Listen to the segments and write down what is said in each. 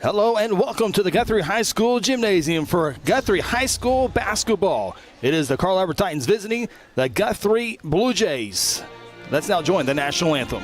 Hello and welcome to the Guthrie High School Gymnasium for Guthrie High School basketball. It is the Carl Albert Titans visiting the Guthrie Bluejays. Let's now join the national anthem.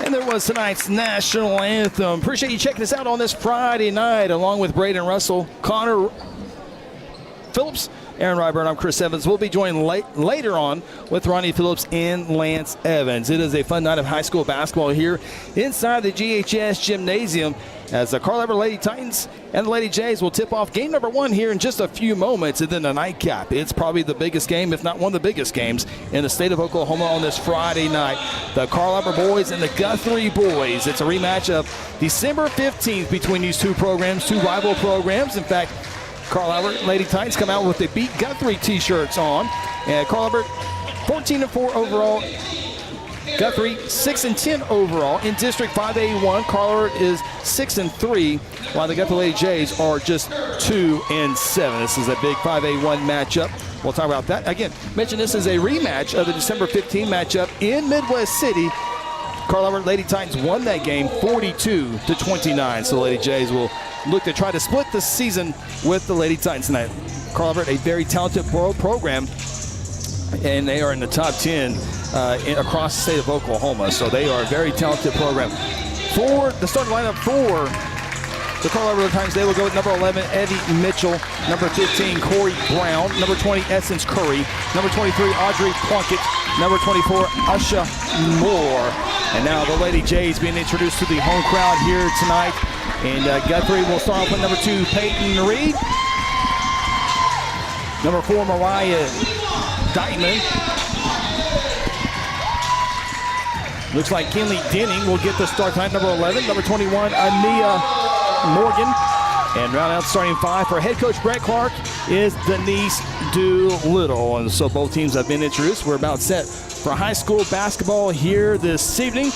And there was tonight's national anthem. Appreciate you checking us out on this Friday night, along with Braden Russell, Connor Phillips, Aaron Ryburn. I'm Chris Evans. We'll be joined later on with Ronnie Phillips and Lance Evans. It is a fun night of high school basketball here inside the GHS Gymnasium as the Carl Albert Lady Titans and the Lady Jays will tip off game number one here in just a few moments, and then the nightcap. It's probably the biggest game, if not one of the biggest games in the state of Oklahoma on this Friday night. The Carl Albert boys and the Guthrie boys. It's a rematch of December 15th between these two programs, two rival programs. In fact, Carl Albert Lady Titans come out with the Beat Guthrie t-shirts on. And Carl Albert 14-4 overall. Guthrie 6-10 overall. In District 5A1, Carl Albert is 6-3, while the Guthrie Lady Jays are just 2-7. This is a big 5A1 matchup. We'll talk about that. Again, mention this is a rematch of the December 15 matchup in Midwest City. Carl Albert Lady Titans won that game 42-29. So the Lady Jays will look to try to split the season with the Lady Titans tonight. Carl Albert, a very talented program, and they are in the top 10 across the state of Oklahoma. So they are a very talented program. For the starting lineup for the Carl Albert Titans, they will go with number 11, Eddie Mitchell, number 15, Corey Brown, number 20, Essence Curry, number 23, Audrey Plunkett, number 24, Usha Moore. And now the Lady Jays being introduced to the home crowd here tonight. And Guthrie will start off with number 2, Peyton Reed, number 4, Mariah Diamond. Looks like Kinley Denning will get the start tonight, number 11. Number 21, Ania Morgan. And round out starting 5 for head coach Brett Clark is Denise Doolittle. And so both teams have been introduced. We're about set for high school basketball here this evening.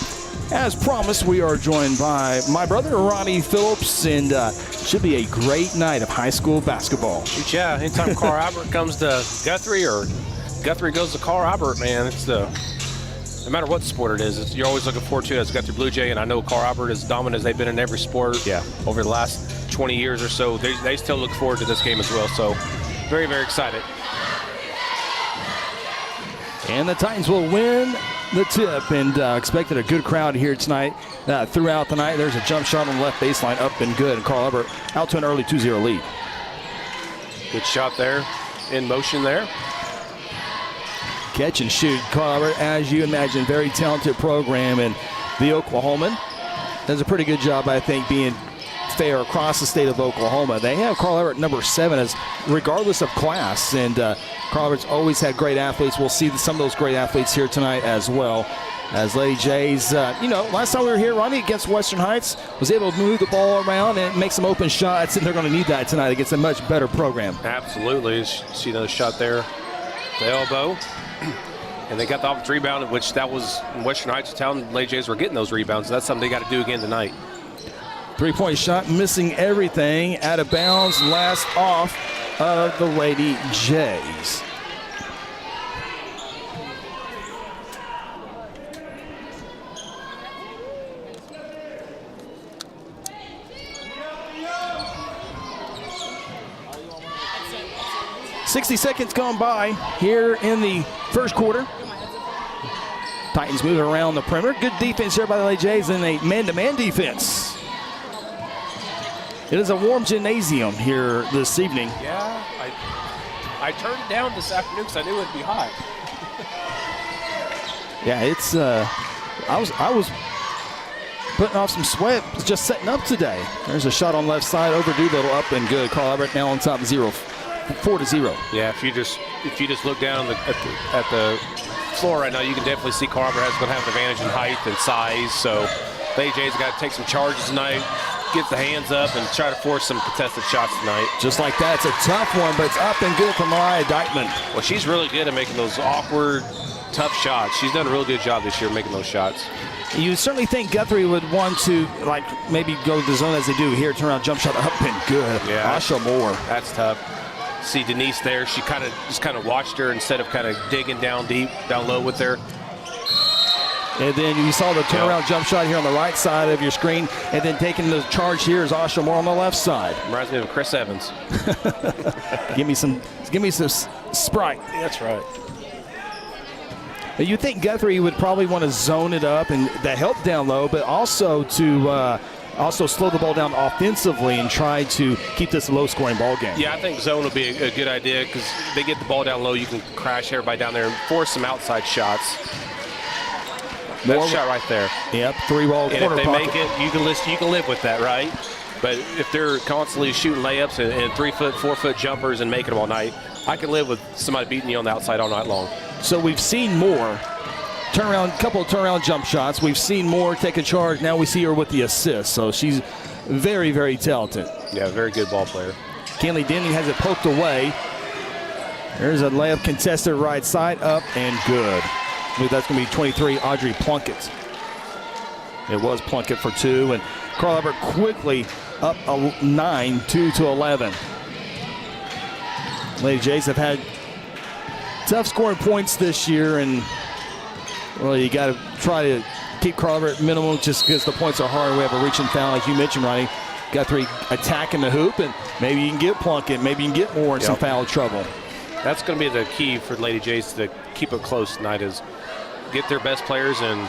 As promised, we are joined by my brother, Ronnie Phillips, and should be a great night of high school basketball. Yeah, anytime Carl Albert comes to Guthrie or Guthrie goes to Carl Albert, man, it's no matter what sport it is, you're always looking forward to it as Guthrie Blue Jay, and I know Carl Albert is dominant as they've been in every sport over the last 20 years or so. They still look forward to this game as well, so very, very excited. And the Titans will win the tip, and expected a good crowd here tonight. Throughout the night, there's a jump shot on the left baseline, up and good, and Carl Albert out to an early 2-0 lead. Good shot there, in motion there. Catch and shoot. Carl Albert, as you imagine, very talented program, and the Oklahoman does a pretty good job, I think, being fair across the state of Oklahoma. They have Carl Albert number 7 as regardless of class, and Carl Albert's always had great athletes. We'll see some of those great athletes here tonight as well. As Lady Jays, last time we were here, Ronnie, against Western Heights, was able to move the ball around and make some open shots, and they're going to need that tonight against a much better program. Absolutely. See another shot there, the elbow. And they got the offensive rebound, which that was in Western Heights town. Lady Jays were getting those rebounds. That's something they got to do again tonight. Three-point shot, missing everything, out of bounds, last off of the Lady Jays. .60 seconds gone by here in the first quarter. Titans moving around the perimeter. Good defense here by the Lady Jays and a man-to-man defense. It is a warm gymnasium here this evening. Yeah, I turned it down this afternoon because I knew it'd be hot. Yeah, it's I was putting off some sweat just setting up today. There's a shot on left side over Doolittle, up and good. Carl Albert now on top, 4-0. Yeah, if you just look down at the floor right now, you can definitely see Carl Albert going to have an advantage in height and size. So Lady Jays got to take some charges tonight, get the hands up, and try to force some contested shots tonight. Just like that, it's a tough one, but it's up and good from Mariah Dykeman. Well, she's really good at making those awkward, tough shots. She's done a really good job this year making those shots. You certainly think Guthrie would want to, maybe go to the zone as they do here, turn around, jump shot, up and good. Yeah, Asha Moore. That's tough. See Denise there. She kind of watched her instead of kind of digging down deep, down low with her. And then you saw the turnaround jump shot here on the right side of your screen, and then taking the charge here is Asha Moore on the left side. Reminds me of Chris Evans. Give me some Sprite. That's right. You think Guthrie would probably want to zone it up and that help down low, but also to slow the ball down offensively and try to keep this a low-scoring ball game. Yeah, I think zone will be a good idea because they get the ball down low. You can crash everybody down there and force some outside shots. That shot right there. Yep, three-ball corner And if they pocket. make it, you can live with that, right? But if they're constantly shooting layups and 3-foot, 4-foot jumpers and making them all night, I can live with somebody beating you on the outside all night long. So we've seen more couple of turnaround jump shots. We've seen Moore take a charge. Now we see her with the assist. So she's very, very talented. Yeah, very good ball player. Kenley Denning has it poked away. There's a layup contested right side, up and good. I believe that's going to be 23, Audrey Plunkett. It was Plunkett for two, and Carl Albert quickly up 9, 2-11. Lady Jays have had tough scoring points this year, and well, you got to try to keep Carl Albert at minimum just because the points are hard. We have a reaching foul, like you mentioned, Ronnie. Guthrie attacking the hoop, and maybe you can get Plunkett, maybe you can get Moore in some foul trouble. That's going to be the key for Lady Jays to keep it close tonight, is get their best players in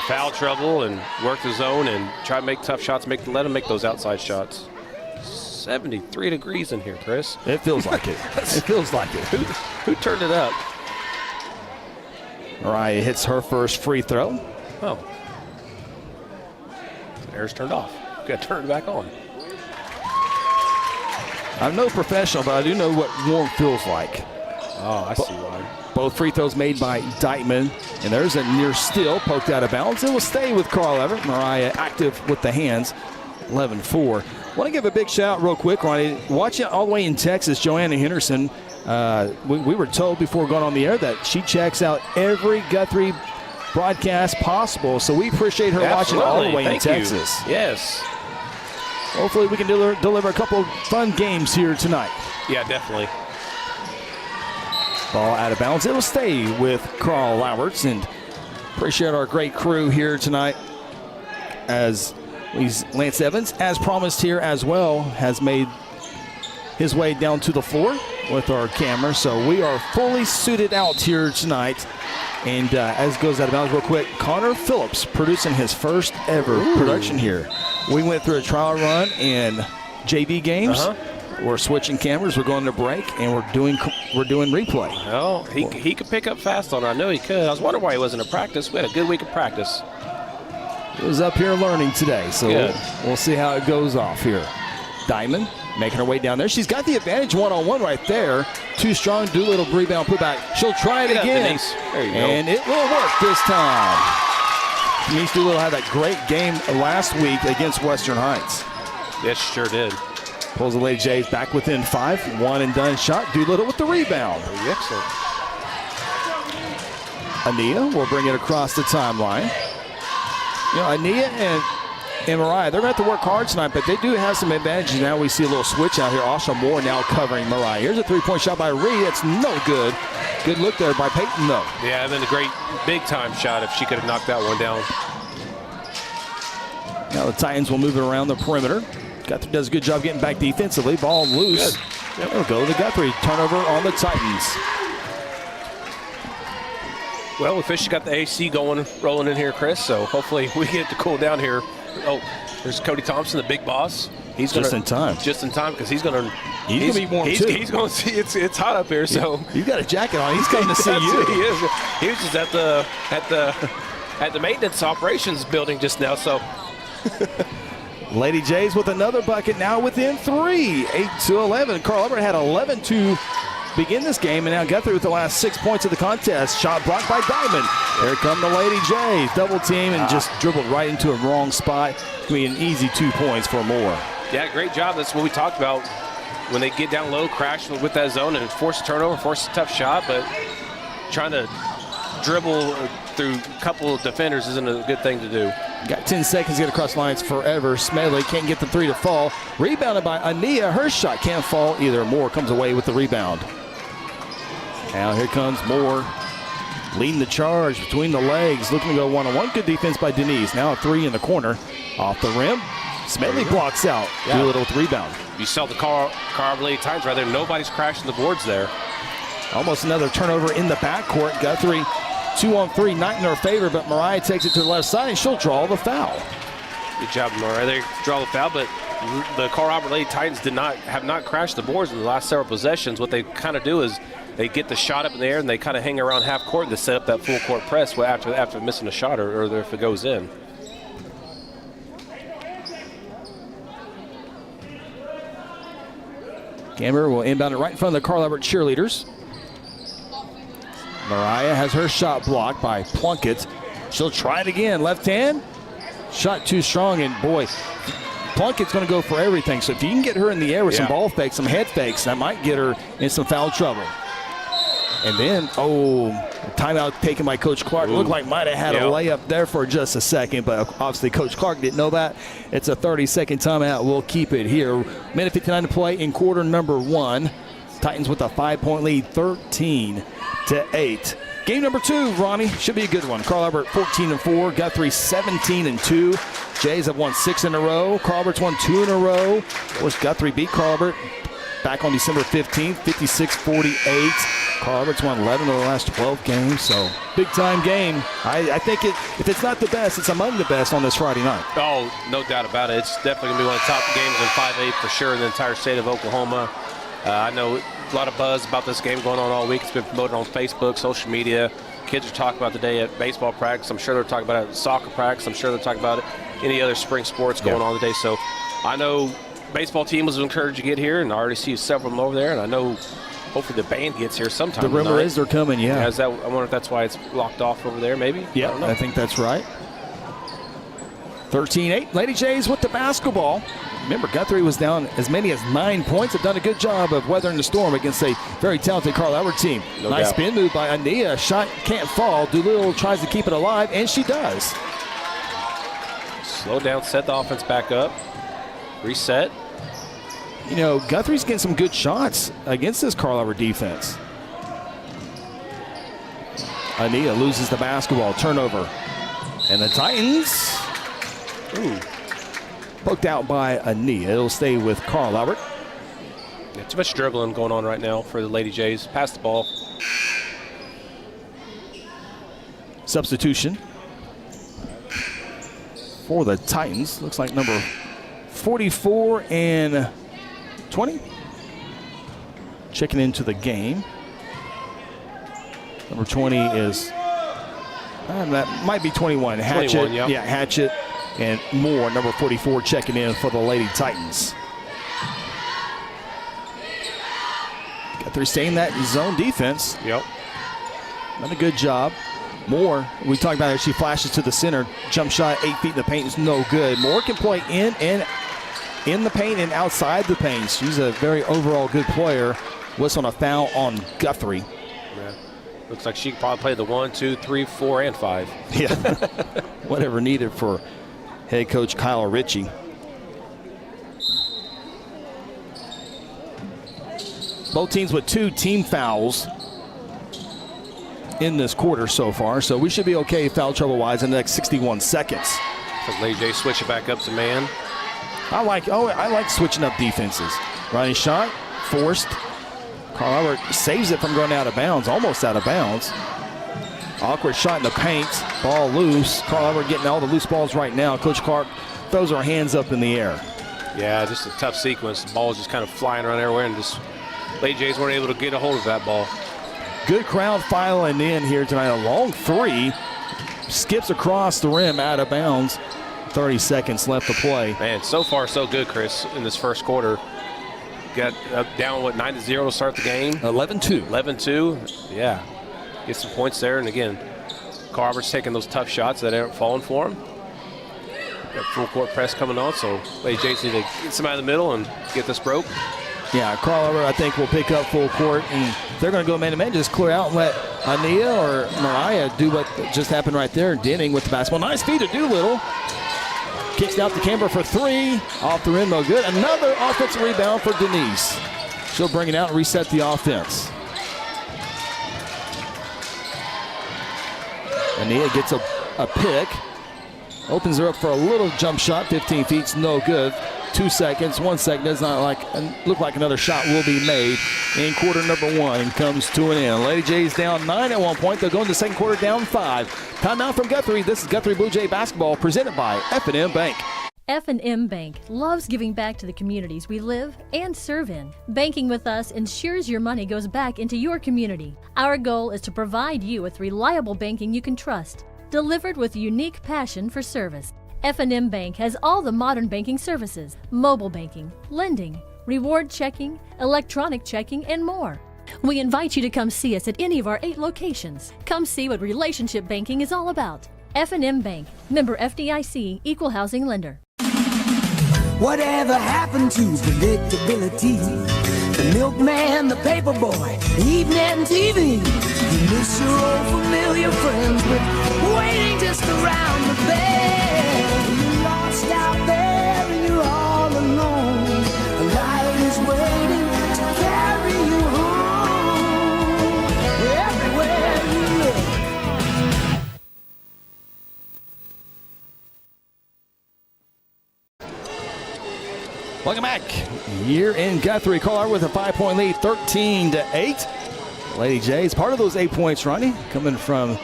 foul trouble and work the zone and try to make tough shots, let them make those outside shots. 73 degrees in here, Chris. It feels like it. It feels like it. Who turned it up? Mariah hits her first free throw. Oh. The air's turned off. Got to turn it back on. I'm no professional, but I do know what warm feels like. Oh, I see why. Both free throws made by Dykeman, and there's a near steal poked out of bounds. It will stay with Carl Everett. Mariah active with the hands, 11-4. Want to give a big shout out real quick, Ronnie. Watching all the way in Texas, Joanna Henderson. We were told before going on the air that she checks out every Guthrie broadcast possible, so we appreciate her watching all the way in Texas. Yes. Hopefully we can deliver a couple of fun games here tonight. Yeah, definitely. Ball out of bounds. It'll stay with Carl Lauerts, and appreciate our great crew here tonight as Lance Evans, as promised here as well, has made his way down to the floor with our camera. So we are fully suited out here tonight. And as goes out of bounds real quick, Connor Phillips producing his first ever production here. We went through a trial run in JV games. We're switching cameras. We're going to break, and we're doing replay. Oh, he could pick up fast on it. I know he could. I was wondering why he wasn't at practice. We had a good week of practice. He was up here learning today, so we'll see how it goes off here. Diamond making her way down there. She's got the advantage one-on-one right there. Too strong, Doolittle rebound, put back. She'll try it again. Denise. There you go. And it will work this time. Denise Doolittle had that great game last week against Western Heights. Yes, sure did. Pulls the Lady Jays back within 5. One and done shot. Doolittle with the rebound. Excellent. Ania will bring it across the timeline. You know, Ania and Mariah, they're going to have to work hard tonight, but they do have some advantages. Now we see a little switch out here. Asha Moore now covering Mariah. Here's a three-point shot by Reed. It's no good. Good look there by Peyton, though. Yeah, and then a great big-time shot if she could have knocked that one down. Now the Titans will move it around the perimeter. Guthrie does a good job getting back defensively. Ball loose. There we go to Guthrie. Turnover on the Titans. Well, we officially got the AC going, rolling in here, Chris, so hopefully we get to cool down here. Oh, there's Cody Thompson, the big boss. He's just in time. Just in time, because he's going to be warm too. He's going to see it's hot up here, so you got a jacket on. He's coming to see you. He is. He was just at the maintenance operations building just now, so. Lady Jays with another bucket, now within 3, 8-11. Carl Everett had 11 to begin this game, and now Guthrie with the last 6 points of the contest. Shot blocked by Diamond. Here come the Lady Jays. Double team and just dribbled right into a wrong spot. It's going to be an easy 2 points for Moore. Yeah, great job. That's what we talked about. When they get down low, crash with that zone and force a turnover, force a tough shot, but trying to dribble through a couple of defenders isn't a good thing to do. Got 10 seconds to get across lines forever. Smedley can't get the 3 to fall. Rebounded by Ania. Her shot can't fall either. Moore comes away with the rebound. Now here comes Moore, leading the charge between the legs, looking to go one-on-one. Good defense by Denise. Now a 3 in the corner, off the rim. Smedley blocks out. Doolittle with the rebound. You saw the Carl Lady Titans right there. Nobody's crashing the boards there. Almost another turnover in the backcourt. Guthrie 2-on-3, not in their favor, but Mariah takes it to the left side and she'll draw the foul. Good job, Mariah. They draw the foul, but the Carl Albert Lady Titans have not crashed the boards in the last several possessions. What they kind of do is they get the shot up in the air and they kind of hang around half court to set up that full court press after missing a shot or if it goes in. Gamber will inbound it right in front of the Carl Albert cheerleaders. Mariah has her shot blocked by Plunkett. She'll try it again. Left hand. Shot too strong, and boy, Plunkett's going to go for everything. So if you can get her in the air with some ball fakes, some head fakes, that might get her in some foul trouble. And then, timeout taken by Coach Clark. Looked like might have had a layup there for just a second, but obviously Coach Clark didn't know that. It's a 30-second timeout. We'll keep it here. Minute 59 to play in quarter number 1. Titans with a 5-point lead, 13-8. Game number 2, Ronnie, should be a good one. Carl Albert 14-4, Guthrie 17-2. Jays have won 6 in a row. Carl Albert's won 2 in a row. Of course, Guthrie beat Carl Albert back on December 15th, 56-48. Carl Albert's won 11 of the last 12 games, so big-time game. I think if it's not the best, it's among the best on this Friday night. Oh, no doubt about it. It's definitely going to be one of the top games in 5A for sure in the entire state of Oklahoma. I know a lot of buzz about this game going on all week. It's been promoted on Facebook, social media. Kids are talking about the day at baseball practice. I'm sure they're talking about it at soccer practice. I'm sure they're talking about it any other spring sports going on today. So I know baseball team was encouraged to get here, and I already see several of them over there. And I know hopefully the band gets here sometime. The rumor is they're coming, I wonder if that's why it's locked off over there, maybe? Yeah, I think that's right. 13-8, Lady Jays with the basketball. Remember, Guthrie was down as many as 9 points. Have done a good job of weathering the storm against a very talented Carl Albert team. Nice spin move by Ania. Shot can't fall. Doolittle tries to keep it alive, and she does. Slow down, set the offense back up. Reset. You know, Guthrie's getting some good shots against this Carl Albert defense. Ania loses the basketball. Turnover. And the Titans... poked out by Ania. It'll stay with Carl Albert. Yeah, too much dribbling going on right now for the Lady Jays. Pass the ball. Substitution for the Titans. Looks like number 44 and 20. Checking into the game. Number 20 is, that might be 21. Hatchet. 21, yep. Yeah, Hatchet. And Moore, number 44, checking in for the Lady Titans. Guthrie staying that zone defense. Yep. Done a good job. Moore, we talked about it, she flashes to the center. Jump shot 8 feet in the paint is no good. Moore can play in the paint and outside the paint. She's a very overall good player. Whistle on a foul on Guthrie. Yeah. Looks like she could probably play the 1, 2, 3, 4, and 5. Yeah. Whatever needed for head coach Kyle Ritchie. Both teams with 2 team fouls in this quarter so far, so we should be okay foul trouble-wise in the next 61 seconds. So Lady J switch it back up to man. I like switching up defenses. Running shot, forced. Carl Albert saves it from going out of bounds, almost out of bounds. Awkward shot in the paint, ball loose. Carl Albert getting all the loose balls right now. Coach Clark throws her hands up in the air. Yeah, just a tough sequence. The ball's just kind of flying around everywhere, and just Lady Jays weren't able to get a hold of that ball. Good crowd filing in here tonight. A long 3. Skips across the rim, out of bounds. 30 seconds left to play. Man, so far so good, Chris, in this first quarter. Got down, 9-0 to start the game? 11-2. 11-2, yeah. Get some points there, and again, Carver's taking those tough shots that aren't falling for him. Got full court press coming on, so Lady Jays need to get some out of the middle and get this broke. Yeah, Carl Albert, I think, will pick up full court, and they're going to go man-to-man, just clear out and let Ania or Mariah do what just happened right there. Denning with the basketball. Nice feed to Doolittle. Kicks out to Camber for 3. Off the rim, no good. Another offensive rebound for Denise. She'll bring it out and reset the offense. Ania gets a pick. Opens her up for a little jump shot. 15 feet, no good. 2 seconds, 1 second. Does not look like another shot will be made in quarter number 1. Comes to an end. Lady Jays down 9 at one point. They'll go into the second quarter down 5. Timeout from Guthrie. This is Guthrie Blue Jay basketball presented by F&M Bank. F&M Bank loves giving back to the communities we live and serve in. Banking with us ensures your money goes back into your community. Our goal is to provide you with reliable banking you can trust, delivered with unique passion for service. F&M Bank has all the modern banking services, mobile banking, lending, reward checking, electronic checking, and more. We invite you to come see us at any of our 8 locations. Come see what relationship banking is all about. F&M Bank, member FDIC, equal housing lender. Whatever happened to predictability? The milkman, the paperboy, evening TV. You miss your old familiar friends, but waiting just around the bend. You're lost out there and you're all alone. A light is waiting to carry you home. Everywhere you look. Welcome back. Here in Guthrie, Carl with a 5-point lead, 13-8. Lady Jays, part of those 8 points, Ronnie, coming from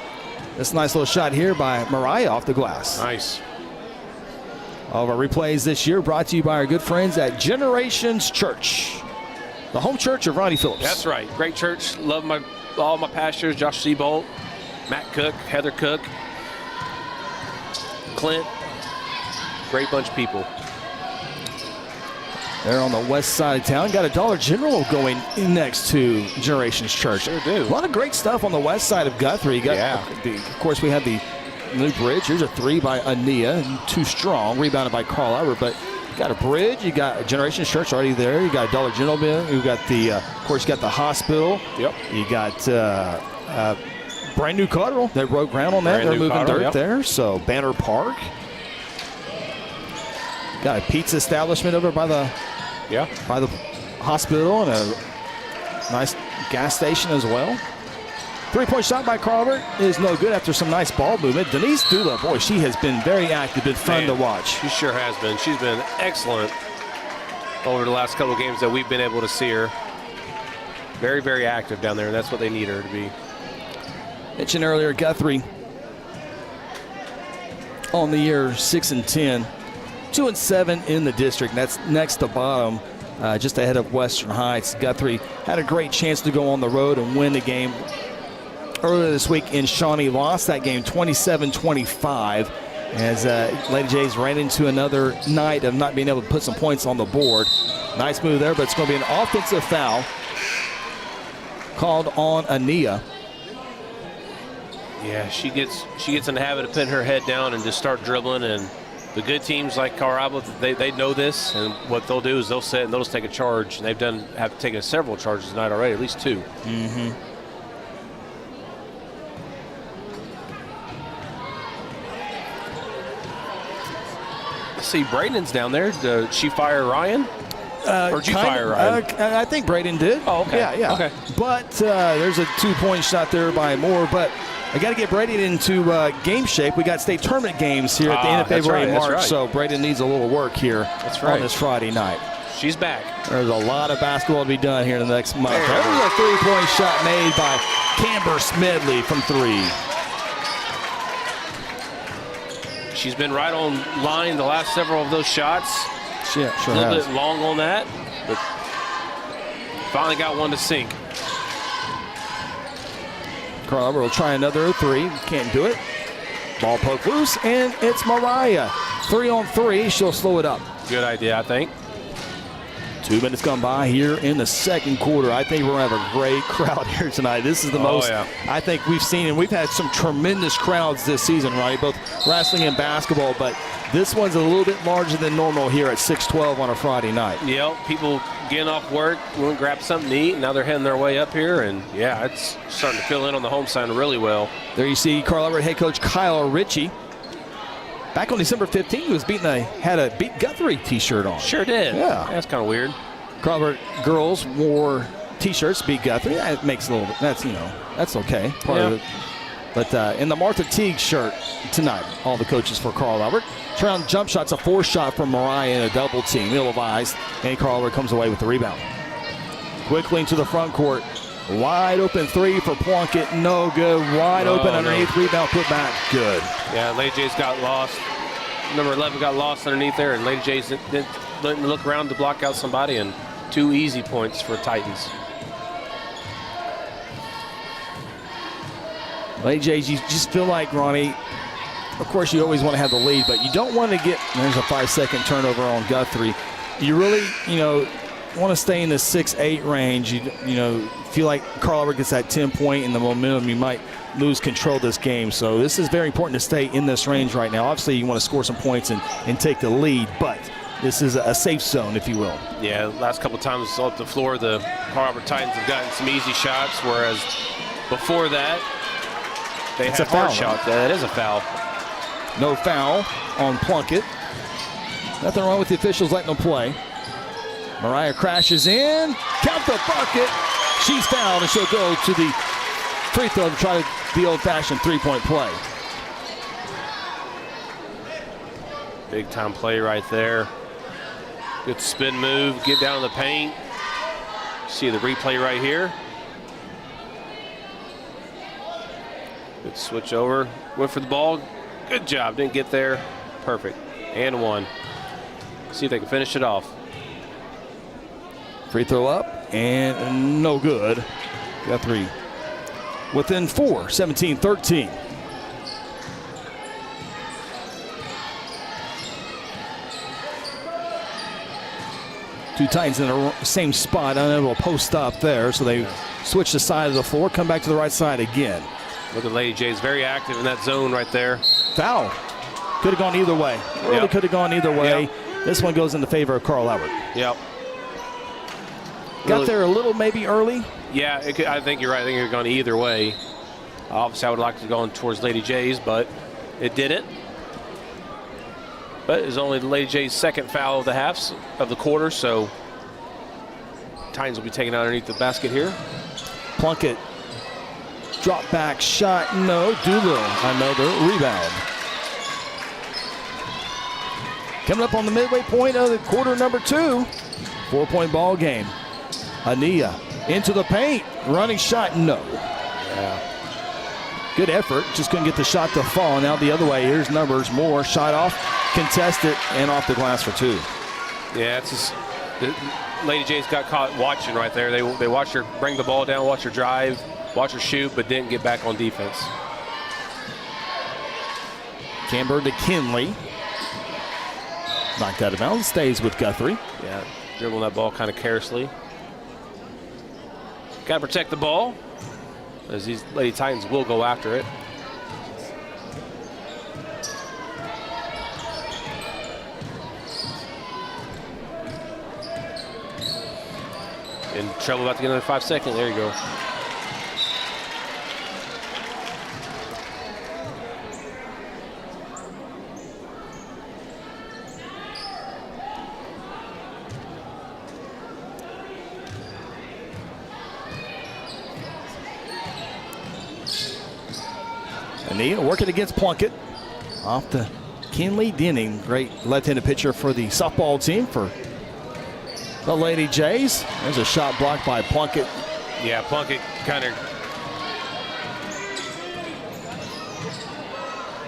this nice little shot here by Mariah off the glass. Nice. All of our replays this year brought to you by our good friends at Generations Church, the home church of Ronnie Phillips. That's right. Great church. Love all my pastors, Josh Seabolt, Matt Cook, Heather Cook, Clint. Great bunch of people. They're on the west side of town. Got a Dollar General going in next to Generations Church. Sure do. A lot of great stuff on the west side of Guthrie. Of course, we have the new bridge. Here's a 3 by Ania. Too strong. Rebounded by Carl Albert. But you got a bridge. You got a Generations Church already there. You got a Dollar General. You got the, of course, you got the hospital. Yep. You got brand new Cotterell. They broke ground on that. They're moving dirt there. So Banner Park. Got a pizza establishment over by the hospital and a nice gas station as well. 3-point shot by Carver is no good after some nice ball movement. Denise Dula, boy, she has been very active, been fun to watch. She sure has been. She's been excellent over the last couple of games that we've been able to see her. Very, very active down there, and that's what they need her to be. Mentioned earlier, Guthrie on the year 6-10. 2-7 in the district. That's next to bottom, just ahead of Western Heights. Guthrie had a great chance to go on the road and win the game earlier this week in Shawnee. Lost that game 27-25 as Lady Jays ran into another night of not being able to put some points on the board. Nice move there, but it's going to be an offensive foul called on Ania. Yeah, she gets in the habit of putting her head down and just start dribbling. And the good teams like Colorado, they know this, and what they'll do is they'll sit and they'll just take a charge. And they've have taken several charges tonight already, at least 2. Mm-hmm. See, Braden's down there. Did she fire Ryan? Or did you fire Ryan? I think Braden did. Oh, okay. Yeah. Okay. But there's a 2-point shot there by Moore. But I got to get Braden into game shape. We got state tournament games here at the end of February and March. Right. So Braden needs a little work here on this Friday night. She's back. There's a lot of basketball to be done here in the next month. There's a 3-point shot made by Camber Smedley from 3. She's been right on line the last several of those shots. Sure a little bit long on that, but finally got one to sink. Carl will try another 3. Can't do it. Ball poked loose, and it's Mariah. 3 on 3. She'll slow it up. Good idea, I think. 2 minutes gone by here in the second quarter. I think we're going to have a great crowd here tonight. This is the most I think we've seen, and we've had some tremendous crowds this season, right? Both wrestling and basketball, but this one's a little bit larger than normal here at 6:12 on a Friday night. Yep, people getting off work, went and grab something to eat, and now they're heading their way up here, and yeah, it's starting to fill in on the home side really well. There you see Carl Albert head coach Kyle Ritchie. Back on December 15th, he was had a Beat Guthrie t-shirt on. Sure did. Yeah. That's kind of weird. Carl Albert girls wore t-shirts, Beat Guthrie. That makes a little bit, that's okay. Part of it. But in the Martha Teague shirt tonight, all the coaches for Carl Albert. Turn jump shot's a 4-shot from Mariah in a double team, ill-advised, and Carl Albert comes away with the rebound. Quickly into the front court. Wide open 3 for Plunkett, no good. Wide open underneath, rebound put back, good. Yeah, Lady J's got lost. Number 11 got lost underneath there, and Lady J's didn't look around to block out somebody, and 2 easy points for Titans. Lady J's, you just feel like, Ronnie, of course you always want to have the lead, but you don't want to get, there's a 5-second turnover on Guthrie. You really, want to stay in the 6-8 range. You feel like Carl Albert gets that 10-point and the momentum, you might lose control of this game. So this is very important to stay in this range right now. Obviously, you want to score some points and take the lead, but this is a safe zone, if you will. Yeah, last couple times off the floor, the Carl Albert Titans have gotten some easy shots, whereas before that, they had a hard shot. That is a foul. No foul on Plunkett. Nothing wrong with the officials letting them play. Mariah crashes in. Count the bucket. She's fouled, and she'll go to the free throw to try the old-fashioned 3-point play. Big-time play right there. Good spin move. Get down in the paint. See the replay right here. Good switch over. Went for the ball. Good job. Didn't get there. Perfect. And 1. See if they can finish it off. Free throw up and no good. Guthrie within 4, 17-13. Two Titans in the same spot, unable to post up there, so they switch the side of the floor, come back to the right side again. Look at Lady J's very active in that zone right there. Foul. Could have gone either way. Really could have gone either way. Yep. This one goes in the favor of Carl Albert. Yep. Got there a little maybe early. Yeah, I think you're right. I think you're going either way. Obviously, I would like to go towards Lady J's, but it didn't. But it's only Lady J's second foul of the quarter, so Titans will be taken out underneath the basket here. Plunkett, drop back shot, no. Doolittle, another rebound. Coming up on the midway point of the quarter number 2, 4-point ball game. Ania into the paint, running shot, no. Yeah. Good effort, just couldn't get the shot to fall. Now the other way, here's numbers, Moore, shot off, contested, and off the glass for 2. Yeah, it's just, Lady J's got caught watching right there. They watched her bring the ball down, watch her drive, watch her shoot, but didn't get back on defense. Camber to Kinley. Knocked out of bounds, stays with Guthrie. Yeah, dribbling that ball kind of carelessly. Got to protect the ball, as these Lady Titans will go after it. In trouble about to get another 5 seconds. There you go. Ania working against Plunkett off the Kinley Denning. Great left-handed pitcher for the softball team for the Lady Jays. There's a shot blocked by Plunkett. Yeah, Plunkett kind of.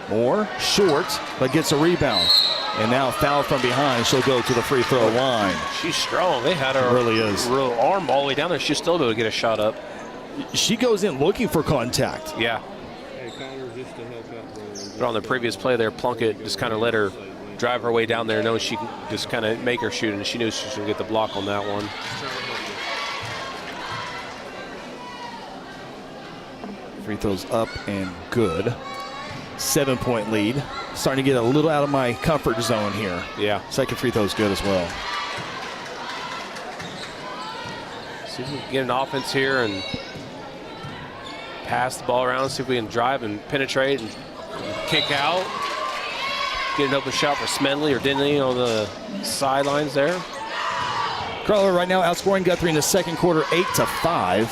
Moore short, but gets a rebound. And now foul from behind. She'll go to the free throw line. She's strong. They had her really is. Real arm all the way down there. She's still able to get a shot up. She goes in looking for contact. Yeah. But on the previous play there, Plunkett just kind of let her drive her way down there, knowing she can just kind of make her shoot, and she knew she was going to get the block on that one. Free throws up and good. 7-point lead. Starting to get a little out of my comfort zone here. Yeah. Second free throw's good as well. See if we can get an offense here and pass the ball around, see if we can drive and penetrate and kick out. Get an open shot for Smedley or Denley on the sidelines there. Crawler right now outscoring Guthrie in the second quarter 8-5.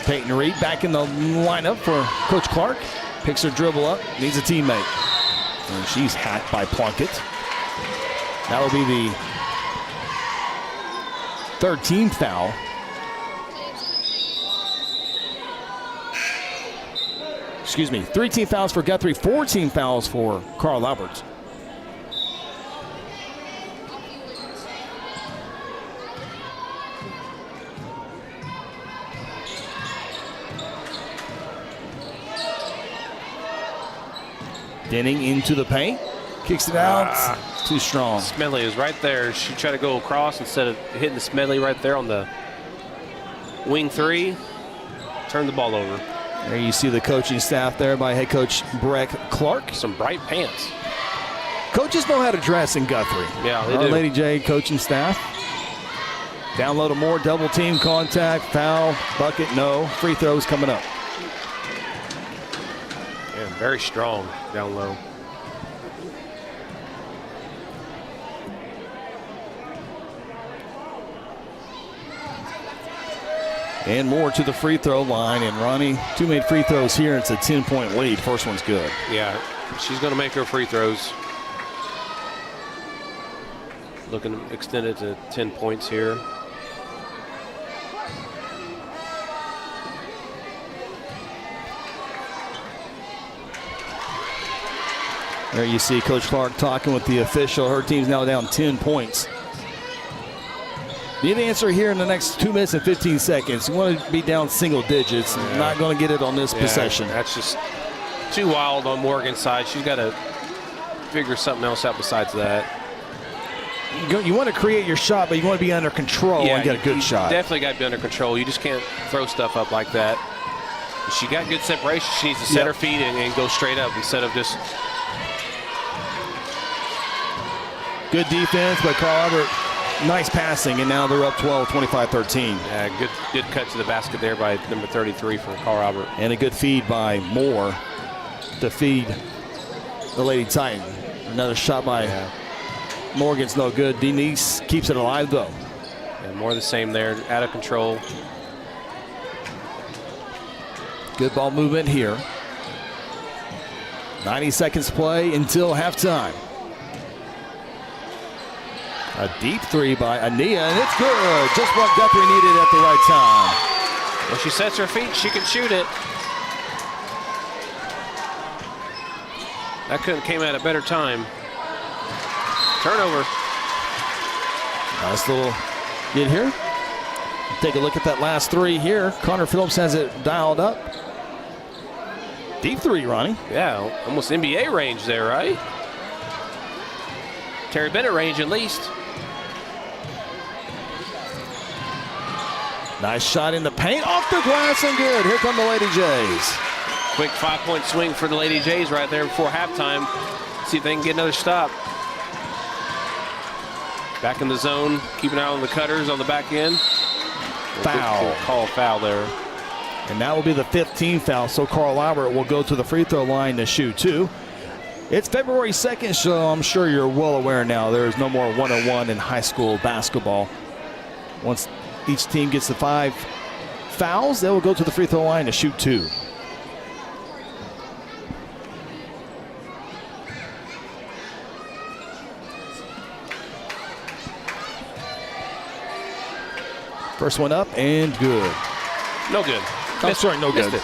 Peyton Reed back in the lineup for Coach Clark. Picks her dribble up, needs a teammate. And she's hacked by Plunkett. That will be the third team foul. Excuse me, 3 team fouls for Guthrie, 4 team fouls for Carl Alberts. Denning into the paint, kicks it out, too strong. Smedley is right there. She tried to go across instead of hitting the Smedley right there on the wing 3. Turned the ball over. There you see the coaching staff there by head coach Breck Clark. Some bright pants. Coaches know how to dress in Guthrie. Yeah, they Our do. Lady J coaching staff. Down low to Moore, double team contact, foul, bucket, no. Free throws coming up. Yeah, very strong down low. And Moore to the free throw line. And Ronnie, 2 made free throws here. It's a 10-point lead. First one's good. Yeah, she's going to make her free throws. Looking to extend it to 10 points here. There you see Coach Clark talking with the official. Her team's now down 10 points. Need an answer here in the next 2 minutes and 15 seconds. You want to be down single digits. Yeah. Not going to get it on this possession. That's just too wild on Morgan's side. She's got to figure something else out besides that. You want to create your shot, but you want to be under control and get a good shot. Definitely got to be under control. You just can't throw stuff up like that. She got good separation. She needs to set her feet and go straight up instead of just. Good defense, but Carl Albert, nice passing, and now they're up 12, 25-13. Yeah, good cut to the basket there by number 33 for Carl Albert. And a good feed by Moore to feed the Lady Titan. Another shot by Morgan's no good. Denise keeps it alive, though. And more of the same there, out of control. Good ball movement here. 90 seconds play until halftime. A deep 3 by Ania, and it's good. Just what Guthrie needed at the right time. When she sets her feet, she can shoot it. That couldn't came at a better time. Turnover. Nice little get here. Take a look at that last 3 here. Connor Phillips has it dialed up. Deep 3, Ronnie. Yeah, almost NBA range there, right? Terry Bennett range at least. Nice shot in the paint, off the glass and good. Here come the Lady Jays. Quick 5-point swing for the Lady Jays right there before halftime. See if they can get another stop. Back in the zone, keep an eye on the cutters on the back end. Foul. Call a foul there. And that will be the 15th foul, so Carl Albert will go to the free throw line to shoot 2. It's February 2nd, so I'm sure you're well aware now there is no more 1-on-1 in high school basketball. Once each team gets the 5 fouls, they will go to the free throw line to shoot 2. First one up and good. No good. I'm sorry, no good. It.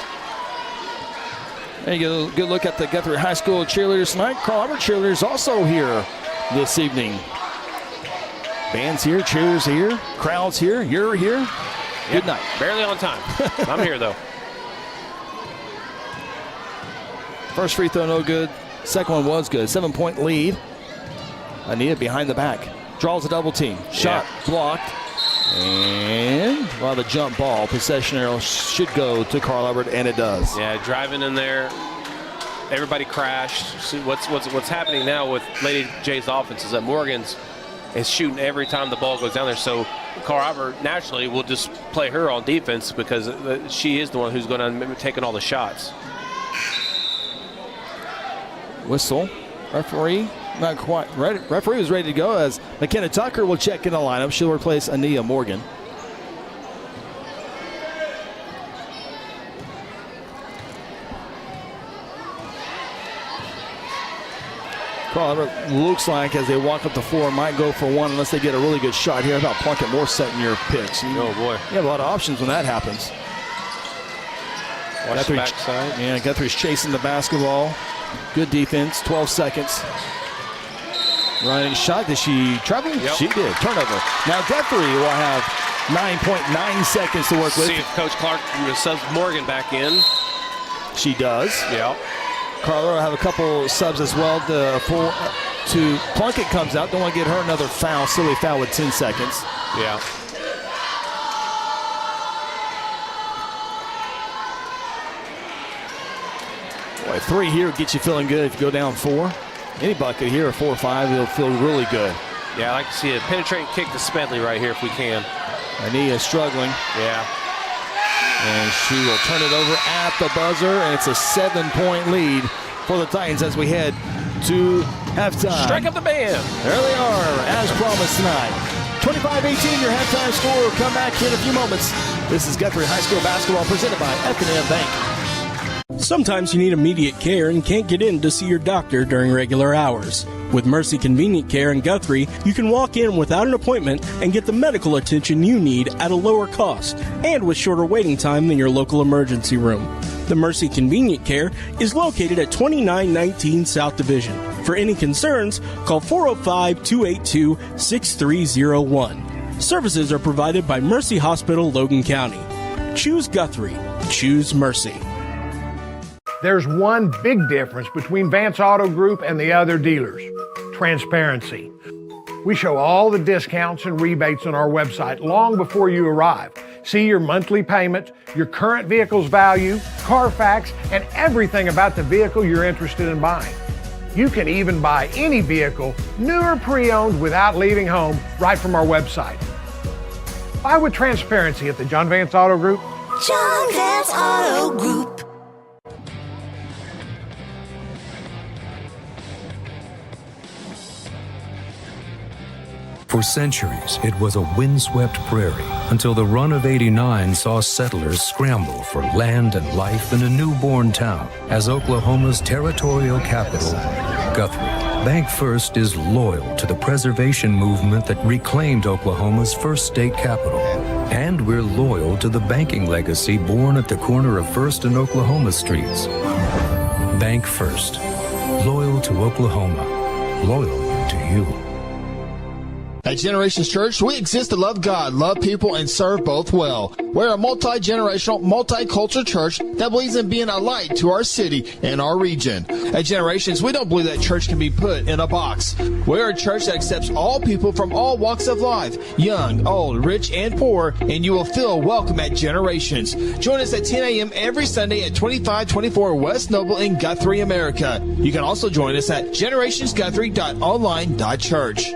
There you go. Good look at the Guthrie High School cheerleaders tonight. Carl Albert cheerleaders also here this evening. Bands here, cheers here, crowds here. You're here. Good night. Barely on time. I'm here though. First free throw, no good. Second one was good. 7-point lead. Anita behind the back. Draws a double team. Shot blocked. And the jump ball, possession arrow should go to Carl Albert, and it does. Yeah, driving in there. Everybody crashed. See, what's happening now with Lady J's offense is that Morgan's is shooting every time the ball goes down there. So Carl Albert naturally will just play her on defense because she is the one who's going to be taking all the shots. Whistle. Referee not quite ready. Referee was ready to go as McKenna Tucker will check in the lineup. She'll replace Ania Morgan. Carl Albert looks like as they walk up the floor might go for one unless they get a really good shot here. How about Plunkett more setting your picks? Oh boy. You have a lot of options when that happens. Watch the backside. Yeah, Guthrie's chasing the basketball. Good defense, 12 seconds. Running shot. Did she travel? Yep. She did. Turnover. Now Guthrie will have 9.9 seconds to work with. See if Coach Clark subs Morgan back in. She does. Yeah. Carl will have a couple subs as well. To Plunkett comes out. Don't want to get her another foul. Silly foul with 10 seconds. Yeah. Boy, 3 here will get you feeling good if you go down 4. Any bucket here, 4 or 5, it'll feel really good. Yeah, I like to see a penetrating kick to Smedley right here if we can. Ania struggling. Yeah. And she will turn it over at the buzzer, and it's a 7-point lead for the Titans as we head to halftime. Strike up the band. There they are, as promised tonight. 25-18, your halftime score will come back in a few moments. This is Guthrie High School basketball presented by F&M Bank. Sometimes you need immediate care and can't get in to see your doctor during regular hours. With Mercy Convenient Care in Guthrie, you can walk in without an appointment and get the medical attention you need at a lower cost and with shorter waiting time than your local emergency room. The Mercy Convenient Care is located at 2919 South Division. For any concerns, call 405-282-6301. Services are provided by Mercy Hospital, Logan County. Choose Guthrie. Choose Mercy. There's one big difference between Vance Auto Group and the other dealers: transparency. We show all the discounts and rebates on our website long before you arrive. See your monthly payment, your current vehicle's value, Carfax, and everything about the vehicle you're interested in buying. You can even buy any vehicle, new or pre-owned, without leaving home, right from our website. Buy with transparency at the John Vance Auto Group. John Vance Auto Group. For centuries, it was a windswept prairie until the run of '89 saw settlers scramble for land and life in a newborn town as Oklahoma's territorial capital, Guthrie. Bank First is loyal to the preservation movement that reclaimed Oklahoma's first state capital. And we're loyal to the banking legacy born at the corner of First and Oklahoma Streets. Bank First. Loyal to Oklahoma. Loyal to you. At Generations Church, we exist to love God, love people, and serve both well. We're a multi-generational, multicultural church that believes in being a light to our city and our region. At Generations, we don't believe that church can be put in a box. We're a church that accepts all people from all walks of life, young, old, rich, and poor, and you will feel welcome at Generations. Join us at 10 a.m. every Sunday at 2524 West Noble in Guthrie, America. You can also join us at generationsguthrie.online.church.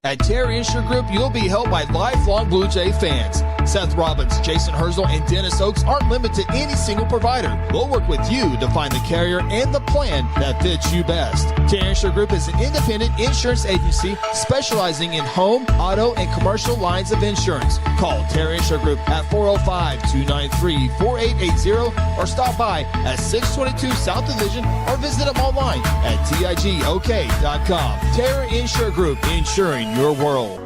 At Terry Insure Group, you'll be helped by lifelong Blue Jay fans. Seth Robbins, Jason Herzl, and Dennis Oaks aren't limited to any single provider. We'll work with you to find the carrier and the plan that fits you best. Terry Insure Group is an independent insurance agency specializing in home, auto, and commercial lines of insurance. Call Terry Insure Group at 405-293-4880 or stop by at 622 South Division or visit them online at tigok.com. Terry Insure Group, insuring your world.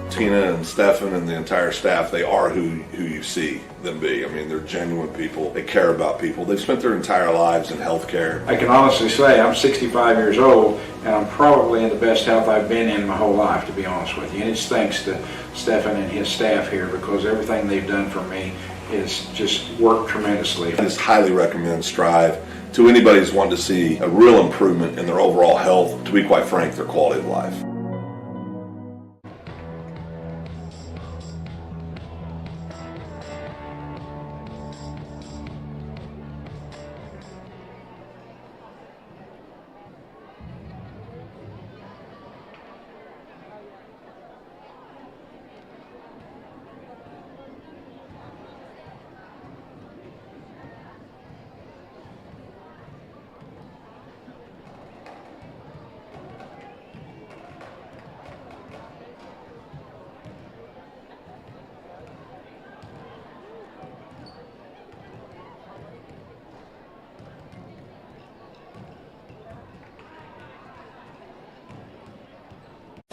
Tina and Stefan and the entire staff, they are who you see them be. I mean, they're genuine people. They care about people. They've spent their entire lives in healthcare. I can honestly say I'm 65 years old and I'm probably in the best health I've been in my whole life, to be honest with you. And it's thanks to Stefan and his staff here, because everything they've done for me is just worked tremendously. I just highly recommend Strive to anybody who's wanting to see a real improvement in their overall health, to be quite frank, their quality of life.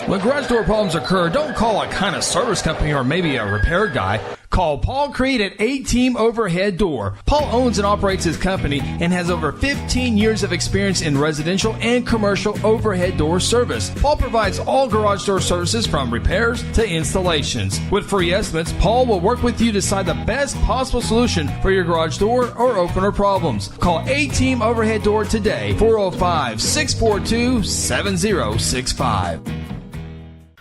When garage door problems occur, don't call a kind of service company or maybe a repair guy. Call Paul Creed at A-Team Overhead Door. Paul owns and operates his company and has over 15 years of experience in residential and commercial overhead door service. Paul provides all garage door services from repairs to installations. With free estimates, Paul will work with you to decide the best possible solution for your garage door or opener problems. Call A-Team Overhead Door today, 405-642-7065.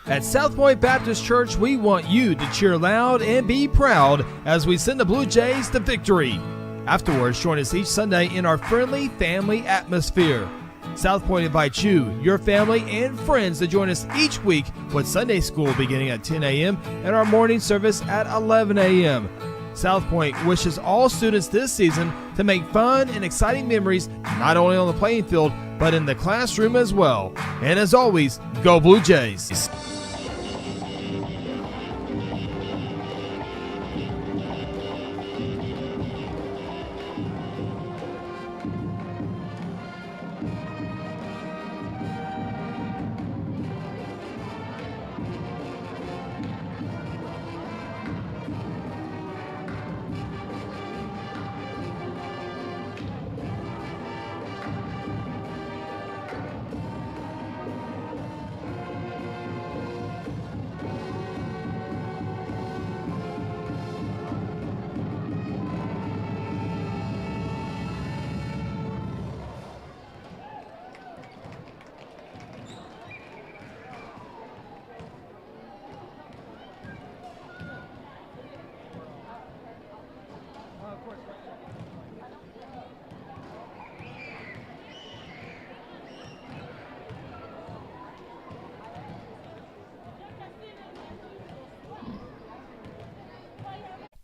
At South Point Baptist Church, we want you to cheer loud and be proud as we send the Blue Jays to victory. Afterwards, join us each Sunday in our friendly family atmosphere. South Point invites you, your family, and friends to join us each week with Sunday school beginning at 10 a.m. and our morning service at 11 a.m. South Point wishes all students this season to make fun and exciting memories not only on the playing field, but in the classroom as well. And as always, go Blue Jays!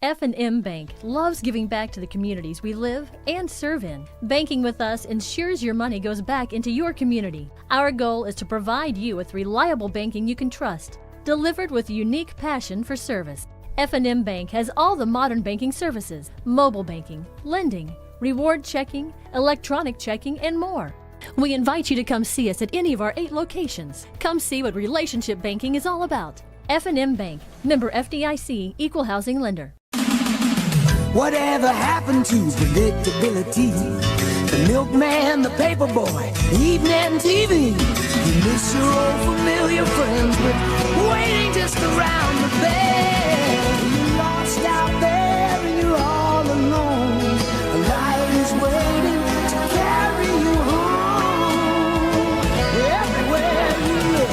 F&M Bank loves giving back to the communities we live and serve in. Banking with us ensures your money goes back into your community. Our goal is to provide you with reliable banking you can trust, delivered with unique passion for service. F&M Bank has all the modern banking services: mobile banking, lending, reward checking, electronic checking, and more. We invite you to come see us at any of our 8 locations. Come see what relationship banking is all about. F&M Bank, member FDIC, equal housing lender. Whatever happened to predictability? The milkman, the paperboy, evening TV. You miss your old familiar friends, but waiting just around the bend. You're lost out there and you're all alone. A light is waiting to carry you home. Everywhere you look.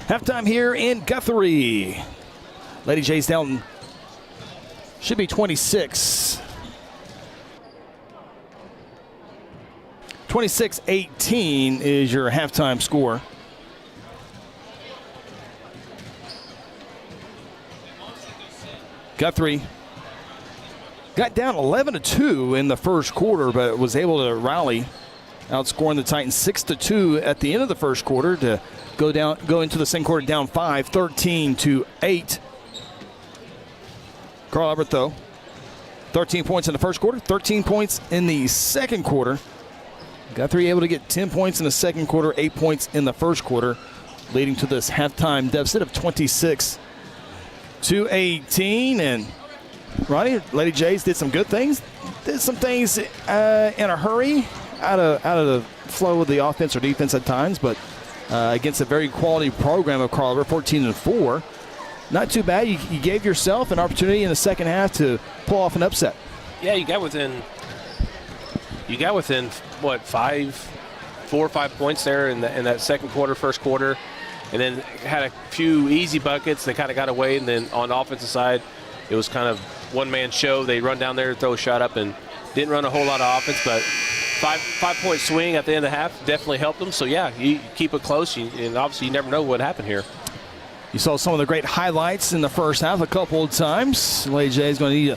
Halftime here in Guthrie. Lady Jays down, should be 26. 26-18 is your halftime score. Guthrie got down 11-2 in the first quarter, but was able to rally, outscoring the Titans 6-2 at the end of the first quarter to go into the second quarter down 5, 13-8. Carl Albert, though, 13 points in the first quarter, 13 points in the second quarter. Guthrie able to get 10 points in the second quarter, 8 points in the first quarter, leading to this halftime deficit of 26-18. And Ronnie, Lady Jays did some good things, did some things in a hurry, out of the flow of the offense or defense at times, but against a very quality program of Carl Albert, 14-4. Not too bad. You gave yourself an opportunity in the second half to pull off an upset. Yeah, you got within what, 4 or 5 points there in that second quarter, first quarter, and then had a few easy buckets. They kind of got away, and then on the offensive side, it was kind of one-man show. They run down there, throw a shot up, and didn't run a whole lot of offense, but five-point swing at the end of the half definitely helped them. So, yeah, you keep it close, and obviously you never know what happened here. You saw some of the great highlights in the first half a couple of times. Lady J is going to need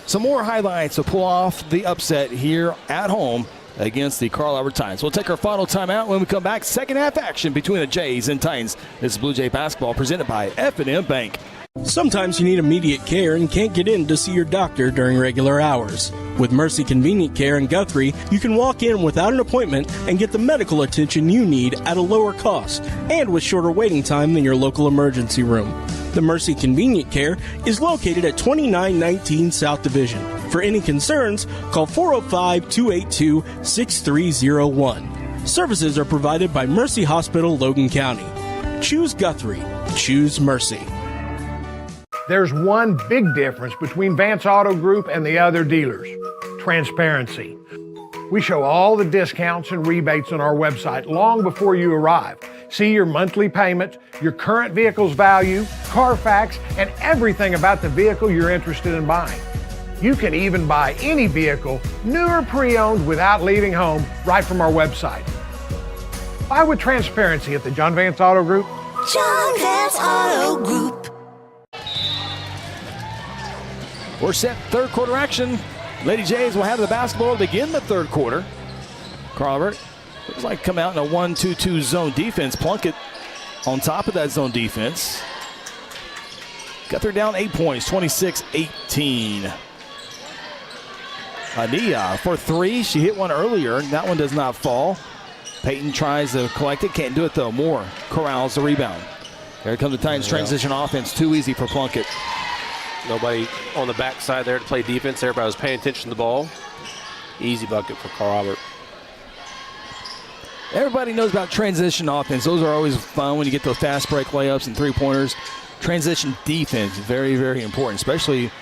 some more highlights to pull off the upset here at home against the Carl Albert Titans. We'll take our final timeout. When we come back, second half action between the Jays and Titans. This is Blue Jay basketball presented by F&M Bank. Sometimes you need immediate care and can't get in to see your doctor during regular hours. With Mercy Convenient Care in Guthrie, you can walk in without an appointment and get the medical attention you need at a lower cost and with shorter waiting time than your local emergency room. The Mercy Convenient Care is located at 2919 South Division. For any concerns, call 405-282-6301. Services are provided by Mercy Hospital, Logan County. Choose Guthrie. Choose Mercy. There's one big difference between Vance Auto Group and the other dealers: transparency. We show all the discounts and rebates on our website long before you arrive. See your monthly payment, your current vehicle's value, Carfax, and everything about the vehicle you're interested in buying. You can even buy any vehicle, new or pre-owned, without leaving home, right from our website. Buy with transparency at the John Vance Auto Group. John Vance Auto Group. We're set third quarter action. Lady Jays will have the basketball to begin the third quarter. Carl Albert looks like come out in a 1-2-2 zone defense. Plunkett on top of that zone defense. Guthrie down 8 points, 26-18. Ania for three. She hit one earlier. That one does not fall. Peyton tries to collect it. Can't do it, though. Moore corrals the rebound. Here comes the Titans transition offense. Too easy for Plunkett. Nobody on the backside there to play defense. Everybody was paying attention to the ball. Easy bucket for Carl Albert. Everybody knows about transition offense. Those are always fun when you get those fast break layups and three-pointers. Transition defense, very, very important, especially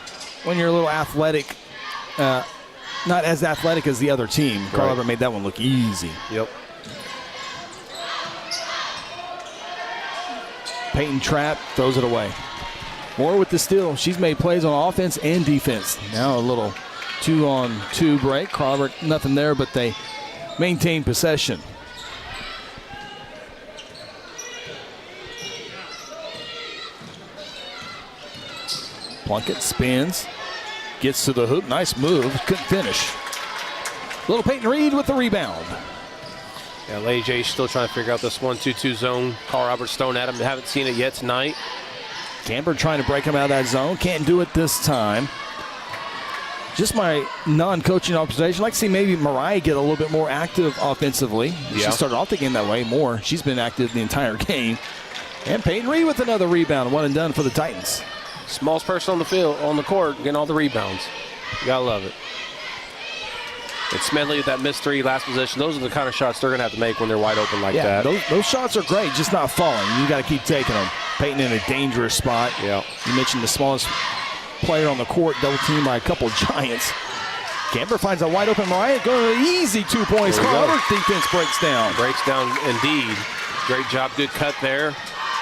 when you're a little athletic, not as athletic as the other team. Carl Albert made that one look easy. Yep. Peyton trap, throws it away. Moore with the steal. She's made plays on offense and defense. Now a little 2-on-2 break. Crawford, nothing there, but they maintain possession. Plunkett spins, gets to the hoop. Nice move. Couldn't finish. Little Peyton Reed with the rebound. Yeah, Lady J still trying to figure out this 1-2-2 zone. Carl Roberts thrown at him. Haven't seen it yet tonight. Camber trying to break him out of that zone. Can't do it this time. Just my non-coaching observation. I'd like to see maybe Mariah get a little bit more active offensively. Yeah. She started off the game that way more. She's been active the entire game. And Peyton Reed with another rebound. One and done for the Titans. Smallest person on the field, on the court, getting all the rebounds. You gotta love it. And Smedley with that missed three last possession. Those are the kind of shots they're gonna have to make when they're wide open like that. Those shots are great, just not falling. You got to keep taking them. Peyton in a dangerous spot. Yeah. You mentioned the smallest player on the court, double teamed by a couple of giants. Camber finds a wide open Mariah. Going to easy 2 points. Carter's defense breaks down. Breaks down indeed. Great job, good cut there.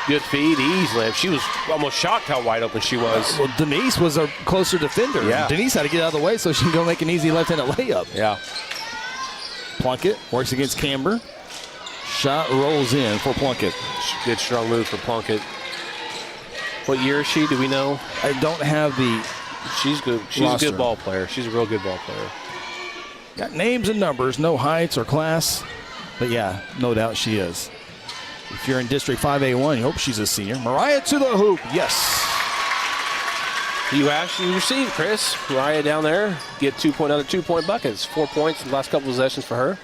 Good feed, easily. She was almost shocked how wide open she was. Well, Denise was a closer defender. Yeah. Denise had to get out of the way so she can go make an easy left-handed layup. Yeah. Plunkett works against Camber. Shot rolls in for Plunkett. Good strong move for Plunkett. What year is she? Do we know? I don't have the She's good. She's roster. a good ball player. She's a real good ball player. Got names and numbers, no heights or class. But yeah, no doubt she is. If you're in District 5A1, you hope she's a senior. Mariah to the hoop. Yes. You actually received, Chris. Mariah down there. Get another 2-point buckets. 4 points in the last couple of possessions for her.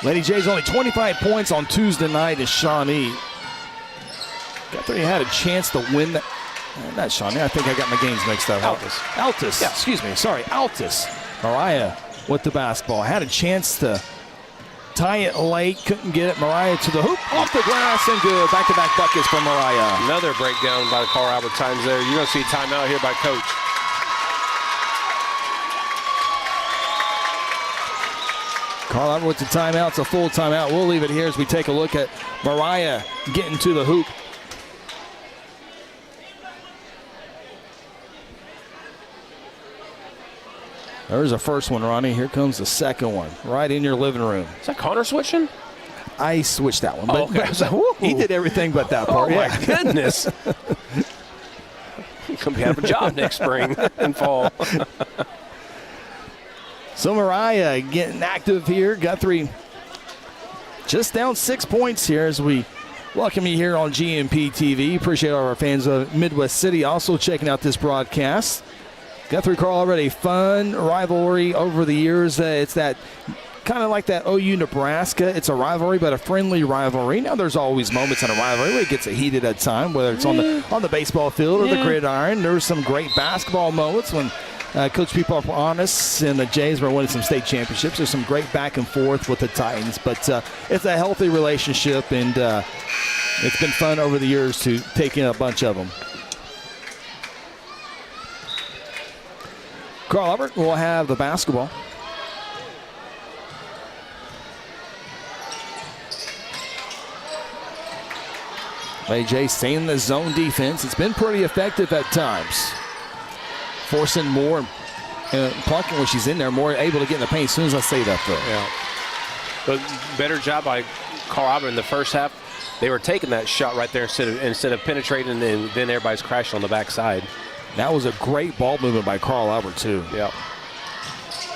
Lady J's only 25 points on Tuesday night is Shawnee. Guthrie had a chance to win that. Not Shawnee. I think I got my games mixed up. Altus. Yeah. Excuse me. Sorry. Altus. Mariah with the basketball. Had a chance to tie it late. Couldn't get it. Mariah to the hoop. Off the glass and good. Back-to-back buckets for Mariah. Another breakdown by the Carl Albert Times there. You're going to see a timeout here by Coach. Carl Albert with the timeout. It's a full timeout. We'll leave it here as we take a look at Mariah getting to the hoop. There's the first one, Ronnie. Here comes the second one. Right in your living room. Is that Connor switching? I switched that one. Oh, okay. But he did everything but that part. Oh, my goodness. He's going to have a job next spring and fall. So Mariah getting active here. Guthrie just down 6 points here as we welcome you here on GMP TV. Appreciate all of our fans of Midwest City also checking out this broadcast. Guthrie Carl already fun rivalry over the years. It's that kind of like that OU Nebraska. It's a rivalry, but a friendly rivalry. Now there's always moments in a rivalry where it gets heated at time, whether it's on the baseball field or the gridiron. There's some great basketball moments when Coach People are honest and the Jays were winning some state championships. There's some great back and forth with the Titans, but it's a healthy relationship, and it's been fun over the years to take in a bunch of them. Carl Albert will have the basketball. AJ staying in the zone defense. It's been pretty effective at times. Forcing more, Plunkett when she's in there, more able to get in the paint as soon as I say that, though. Yeah. But better job by Carl Albert in the first half. They were taking that shot right there instead of penetrating, and then everybody's crashing on the backside. That was a great ball movement by Carl Albert, too. Yeah.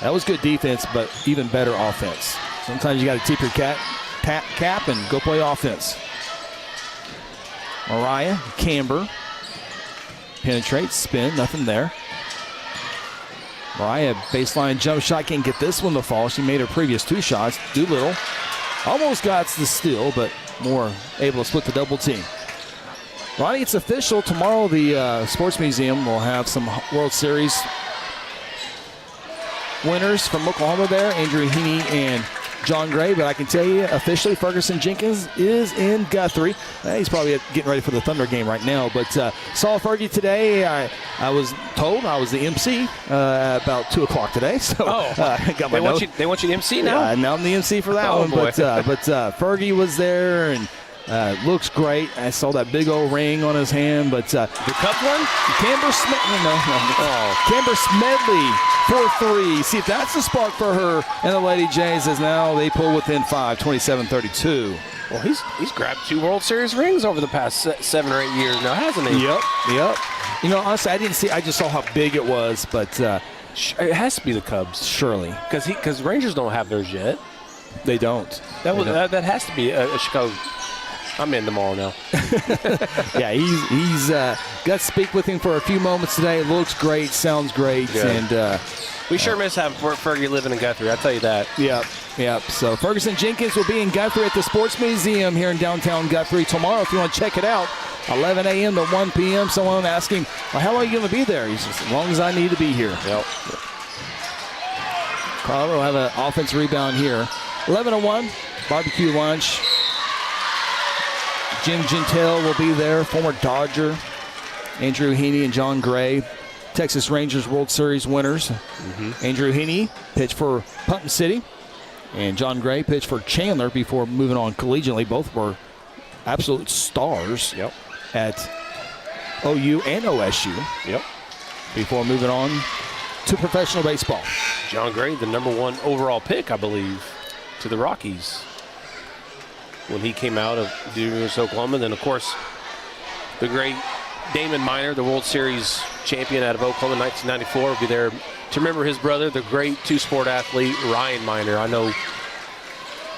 That was good defense, but even better offense. Sometimes you got to tip your cap and go play offense. Mariah, Camber, penetrates, spin, nothing there. Mariah, baseline jump shot, can't get this one to fall. She made her previous two shots. Doolittle almost got the steal, but Moore able to split the double team. Ronnie, it's official. Tomorrow the Sports Museum will have some World Series winners from Oklahoma there, Andrew Heaney and John Gray. But I can tell you officially Ferguson Jenkins is in Guthrie. He's probably getting ready for the Thunder game right now. But saw Fergie today. I was told I was the MC about 2 o'clock today. So got my they want you to MC now? Yeah, now I'm the MC for that one. Boy. But Fergie was there, and Looks great. I saw that big old ring on his hand, but the cup one? Camber Smedley for 3. See if that's the spark for her and the Lady Jays, as now they pull within 5, 27-32. Well, he's grabbed 2 World Series rings over the past 7 or 8 years now, hasn't he? Yep. You know, honestly, I just saw how big it was, but it has to be the Cubs, surely, because Rangers don't have theirs yet. They don't. That has to be a Chicago. I'm in tomorrow now. Yeah, he's got to speak with him for a few moments today. It looks great, sounds great, and we sure miss having Fergie living in Guthrie. I'll tell you that. Yep. So Ferguson Jenkins will be in Guthrie at the Sports Museum here in downtown Guthrie tomorrow. If you want to check it out, 11 a.m. to 1 p.m. Someone asked him, well, how long are you going to be there? He says, as long as I need to be here. Yep. Carlo will have an offense rebound here. 11-1, barbecue lunch. Jim Gentile will be there, former Dodger. Andrew Heaney and John Gray, Texas Rangers World Series winners. Andrew Heaney pitched for Putnam City, and John Gray pitched for Chandler before moving on collegiately. Both were absolute stars at OU and OSU before moving on to professional baseball. John Gray, the #1 overall pick, I believe, to the Rockies when he came out of the University of Oklahoma. And then, of course, the great Damon Minor, the World Series champion out of Oklahoma in 1994, will be there to remember his brother, the great two-sport athlete Ryan Minor. I know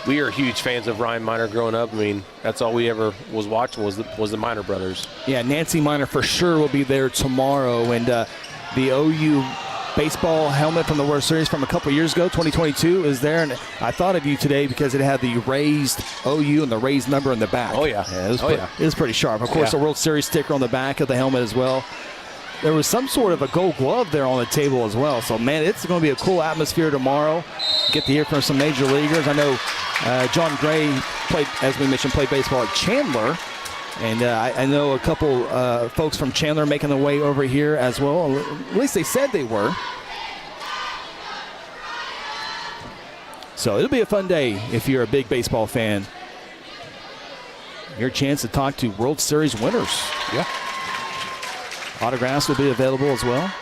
we are huge fans of Ryan Minor growing up. I mean, that's all we ever was watching was the Minor brothers. Yeah, Nancy Minor for sure will be there tomorrow. And the OU baseball helmet from the World Series from a couple years ago, 2022, is there. And I thought of you today because it had the raised OU and the raised number in the back. Oh, yeah. It was pretty sharp. Of course, the World Series sticker on the back of the helmet as well. There was some sort of a gold glove there on the table as well. So, man, it's going to be a cool atmosphere tomorrow. Get to hear from some major leaguers. I know John Gray played, as we mentioned, played baseball at Chandler. And I know a couple folks from Chandler making their way over here as well. At least they said they were. So it'll be a fun day if you're a big baseball fan. Your chance to talk to World Series winners. Yeah. Autographs will be available as well.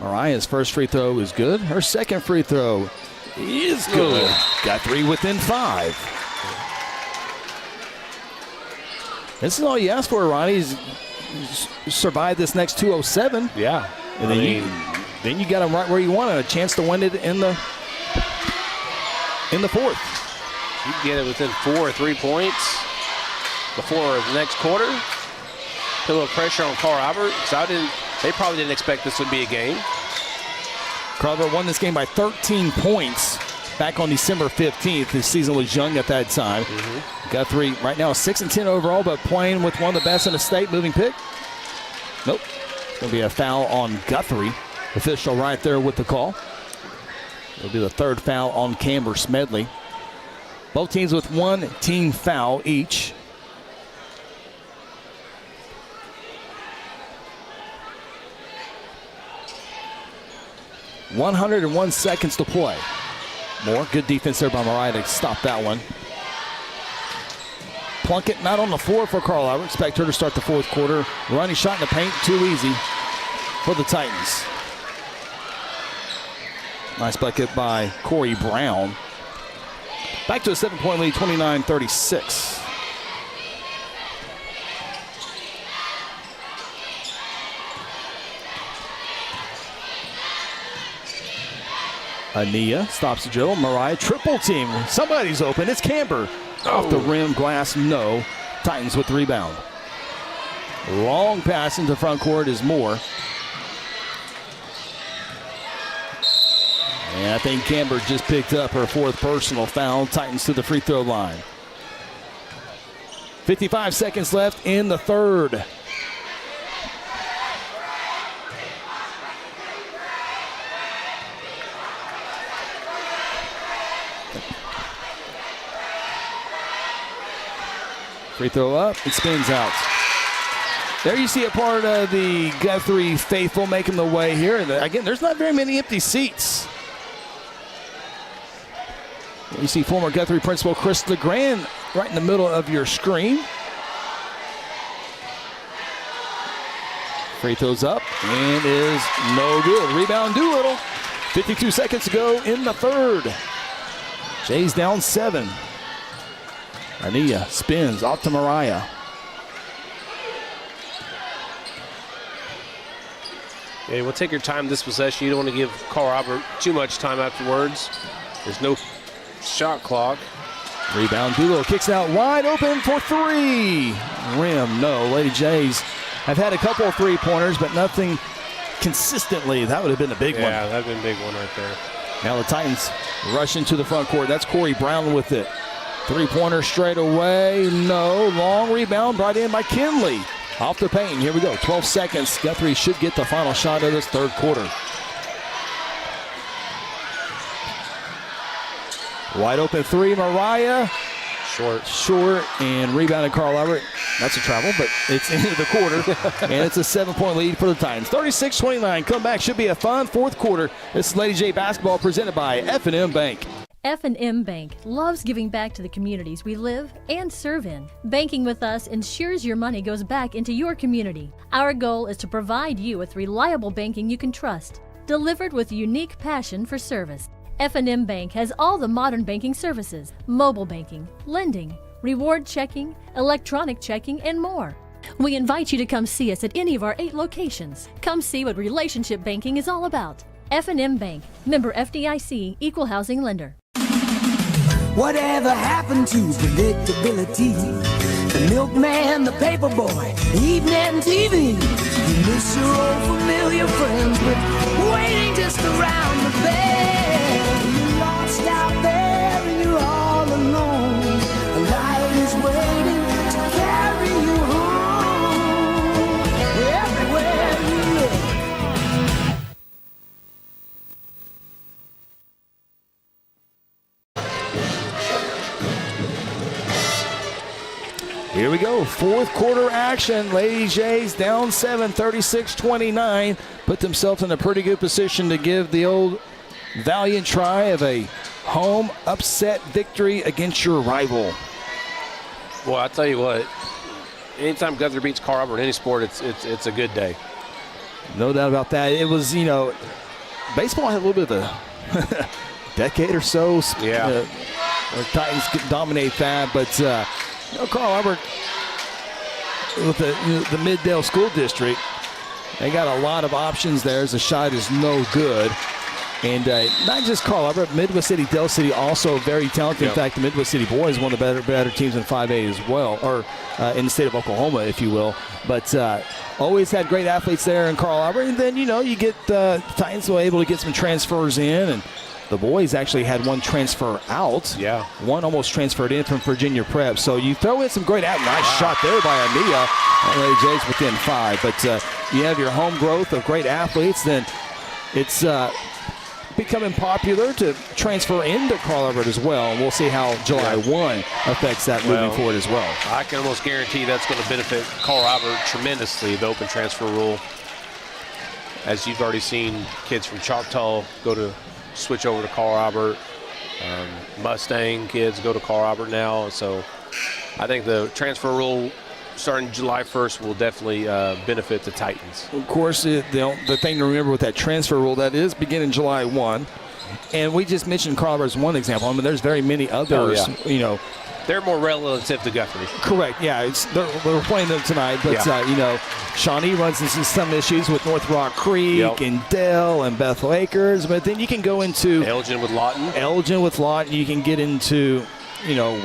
Mariah's first free throw is good. Her second free throw is good. Got 3 within 5. This is all you ask for, Ronnie, is survive this next 207. Yeah. And then you got them right where you want it, a chance to win it in the fourth. You get it within 4 or 3 points before the next quarter. Put a little pressure on Carl Albert. They probably didn't expect this would be a game. Carl Albert won this game by 13 points back on December 15th. His season was young at that time. Guthrie right now 6-10 overall, but playing with one of the best in the state. Moving pick. Nope. Going to be a foul on Guthrie. Official right there with the call. It'll be the third foul on Camber Smedley. Both teams with 1 team foul each. .101 seconds to play. More good defense there by Mariah to stop that one. Plunkett not on the floor for Carl Albert. Expect her to start the fourth quarter. Running shot in the paint, too easy for the Titans. Nice bucket by Corey Brown. Back to a 7-point lead, 29-36. Ania stops the dribble. Mariah triple team. Somebody's open. It's Camber. Off the rim, glass, no. Titans with the rebound. Long pass into front court is Moore. And I think Camber just picked up her 4th personal foul. Titans to the free throw line. 55 seconds left in the third. Free throw up, it spins out. There you see a part of the Guthrie faithful making the way here. And again, there's not very many empty seats. You see former Guthrie principal Chris LeGrand right in the middle of your screen. Free throws up and is no good. Rebound Doolittle. 52 seconds to go in the third. Jays down 7. Arnia spins off to Mariah. Yeah, we'll take your time this possession. You don't want to give Carl Robert too much time afterwards. There's no shot clock. Rebound Doolittle kicks out wide open for 3. Rim, no. Lady Jays have had a couple of three-pointers, but nothing consistently. That would have been a big one. Yeah, that would have been a big one right there. Now the Titans rush into the front court. That's Corey Brown with it. Three-pointer straight away. No. Long rebound brought in by Kinley. Off the paint. Here we go. 12 seconds. Guthrie should get the final shot of this third quarter. Wide open 3. Mariah. Short. And rebounded Carl Albert. That's a travel, but it's into the quarter. And it's a 7-point lead for the Titans. 36-29. Comeback should be a fun fourth quarter. This is Lady J basketball presented by F&M Bank. F&M Bank loves giving back to the communities we live and serve in. Banking with us ensures your money goes back into your community. Our goal is to provide you with reliable banking you can trust, delivered with unique passion for service. F&M Bank has all the modern banking services, mobile banking, lending, reward checking, electronic checking, and more. We invite you to come see us at any of our 8 locations. Come see what relationship banking is all about. F&M Bank, member FDIC, equal housing lender. Whatever happened to predictability? The milkman, the paperboy, evening TV. You miss your old familiar friends, but waiting just around the bend. You're lost out there and you're all alone. A light is waiting to carry you home. Everywhere you look. Here we go, fourth quarter action. Lady Jays down 7, 36-29. Put themselves in a pretty good position to give the old valiant try of a home upset victory against your rival. Well, I tell you what, anytime Guthrie beats Carl Albert in any sport, it's a good day. No doubt about that. It was, baseball had a little bit of a decade or so. Yeah. The Titans could dominate that, but Carl Albert with the Middale School District, they got a lot of options there as the shot is no good. And not just Carl Albert, Midwest City, Dell City also very talented. Yep. In fact, the Midwest City boys one of the better teams in 5A as well, or in the state of Oklahoma, if you will. But always had great athletes there in Carl Albert. And then, you get Titans were able to get some transfers in, and the boys actually had one transfer out. Yeah. One almost transferred in from Virginia Prep. So you throw in some great nice shot there by Ania. Lady Jays within 5. But you have your home growth of great athletes, then it's becoming popular to transfer into Carl Albert as well. And we'll see how July 1 affects that moving forward as well. I can almost guarantee that's going to benefit Carl Albert tremendously, the open transfer rule. As you've already seen kids from Choctaw switch over to Carl Albert. Mustang kids go to Carl Albert now. So I think the transfer rule starting July 1st will definitely benefit the Titans. Of course, the thing to remember with that transfer rule, that is beginning July 1. And we just mentioned Carl Albert as one example. I mean, there's very many others, They're more relative to Guthrie. Correct, yeah. We're playing them tonight, but, Shawnee runs into some issues with North Rock Creek and Dell and Bethel Acres, but then you can go into Elgin with Lawton. You can get into,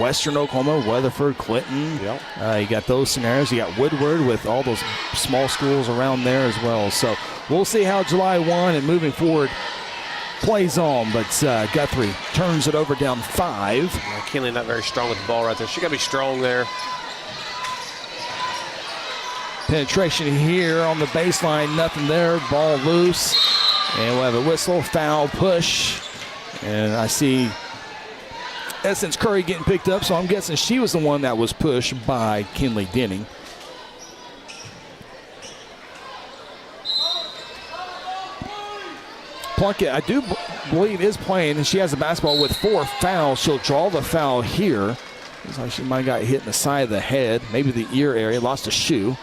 Western Oklahoma, Weatherford, Clinton. You got those scenarios. You got Woodward with all those small schools around there as well. So we'll see how July 1 and moving forward plays on, but Guthrie turns it over down 5. Kinley not very strong with the ball right there. She got to be strong there. Penetration here on the baseline, nothing there. Ball loose, and we'll have a whistle, foul, push. And I see Essence Curry getting picked up, so I'm guessing she was the one that was pushed by Kinley Denning. Plunkett, I do believe, is playing, and she has the basketball with 4 fouls. She'll draw the foul here. Looks like she might have got hit in the side of the head, maybe the ear area, lost a shoe.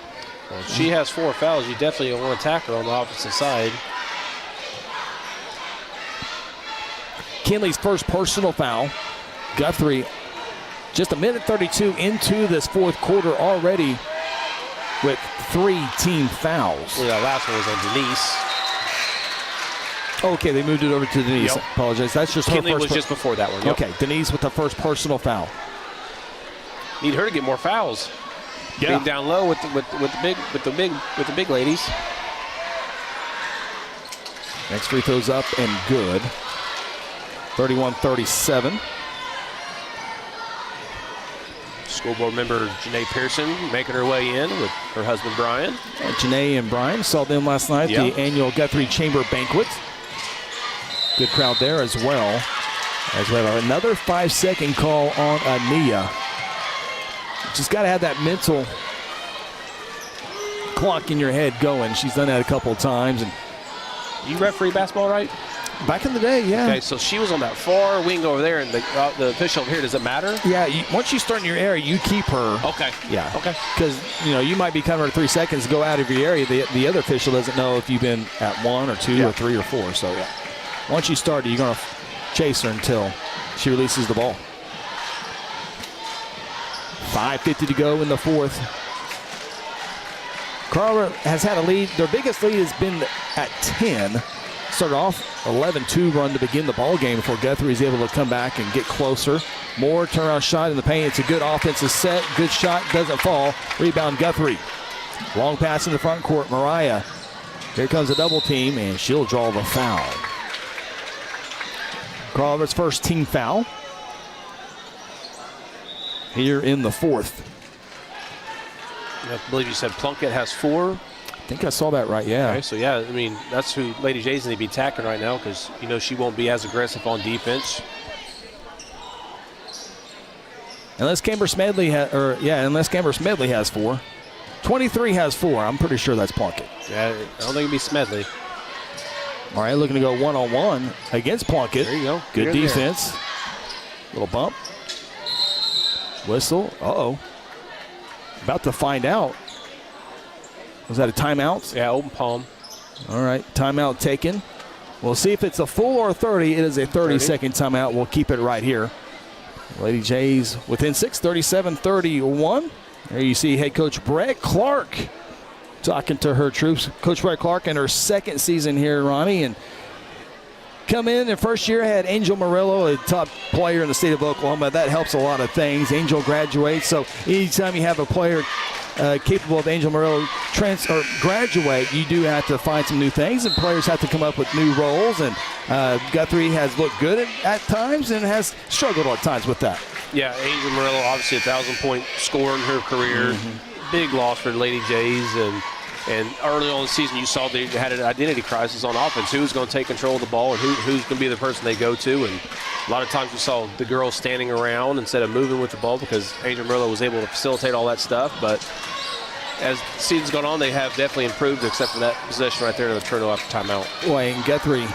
Well, if she has 4 fouls, you definitely want to attack her on the opposite side. Kinley's first personal foul. Guthrie just a minute 32 into this fourth quarter already with 3 team fouls. Well, that last one was on Denise. Okay, they moved it over to Denise. Yep. Apologize. That's just Kinley her first. was just before that one. Yep. Okay, Denise with the first personal foul. Need her to get more fouls. Yeah. Being down low with the big ladies. Next free throw's up and good. 31-37. School board member Janae Pearson making her way in with her husband Brian. Janae and Brian saw them last night, the annual Guthrie Chamber Banquet. Good crowd there as well. As we have another 5-second call on Ania. Just got to have that mental clock in your head going. She's done that a couple of times. And you referee basketball, right? Back in the day, yeah. Okay, so she was on that far wing over there, and the official over here. Does it matter? Yeah, once you start in your area, you keep her. Okay. Yeah. Okay. Because, you might be coming at 3 seconds to go out of your area. The other official doesn't know if you've been at 1 or 2 or 3 or 4. So, yeah. Once you start, you're going to chase her until she releases the ball. 5:50 to go in the fourth. Carver has had a lead. Their biggest lead has been at 10. Started off 11-2 run to begin the ball game before Guthrie is able to come back and get closer. More turnaround shot in the paint. It's a good offensive set. Good shot. Doesn't fall. Rebound Guthrie. Long pass in the front court. Mariah. Here comes a double team, and she'll draw the foul. Carver's first team foul here in the fourth. I believe you said Plunkett has 4. I think I saw that right, yeah. Okay, so yeah, I mean, that's who Lady Jays need to be attacking right now because, she won't be as aggressive on defense. Unless Camber Smedley has 4. 23 has 4. I'm pretty sure that's Plunkett. Yeah, I don't think it'd be Smedley. All right, looking to go one-on-one against Plunkett. There you go. Good defense. Little bump. Whistle. Uh-oh. About to find out. Was that a timeout? Yeah, open palm. All right, timeout taken. We'll see if it's a full or a 30. It is a 30-second timeout. We'll keep it right here. Lady Jays within 6, 37-31. There you see head coach Brett Clark talking to her troops. Coach Brett Clark in her second season here, Ronnie, and come in first year had Angel Murillo, a top player in the state of Oklahoma. That helps a lot of things. Angel graduates, so anytime you have a player capable of Angel Murillo graduate, you do have to find some new things, and players have to come up with new roles. And Guthrie has looked good at times and has struggled at times with that. Yeah, Angel Murillo, obviously a 1,000-point scorer in her career. Big loss for the Lady Jays, and early on in the season, you saw they had an identity crisis on offense. Who's going to take control of the ball and who's going to be the person they go to? And a lot of times you saw the girls standing around instead of moving with the ball because Angel Murillo was able to facilitate all that stuff. But as the season's gone on, they have definitely improved, except for that possession right there to the turtle after timeout. Boy, and Guthrie,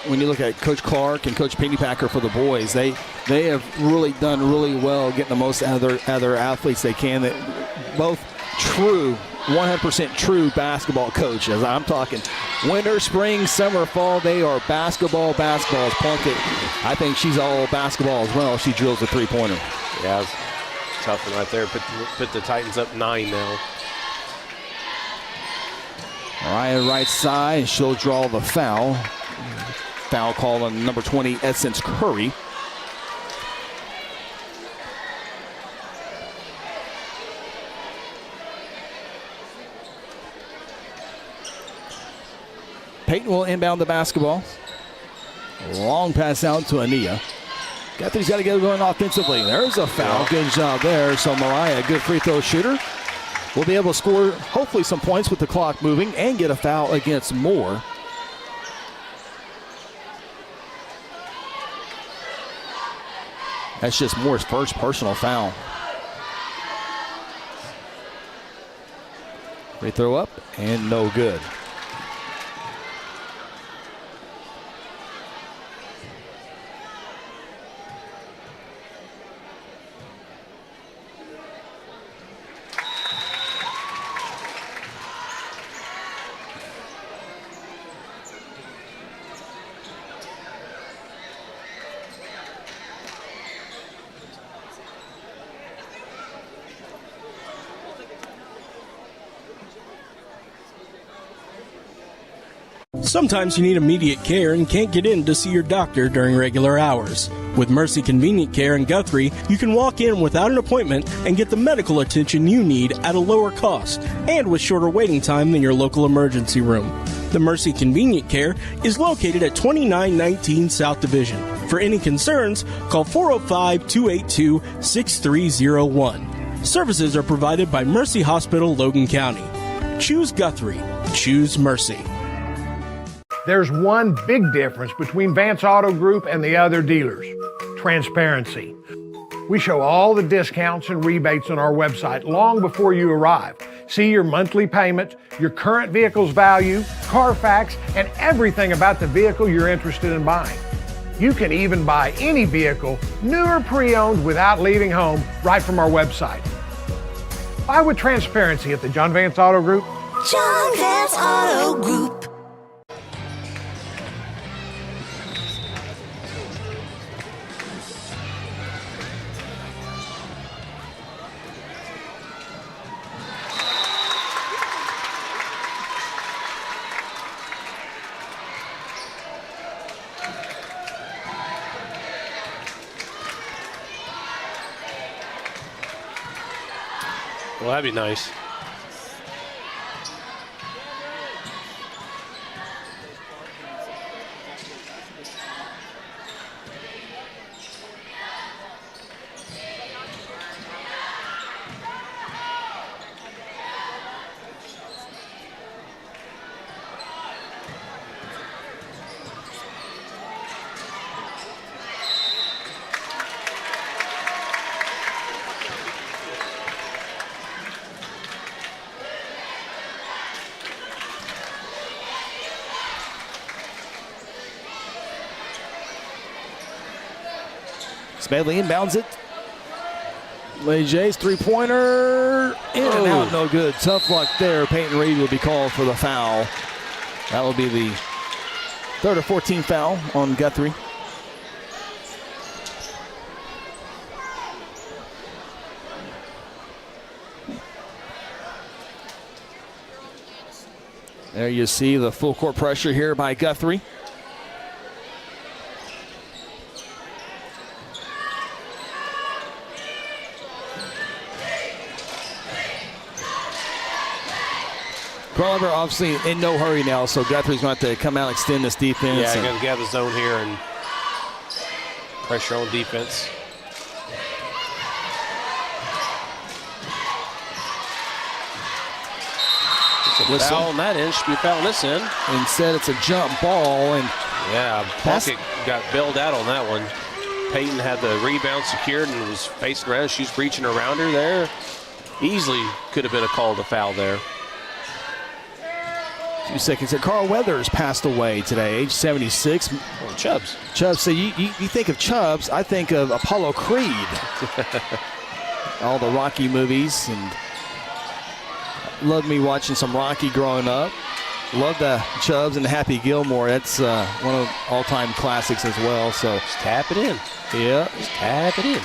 when you look at Coach Clark and Coach Pennypacker for the boys, they have really done really well getting the most out of their athletes they can. Both true 100% true basketball coaches. I'm talking winter, spring, summer, fall. They are basketball. Plunkett, I think she's all basketball as well. She drills a three-pointer. Yeah, it's a tough one right there. Put the Titans up 9 now. Mariah right side. She'll draw the foul. Foul call on number 20, Essence Curry. Peyton will inbound the basketball. Long pass out to Ania. Guthrie's got to get going offensively. There's a foul. Good job there. So Mariah, good free throw shooter, will be able to score hopefully some points with the clock moving and get a foul against Moore. That's just Moore's first personal foul. Free throw up and no good. Sometimes you need immediate care and can't get in to see your doctor during regular hours. With Mercy Convenient Care in Guthrie, you can walk in without an appointment and get the medical attention you need at a lower cost and with shorter waiting time than your local emergency room. The Mercy Convenient Care is located at 2919 South Division. For any concerns, call 405-282-6301. Services are provided by Mercy Hospital, Logan County. Choose Guthrie. Choose Mercy. There's one big difference between Vance Auto Group and the other dealers: transparency. We show all the discounts and rebates on our website long before you arrive. See your monthly payment, your current vehicle's value, Carfax, and everything about the vehicle you're interested in buying. You can even buy any vehicle, new or pre-owned, without leaving home, right from our website. Buy with transparency at the John Vance Auto Group. John Vance Auto Group. Well, that'd be nice. Smedley inbounds it. Bluejays three-pointer in and out, no good. Tough luck there. Peyton Reed will be called for the foul. That will be the third or 14th foul on Guthrie. There you see the full court pressure here by Guthrie. Carl obviously in no hurry now, so Guthrie's going to have to come out and extend this defense. Yeah, going to get the zone here and pressure on defense. It's a foul on that end. Should be a foul on this end. Instead, it's a jump ball. And yeah, Plunkett got bailed out on that one. Peyton had the rebound secured and was facing around. She was reaching around her there. Easily could have been a call to foul there. A few seconds. Carl Weathers passed away today, age 76. Oh, Chubbs. Chubbs. So you think of Chubbs, I think of Apollo Creed. All the Rocky movies, and loved me watching some Rocky growing up. Love the Chubbs and Happy Gilmore. That's one of all-time classics as well. So just tap it in. Yeah. Just tap it in.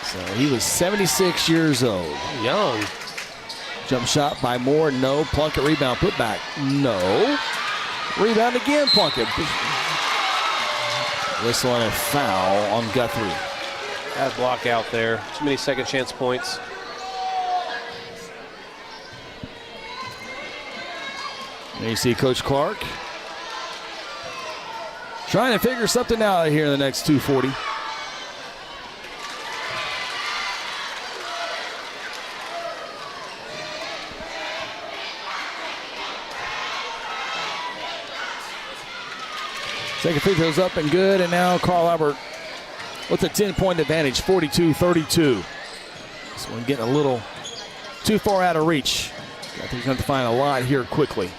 So he was 76 years old. Young. Jump shot by Moore, no. Plunkett rebound, put back, no. Rebound again, Plunkett. Whistle on a foul on Guthrie. That block out there. Too many second chance points. There you see Coach Clark trying to figure something out here in the next 2:40. Second free throw's up and good, and now Carl Albert with a 10-point advantage, 42-32. This one getting a little too far out of reach. I think he's going to find a lot here quickly.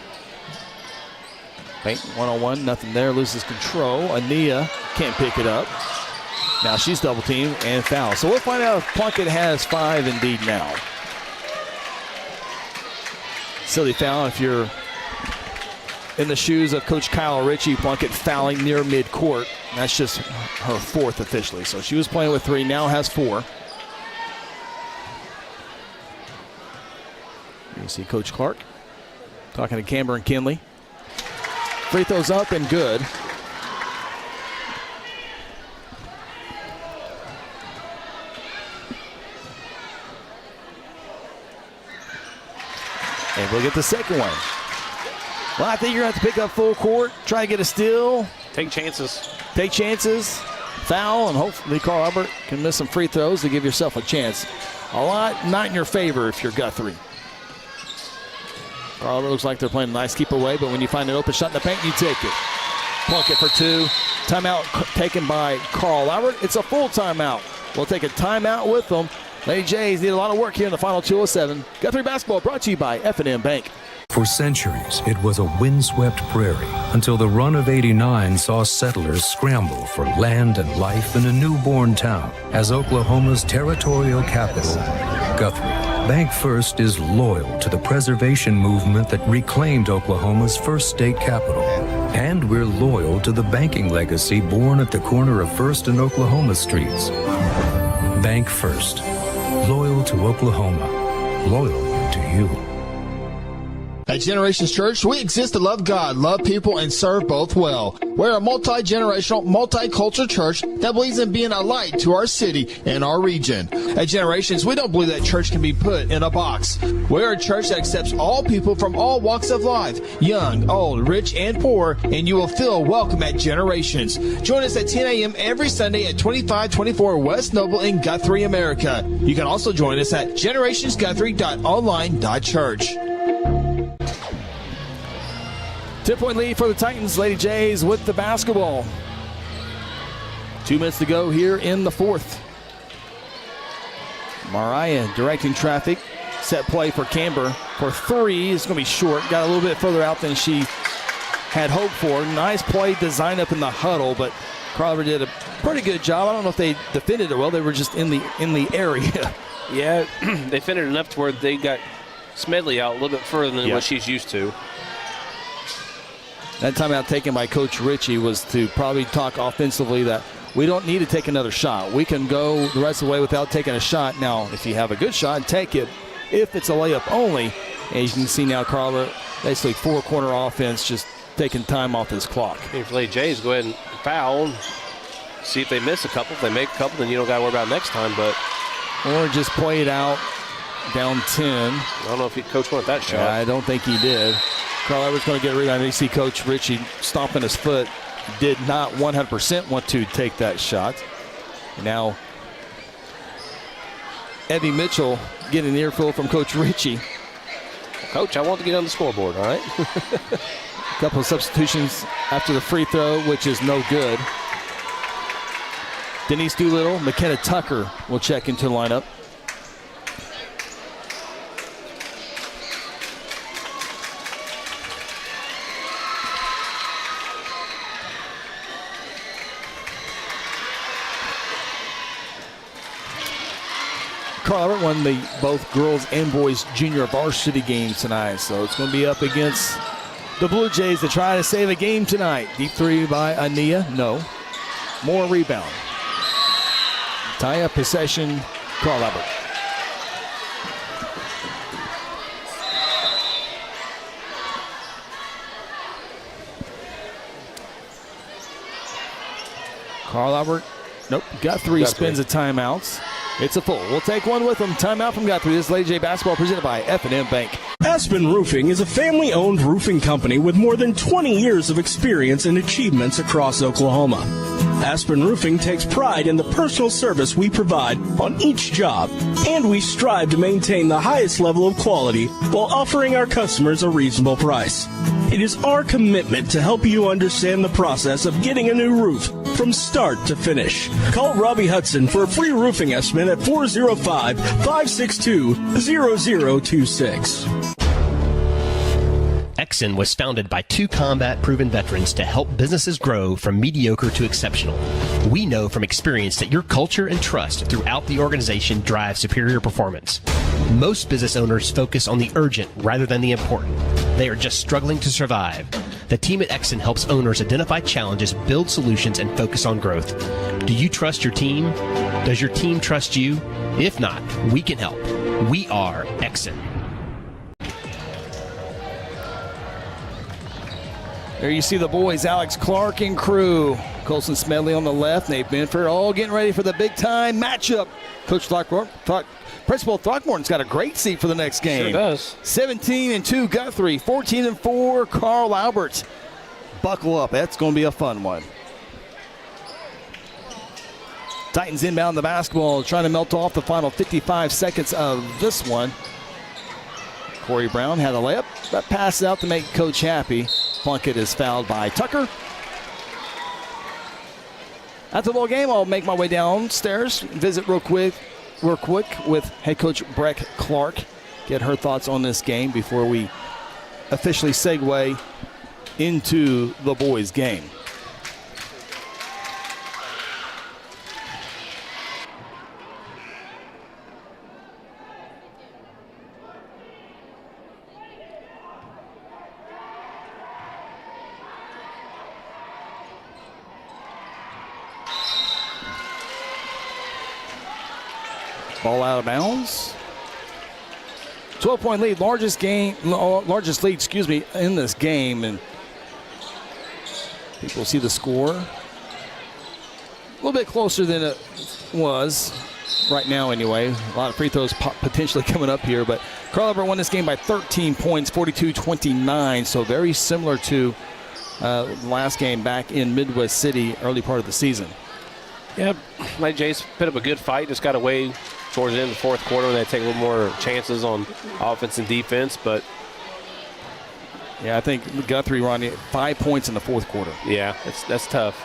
Peyton, one-on-one, nothing there, loses control. Ania can't pick it up. Now she's double-teamed and fouled. So we'll find out if Plunkett has 5 indeed now. Silly foul if you're in the shoes of Coach Kyle Ritchie. Plunkett fouling near midcourt. That's just her 4th officially. So she was playing with 3, now has 4. You see Coach Clark Talking to Camber and Kinley. Free throws up and good. And we'll get the second one. Well, I think you're going to have to pick up full court, try to get a steal. Take chances. Take chances, foul, and hopefully Carl Albert can miss some free throws to give yourself a chance. A lot not in your favor if you're Guthrie. Carl Albert looks like they're playing a nice keep away, but when you find an open shot in the paint, you take it. Plunk it for two. Timeout taken by Carl Albert. It's a full timeout. We'll take a timeout with them. Lady Jays need a lot of work here in the final 2:07. Guthrie basketball brought to you by F&M Bank. For centuries, it was a windswept prairie until the run of '89 saw settlers scramble for land and life in a newborn town as Oklahoma's territorial capital, Guthrie. Bank First is loyal to the preservation movement that reclaimed Oklahoma's first state capital. And we're loyal to the banking legacy born at the corner of First and Oklahoma streets. Bank First. Loyal to Oklahoma. Loyal to you. At Generations Church, we exist to love God, love people, and serve both well. We're a multi-generational, multicultural church that believes in being a light to our city and our region. At Generations, we don't believe that church can be put in a box. We're a church that accepts all people from all walks of life, young, old, rich, and poor, and you will feel welcome at Generations. Join us at 10 a.m. every Sunday at 2524 West Noble in Guthrie, America. You can also join us at generationsguthrie.online.church. 10-point lead for the Titans. Lady Jays with the basketball. 2 minutes to go here in the fourth. Mariah directing traffic. Set play for Camber for three. It's going to be short. Got a little bit further out than she had hoped for. Nice play designed up in the huddle, but Carver did a pretty good job. I don't know if they defended it well. They were just in the area. Yeah, they defended enough to where they got Smedley out a little bit further than what she's used to. That timeout taken by Coach Ritchie was to probably talk offensively that we don't need to take another shot. We can go the rest of the way without taking a shot. Now, if you have a good shot, take it. If it's a layup only, and you can see now Carver, basically four-corner offense, just taking time off his clock. If Lady Jays go ahead and foul, see if they miss a couple. If they make a couple, then you don't got to worry about it next time. But or just play it out down 10. I don't know if Coach wanted that shot. I don't think he did. Carl Edwards going to get a rebound. You see Coach Ritchie stomping his foot. Did not 100% want to take that shot. Now, Evie Mitchell getting an earful from Coach Ritchie. Coach, I want to get on the scoreboard, all right? A couple of substitutions after the free throw, which is no good. Denise Doolittle, McKenna Tucker will check into the lineup. Carl Albert won both girls and boys junior varsity games tonight, so it's going to be up against the Blue Jays to try to save a game tonight. Deep three by Ania, no. More rebound. Tie-up possession, Carl Albert. Carl Albert, nope, Guthrie spins the timeouts. It's a full. We'll take one with them. Timeout from Guthrie. This is Lady J Basketball presented by F&M Bank. Aspen Roofing is a family-owned roofing company with more than 20 years of experience and achievements across Oklahoma. Aspen Roofing takes pride in the personal service we provide on each job, and we strive to maintain the highest level of quality while offering our customers a reasonable price. It is our commitment to help you understand the process of getting a new roof from start to finish. Call Robbie Hudson for a free roofing estimate at 405-562-0026. Exxon was founded by two combat-proven veterans to help businesses grow from mediocre to exceptional. We know from experience that your culture and trust throughout the organization drive superior performance. Most business owners focus on the urgent rather than the important. They are just struggling to survive. The team at Exxon helps owners identify challenges, build solutions, and focus on growth. Do you trust your team? Does your team trust you? If not, we can help. We are Exxon. There you see the boys, Alex Clark and crew. Colson Smedley on the left, Nate Benford, all getting ready for the big-time matchup. Coach Principal Throckmorton's got a great seat for the next game. Sure does. 17-2 Guthrie, 14-4 Carl Albert. Buckle up, that's going to be a fun one. Titans inbound the basketball, trying to melt off the final 55 seconds of this one. Corey Brown had a layup, but passed out to make Coach happy. Plunkett is fouled by Tucker. After the ball game, I'll make my way downstairs, visit real quick with head coach Breck Clark, get her thoughts on this game before we officially segue into the boys' game. Ball out of bounds. 12-point lead, largest lead, in this game, and people see the score a little bit closer than it was right now. Anyway, a lot of free throws potentially coming up here, but Carl Albert won this game by 13 points, 42-29. So very similar to last game back in Midwest City, early part of the season. Yeah, Lady Jays put up a good fight. Just got away towards the end of the fourth quarter when they take a little more chances on offense and defense. But yeah, I think Guthrie, Ronnie, 5 points in the fourth quarter. Yeah, that's tough.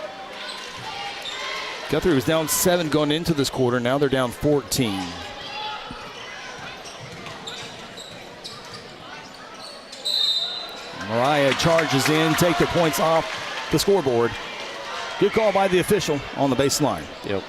Guthrie was down 7 going into this quarter. Now they're down 14. Mariah charges in, take the points off the scoreboard. Good call by the official on the baseline. Yep.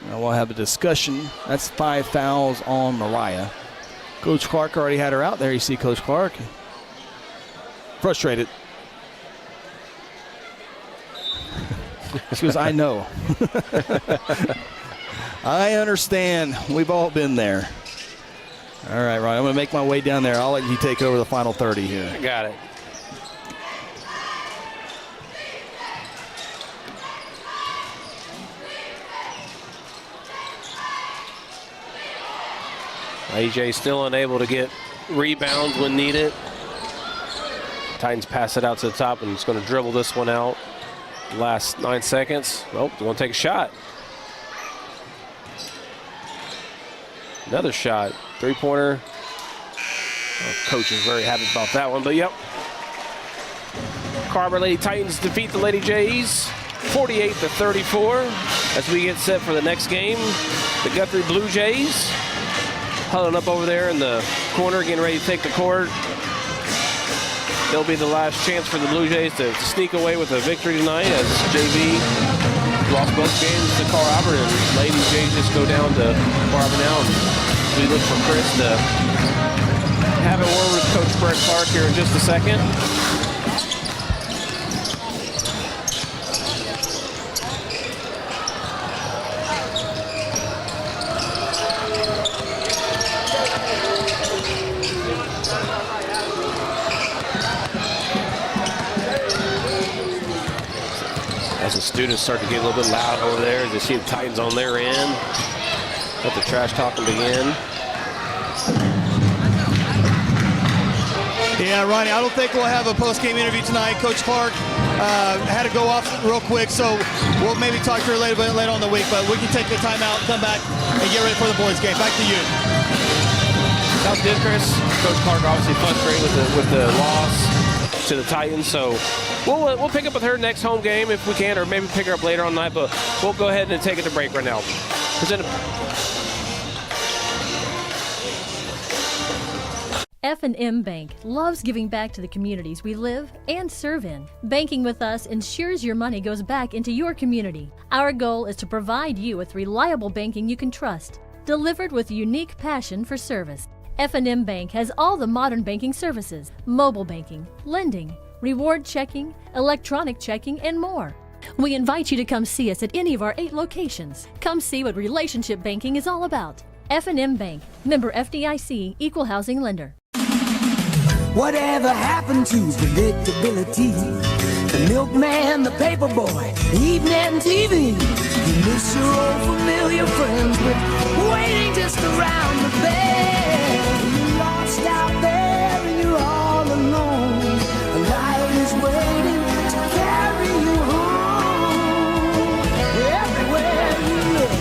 Now we'll have a discussion. That's 5 fouls on Mariah. Coach Clark already had her out there. You see Coach Clark. Frustrated. She goes, I know. I understand. We've all been there. All right, Ryan, I'm going to make my way down there. I'll let you take over the final 30 here. I got it. AJ still unable to get rebounds when needed. Titans pass it out to the top, and he's going to dribble this one out. Last 9 seconds. Oh, they want to take a shot. Another shot. Three-pointer. Oh, coach is very happy about that one, but yep. Carver Lady Titans defeat the Lady Jays 48-34 as we get set for the next game. The Guthrie Bluejays huddling up over there in the corner, getting ready to take the court. It'll be the last chance for the Blue Jays to sneak away with a victory tonight as JV lost both games to Carl Albert, and Lady Jays just go down to Carl Albert now. And we look for Chris to have a word with Coach Brett Clark here in just a second. As the students start to get a little bit loud over there, as they see the Titans on their end. Let the trash talking begin. Yeah, Ronnie, I don't think we'll have a post-game interview tonight. Coach Clark had to go off real quick, so we'll maybe talk to her later on in the week, but we can take the time out, come back, and get ready for the boys' game. Back to you. Sounds good, Chris. Coach Clark obviously frustrated with the loss to the Titans, so we'll pick up with her next home game if we can, or maybe pick her up later on the night, but we'll go ahead and take it to break right now. F&M Bank loves giving back to the communities we live and serve in. Banking with us ensures your money goes back into your community. Our goal is to provide you with reliable banking you can trust, delivered with unique passion for service. F&M Bank has all the modern banking services, mobile banking, lending, reward checking, electronic checking, and more. We invite you to come see us at any of our 8 locations. Come see what relationship banking is all about. F&M Bank, member FDIC, equal housing lender. Whatever happened to predictability? The milkman, the paperboy, evening TV. You miss your old familiar friends, but waiting just around the bend. You're lost out there and you're all alone. A light is waiting to carry you home. Everywhere you look.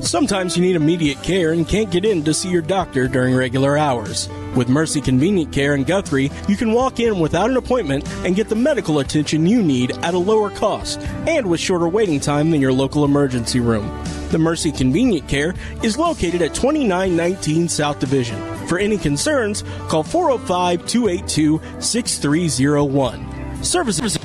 Sometimes you need immediate care and can't get in to see your doctor during regular hours. With Mercy Convenient Care in Guthrie, you can walk in without an appointment and get the medical attention you need at a lower cost and with shorter waiting time than your local emergency room. The Mercy Convenient Care is located at 2919 South Division. For any concerns, call 405-282-6301. Services.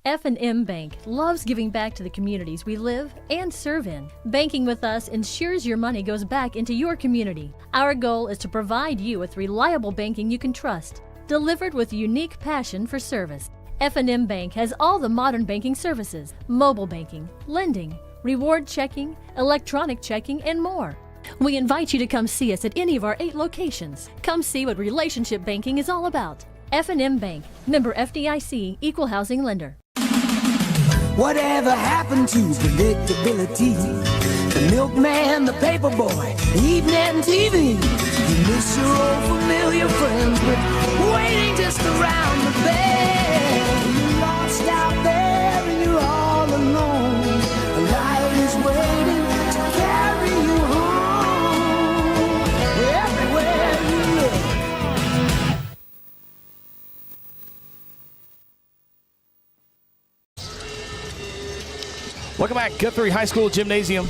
F&M Bank loves giving back to the communities we live and serve in. Banking with us ensures your money goes back into your community. Our goal is to provide you with reliable banking you can trust, delivered with unique passion for service. F&M Bank has all the modern banking services: mobile banking, lending, reward checking, electronic checking, and more. We invite you to come see us at any of our 8 locations. Come see what relationship banking is all about. F&M Bank, member FDIC, equal housing lender. Whatever happened to predictability? The milkman, the paperboy, evening TV. You miss your old familiar friends, but waiting just around the bend. You're lost out there and you're all alone. A light is waiting to carry you home. Everywhere you look. Welcome back, Guthrie High School Gymnasium.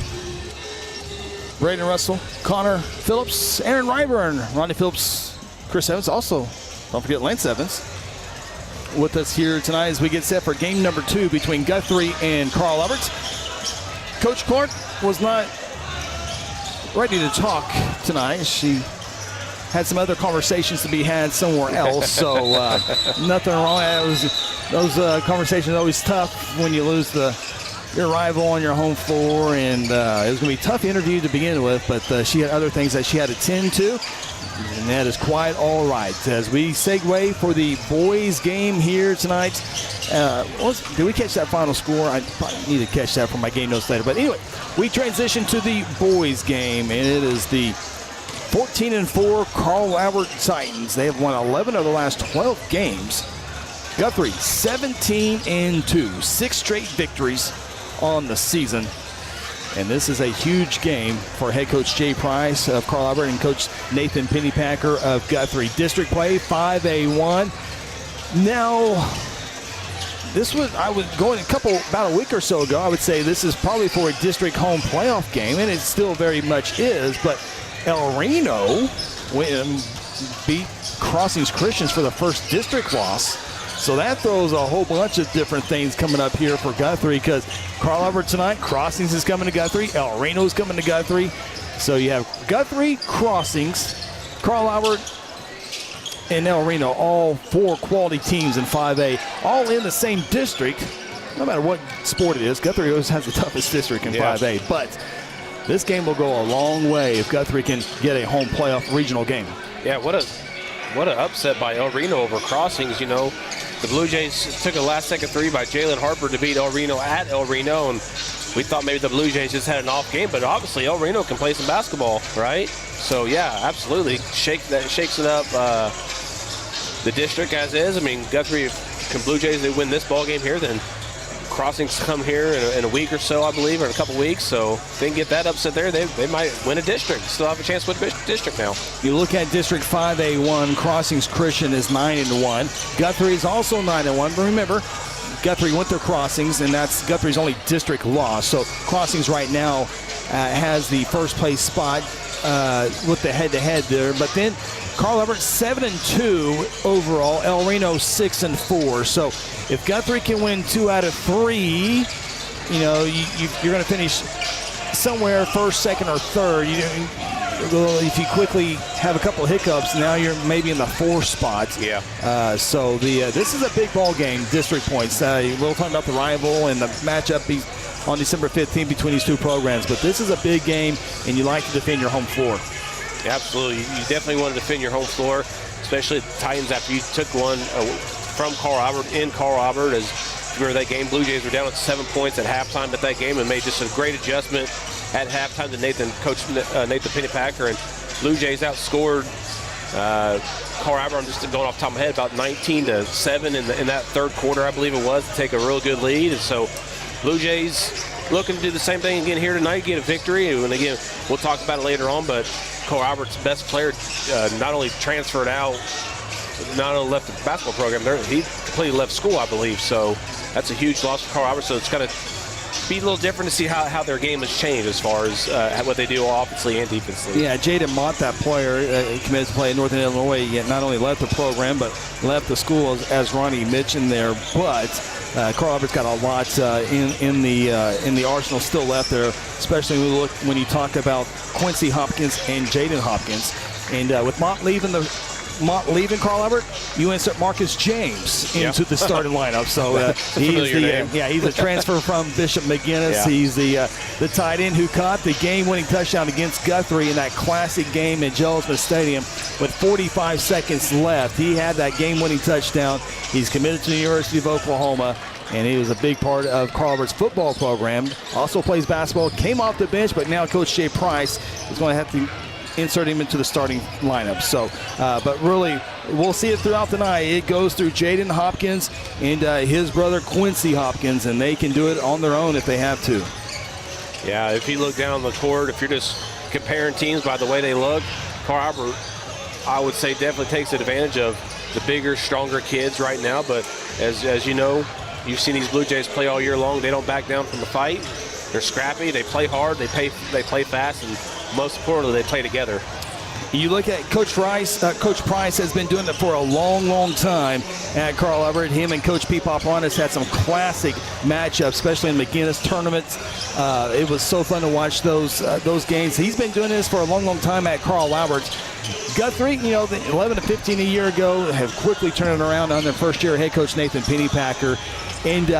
Braden Russell, Connor Phillips, Aaron Ryburn, Ronnie Phillips, Chris Evans. Also, don't forget Lance Evans with us here tonight as we get set for game number 2 between Guthrie and Carl Alberts. Coach Clark was not ready to talk tonight. She had some other conversations to be had somewhere else, so nothing wrong. Those conversations are always tough when you lose your rival on your home floor, and it was going to be a tough interview to begin with, but she had other things that she had to tend to, and that is quite all right. As we segue for the boys game here tonight, did we catch that final score? I probably need to catch that from my game notes later, but anyway, we transition to the boys game, and it is the 14-4 Carl Albert Titans. They have won 11 of the last 12 games. Guthrie 17-2, 6 straight victories on the season, and this is a huge game for head coach Jay Price of Carl Albert and coach Nathan Pennypacker of Guthrie. District play 5A1. Now, this was, I was going about a week or so ago, I would say this is probably for a district home playoff game, and it still very much is, but El Reno beat Crossings Christians for the first district loss. So that throws a whole bunch of different things coming up here for Guthrie, because Carl Albert tonight, Crossings is coming to Guthrie, El Reno is coming to Guthrie. So you have Guthrie, Crossings, Carl Albert, and El Reno, all 4 quality teams in 5A, all in the same district. No matter what sport it is, Guthrie always has the toughest district in 5A. But this game will go a long way if Guthrie can get a home playoff regional game. Yeah, what an upset by El Reno over Crossings. You know, the Bluejays took a last-second 3 by Jalen Harper to beat El Reno at El Reno, and we thought maybe the Bluejays just had an off game, but obviously El Reno can play some basketball, right? So yeah, absolutely, shakes it up. The district as is. I mean, Guthrie, can Bluejays, they win this ball game here, then Crossings come here in a week or so, I believe, or in a couple weeks. So if they can get that upset there, they might win a district. Still have a chance to win a district now. You look at District 5A1, Crossings Christian is 9-1. Guthrie is also 9-1. But remember, Guthrie went to Crossings, and that's Guthrie's only district loss. So Crossings right now has the first place spot with the head-to-head there. But then Carl Albert 7-2 overall. El Reno 6-4. So if Guthrie can win 2 out of 3, you know you're going to finish somewhere first, second, or third. If you quickly have a couple of hiccups, now you're maybe in the 4 spot. Yeah. So this is a big ball game. District points. We'll talk about the rival and the matchup on December 15th between these 2 programs. But this is a big game, and you like to defend your home floor. Yeah, absolutely. You definitely want to defend your home floor, especially the Titans after you took one from Carl Albert in Carl Albert. As you remember that game, Bluejays were down at 7 points at halftime at that game and made just a great adjustment at halftime to Coach Nathan Pennypacker, and Bluejays outscored Carl Albert. I'm just going off the top of my head, about 19-7 in that third quarter, I believe it was, to take a real good lead. And so Bluejays looking to do the same thing again here tonight, get a victory. And again, we'll talk about it later on, but Carl Albert's best player not only transferred out, not only left the basketball program, he completely left school, I believe. So that's a huge loss for Carl Albert. So it's going to be a little different to see how their game has changed as far as what they do offensively and defensively. Yeah, Jaden Mott, that player, committed to play in Northern Illinois. He not only left the program, but left the school, as Ronnie mentioned there. But Carl Albert's got a lot in the arsenal still left there, especially when you talk about Quincy Hopkins and Jaden Hopkins. And with Mott leaving Carl Albert, you insert Marcus James into the starting lineup. So he's a transfer from Bishop McGinnis. Yeah. He's the tight end who caught the game-winning touchdown against Guthrie in that classic game at Jellisman Stadium with 45 seconds left. He had that game-winning touchdown. He's committed to the University of Oklahoma, and he was a big part of Carl Albert's football program. Also plays basketball, came off the bench, but now Coach Jay Price is going to have to insert him into the starting lineup. So, but really, we'll see it throughout the night. It goes through Jaden Hopkins and his brother Quincy Hopkins, and they can do it on their own if they have to. Yeah, if you look down the court, if you're just comparing teams by the way they look, Carl Albert, I would say, definitely takes advantage of the bigger, stronger kids right now. But as you know, you've seen these Bluejays play all year long. They don't back down from the fight. They're scrappy. They play hard. They play fast, and most importantly, they play together. You look at Coach Price. Coach Price has been doing it for a long, long time at Carl Albert. Him and Coach P. Papanis had some classic matchups, especially in McGinnis tournaments. It was so fun to watch those games. He's been doing this for a long, long time at Carl Albert. Guthrie, the 11 to 15 a year ago, have quickly turned it around under first-year head coach Nathan Pennypacker. And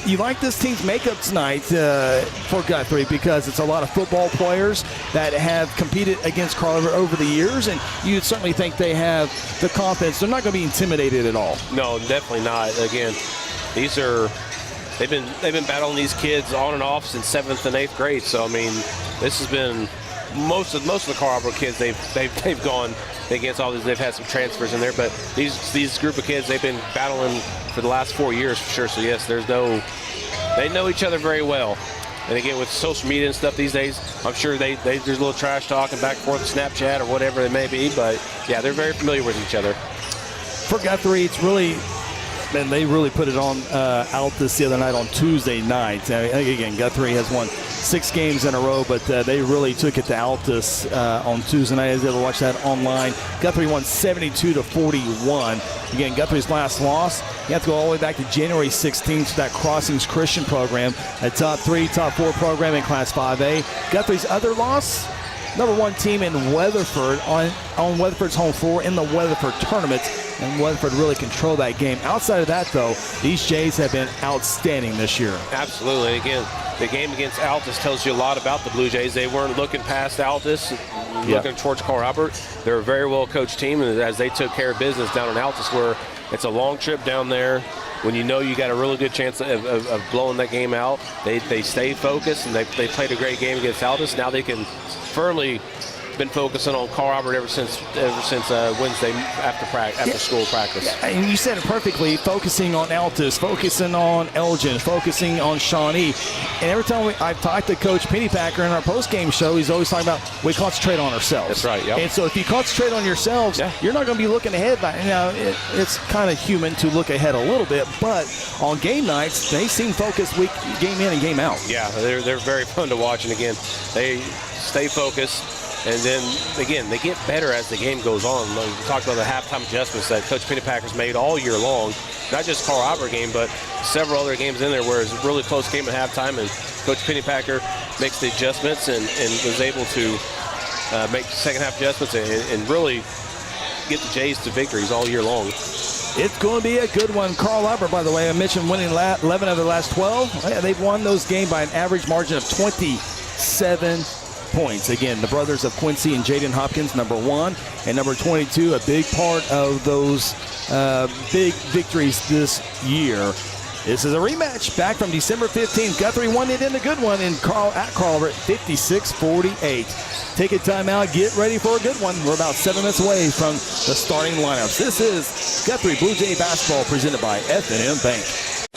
you like this team's makeup tonight for Guthrie because it's a lot of football players that have competed against Carl Albert over the years, and you'd certainly think they have the confidence. They're not going to be intimidated at all. No, definitely not. Again, they've been battling these kids on and off since 7th and 8th grade. So I mean, this has been most of the Carl Albert kids. They've gone against all these. They've had some transfers in there, but these group of kids, they've been battling for the last 4 years for sure. So yes, they know each other very well. And again, with social media and stuff these days, I'm sure there's a little trash talk and back and forth Snapchat or whatever it may be. But yeah, they're very familiar with each other. For Guthrie, it's really And they really put it on Altus the other night on Tuesday night. Again, Guthrie has won 6 games in a row, but they really took it to Altus on Tuesday night. I was able to watch that online. Guthrie won 72-41. Again, Guthrie's last loss, you have to go all the way back to January 16th to that Crossings Christian program, a top 3, top 4 program in Class 5A. Guthrie's other loss, number 1 team in Weatherford on Weatherford's home floor in the Weatherford tournament, and Weatherford really controlled that game. Outside of that, though, these Jays have been outstanding this year. Absolutely. Again, the game against Altus tells you a lot about the Blue Jays. They weren't looking past Altus, looking towards Carl Albert. They're a very well-coached team, and as they took care of business down in Altus, where it's a long trip down there, when you know you got a really good chance of blowing that game out, they stayed focused, and they played a great game against Altus. Now they can firmly been focusing on Carl Albert ever since Wednesday after school practice. And you said it perfectly, focusing on Altus, focusing on Elgin, focusing on Shawnee. And every time I've talked to Coach Pennypacker in our post-game show, he's always talking about we concentrate on ourselves. That's right, yep. And so if you concentrate on yourselves, you're not going to be looking ahead. It's kind of human to look ahead a little bit, but on game nights, they seem focused game in and game out. Yeah, they're very fun to watch. And again, they stay focused. And then, again, they get better as the game goes on. We talked about the halftime adjustments that Coach Pennypacker's made all year long. Not just Carl Albert game, but several other games in there where it's a really close game at halftime, and Coach Pennypacker makes the adjustments and was able to make second-half adjustments and really get the Jays to victories all year long. It's going to be a good one. Carl Albert, by the way, I mentioned winning 11 of the last 12. They've won those games by an average margin of 27 points. Again, the brothers of Quincy and Jaden Hopkins, number 1 and number 22, a big part of those big victories this year. This is a rematch back from December 15th. Guthrie won it in a good one at Carl Albert, 56-48. Take a timeout, get ready for a good one. We're about 7 minutes away from the starting lineups. This is Guthrie Blue Jay basketball presented by F&M Bank.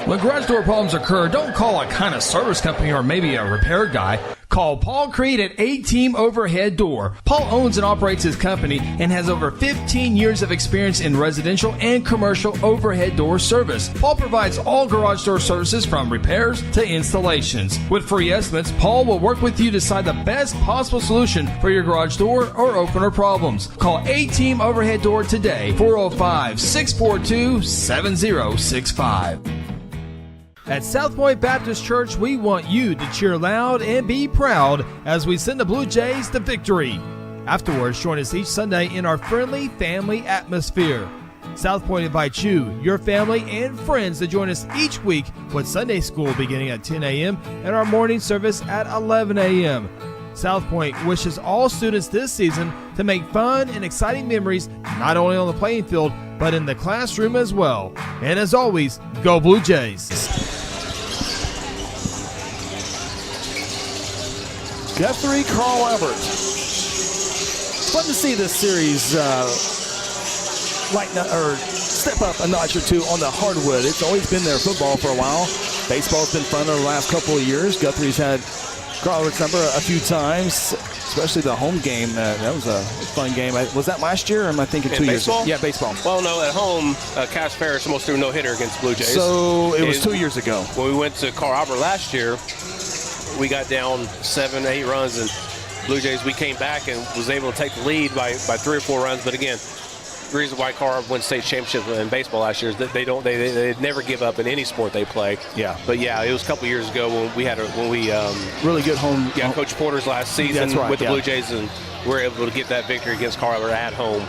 When garage door problems occur, don't call a kind of service company or maybe a repair guy. Call Paul Creed at A-Team Overhead Door. Paul owns and operates his company and has over 15 years of experience in residential and commercial overhead door service. Paul provides all garage door services from repairs to installations. With free estimates, Paul will work with you to decide the best possible solution for your garage door or opener problems. Call A-Team Overhead Door today, 405-642-7065. At South Point Baptist Church, we want you to cheer loud and be proud as we send the Blue Jays to victory. Afterwards, join us each Sunday in our friendly family atmosphere. South Point invites you, your family, and friends to join us each week with Sunday school beginning at 10 a.m. and our morning service at 11 a.m. South Point wishes all students this season to make fun and exciting memories not only on the playing field, but in the classroom as well. And as always, go Blue Jays! Guthrie, Carl Albert. Fun to see this series step up a notch or two on the hardwood. It's always been their football for a while. Baseball's been fun over the last couple of years. Guthrie's had Carl Albert's number a few times, especially the home game. That was a fun game. Was that last year, or am I thinking 2 years ago? Yeah, baseball. Well, no, at home, Cass Ferris almost threw a no-hitter against Blue Jays. So it was 2 years ago. When we went to Carl Albert last year, we got down 7-8 runs, and Blue Jays, we came back and was able to take the lead by 3 or 4 runs. But again, the reason why Carl Albert won state championship in baseball last year is that they never give up in any sport they play. Yeah. But yeah, it was a couple years ago when we really good home. Yeah, Coach Porter's last season with the Blue Jays, and we were able to get that victory against Carl Albert at home.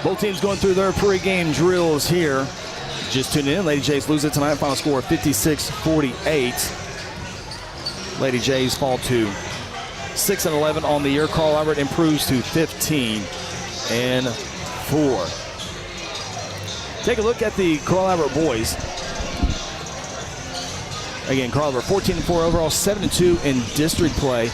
Both teams going through their pregame drills here. Just tuning in, Lady Jays lose it tonight. Final score 56-48. Lady Jays fall to 6-11 on the year. Carl Albert improves to 15-4. Take a look at the Carl Albert boys. Again, Carl Albert 14-4 overall, 7-2 in district play.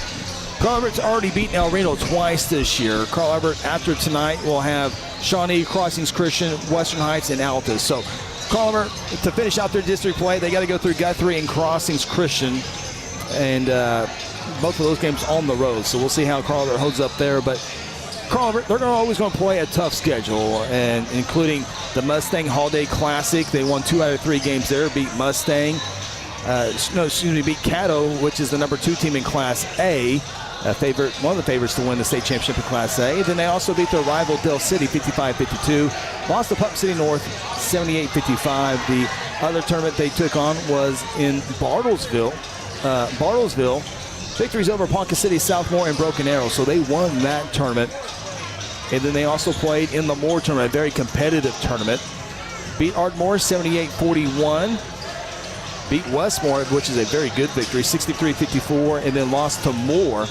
Carl Albert's already beaten El Reno twice this year. Carl Albert, after tonight, will have Shawnee, Crossings Christian, Western Heights, and Altus. So Carl Albert, to finish out their district play, they got to go through Guthrie and Crossings Christian. And both of those games on the road. So we'll see how Carl Albert holds up there. But Carl, they're always going to play a tough schedule, and including the Mustang Holiday Classic. They won 2 out of 3 games there, beat Mustang. Beat Caddo, which is the number 2 team in Class A. One of the favorites to win the state championship in Class A. Then they also beat their rival Dell City 55-52. Lost to Pup City North 78-55. The other tournament they took on was in Bartlesville. Victories over Ponca City, Southmore, and Broken Arrow. So they won that tournament. And then they also played in the Moore tournament, a very competitive tournament. Beat Ardmore 78-41. Beat Westmore, which is a very good victory, 63-54, and then lost to Moore.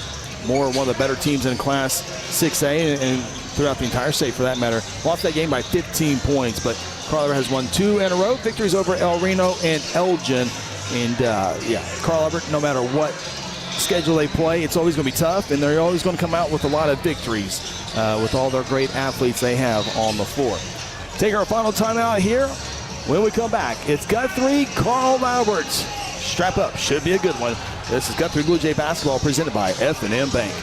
Moore, one of the better teams in Class 6A and throughout the entire state for that matter. Lost that game by 15 points, but Carl Albert has won 2 in a row. Victories over El Reno and Elgin. And Carl Albert, no matter what schedule they play, it's always going to be tough, and they're always going to come out with a lot of victories with all their great athletes they have on the floor. Take our final timeout here. When we come back, it's Guthrie, Carl Albert. Strap up, should be a good one. This is Guthrie Blue Jay basketball presented by F&M Bank.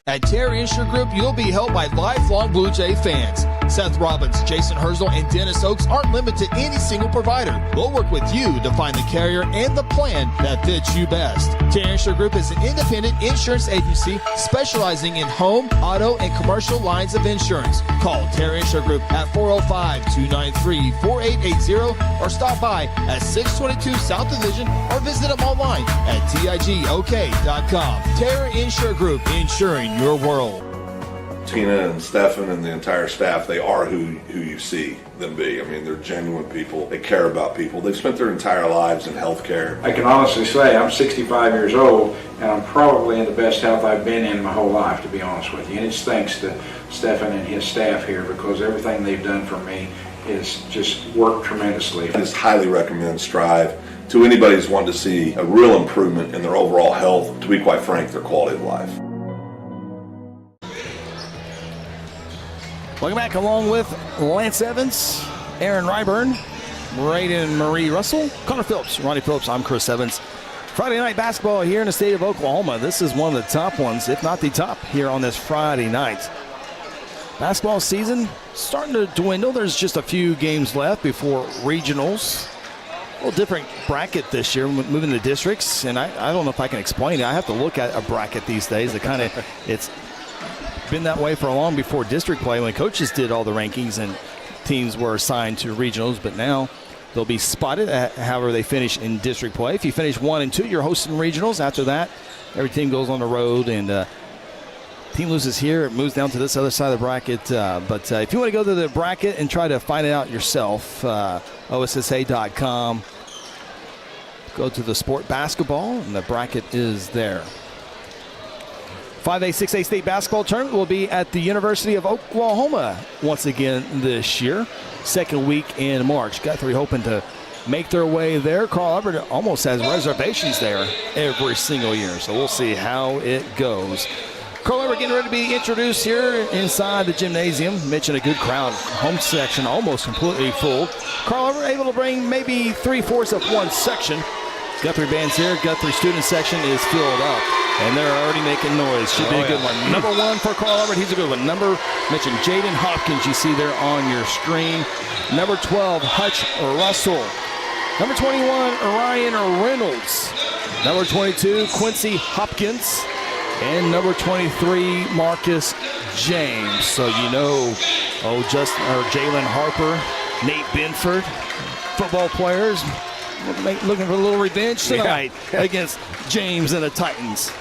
At Terry Insure Group, you'll be helped by lifelong Blue Jay fans. Seth Robbins, Jason Herzl, and Dennis Oaks aren't limited to any single provider. We'll work with you to find the carrier and the plan that fits you best. Terry Insure Group is an independent insurance agency specializing in home, auto, and commercial lines of insurance. Call Terry Insure Group at 405-293-4880 or stop by at 622 South Division or visit them online at tigok.com. Terry Insure Group, insuring your world. Tina and Stefan and the entire staff, they are who you see them be. I mean, they're genuine people. They care about people. They've spent their entire lives in healthcare. I can honestly say I'm 65 years old, and I'm probably in the best health I've been in my whole life, to be honest with you. And it's thanks to Stefan and his staff here, because everything they've done for me is just worked tremendously. I just highly recommend Strive to anybody who's wanting to see a real improvement in their overall health, to be quite frank, their quality of life. Welcome back, along with Lance Evans, Aaron Ryburn, Braden Marie Russell, Connor Phillips, Ronnie Phillips. I'm Chris Evans. Friday night basketball here in the state of Oklahoma. This is one of the top ones, if not the top, here on this Friday night. Basketball season starting to dwindle. There's just a few games left before regionals. A little different bracket this year, moving to districts, and I don't know if I can explain it. I have to look at a bracket these days. It's been that way for a long before district play, when coaches did all the rankings and teams were assigned to regionals, but now they'll be spotted at however they finish in district play. If you finish 1 and 2, you're hosting regionals. After that, every team goes on the road, and team loses here, it moves down to this other side of the bracket. But if you want to go to the bracket and try to find it out yourself, OSSA.com, go to the sport basketball, and the bracket is there. 5A, 6A state basketball tournament will be at the University of Oklahoma once again this year. Second week in March. Guthrie hoping to make their way there. Carl Albert almost has reservations there every single year, so we'll see how it goes. Carl Albert getting ready to be introduced here inside the gymnasium. Mentioned a good crowd. Home section almost completely full. Carl Albert able to bring maybe 3/4 of one section. Guthrie band's here. Guthrie student section is filled up, and they're already making noise. Should be a good one. Number 1 for Carl Albert. He's a good one. Mentioned Jaden Hopkins, you see there on your screen. Number 12, Hutch Russell. Number 21, Ryan Reynolds. Number 22, Quincy Hopkins. And number 23, Marcus James. So you know, Jalen Harper, Nate Benford, football players looking for a little revenge tonight against James and the Titans.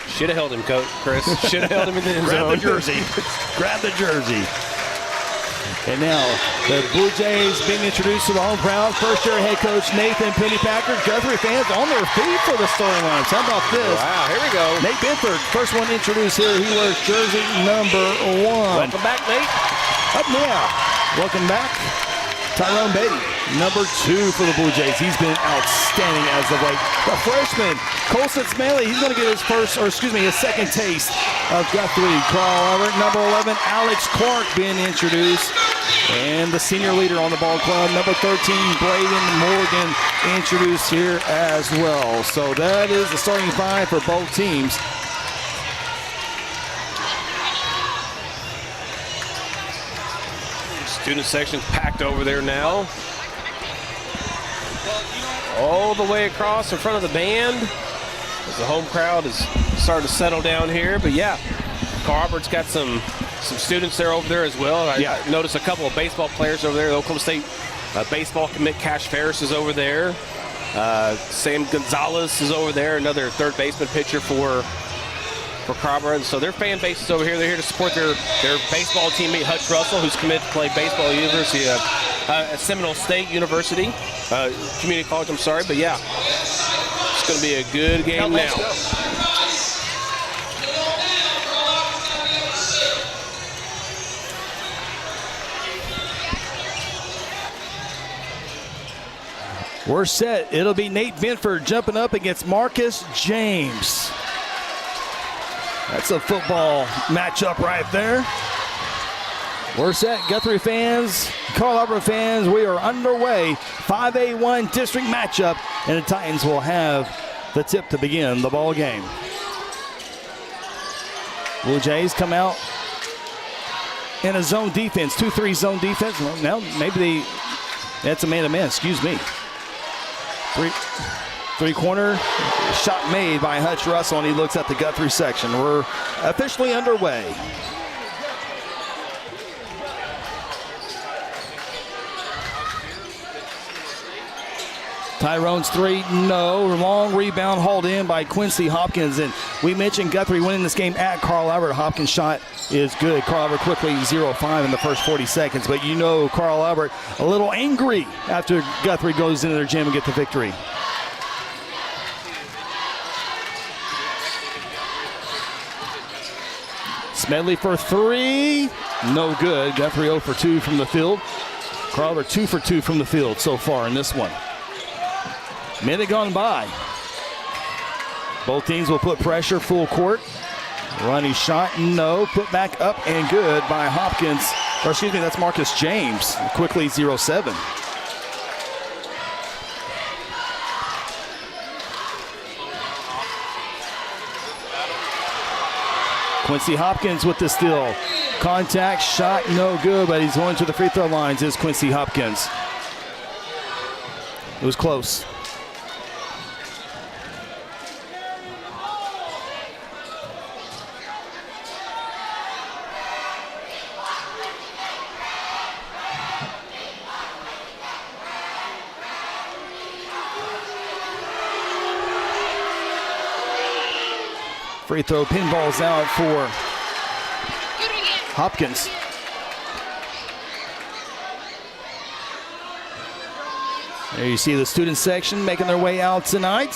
Should have held him, Chris. Should have held him in the end zone. Grab the jersey. And now the Blue Jays being introduced to the home crowd. First-year head coach Nathan Pennypacker. Guthrie fans on their feet for the starting lineups. How about this? Wow, here we go. Nate Benford, first one introduced here. He wears jersey number 1. Welcome back, Nate. Up now. Welcome back. Tyrone Beatty, number 2 for the Blue Jays. He's been outstanding as of late. The freshman, Colson Smalley, he's going to get his second taste of Guthrie. Carl Albert, number 11, Alex Clark being introduced. And the senior leader on the ball club, number 13, Braden Morgan, introduced here as well. So that is the starting 5 for both teams. Student section's packed over there now. All the way across in front of the band as the home crowd is starting to settle down here. But yeah, Carl Albert's got some students there over there as well. I noticed a couple of baseball players over there. The Oklahoma State baseball commit Cash Ferris is over there. Sam Gonzalez is over there, another third baseman pitcher for Carver. And so their fan base is over here. They're here to support their baseball teammate Hutch Russell, who's committed to play baseball at Seminole State University, Community College, I'm sorry. But yeah, it's going to be a good game now. We're set. It'll be Nate Benford jumping up against Marcus James. That's a football matchup right there. We're set. Guthrie fans, Carl Albert fans, we are underway. 5A1 district matchup, and the Titans will have the tip to begin the ball game. Bluejays come out in a zone defense, 2-3 zone defense. Well, now maybe that's a man-to-man, excuse me. Three-corner shot made by Hutch Russell, and he looks at the Guthrie section. We're officially underway. Tyrone's three, no. Long rebound hauled in by Quincy Hopkins. And we mentioned Guthrie winning this game at Carl Albert. Hopkins' shot is good. Carl Albert quickly 0-5 in the first 40 seconds. But you know Carl Albert a little angry after Guthrie goes into their gym and get the victory. Smedley for three. No good. Guthrie 0 for 2 from the field. Carl Albert 2 for 2 from the field so far in this one. Minute gone by. Both teams will put pressure full court. Running shot, no. Put back up and good by Hopkins. Or excuse me, that's Marcus James. Quickly 0-7. Quincy Hopkins with the steal. Contact, shot, no good, but he's going to the free throw lines is Quincy Hopkins. It was close. Free throw, pinballs out for Hopkins. There you see the student section making their way out tonight.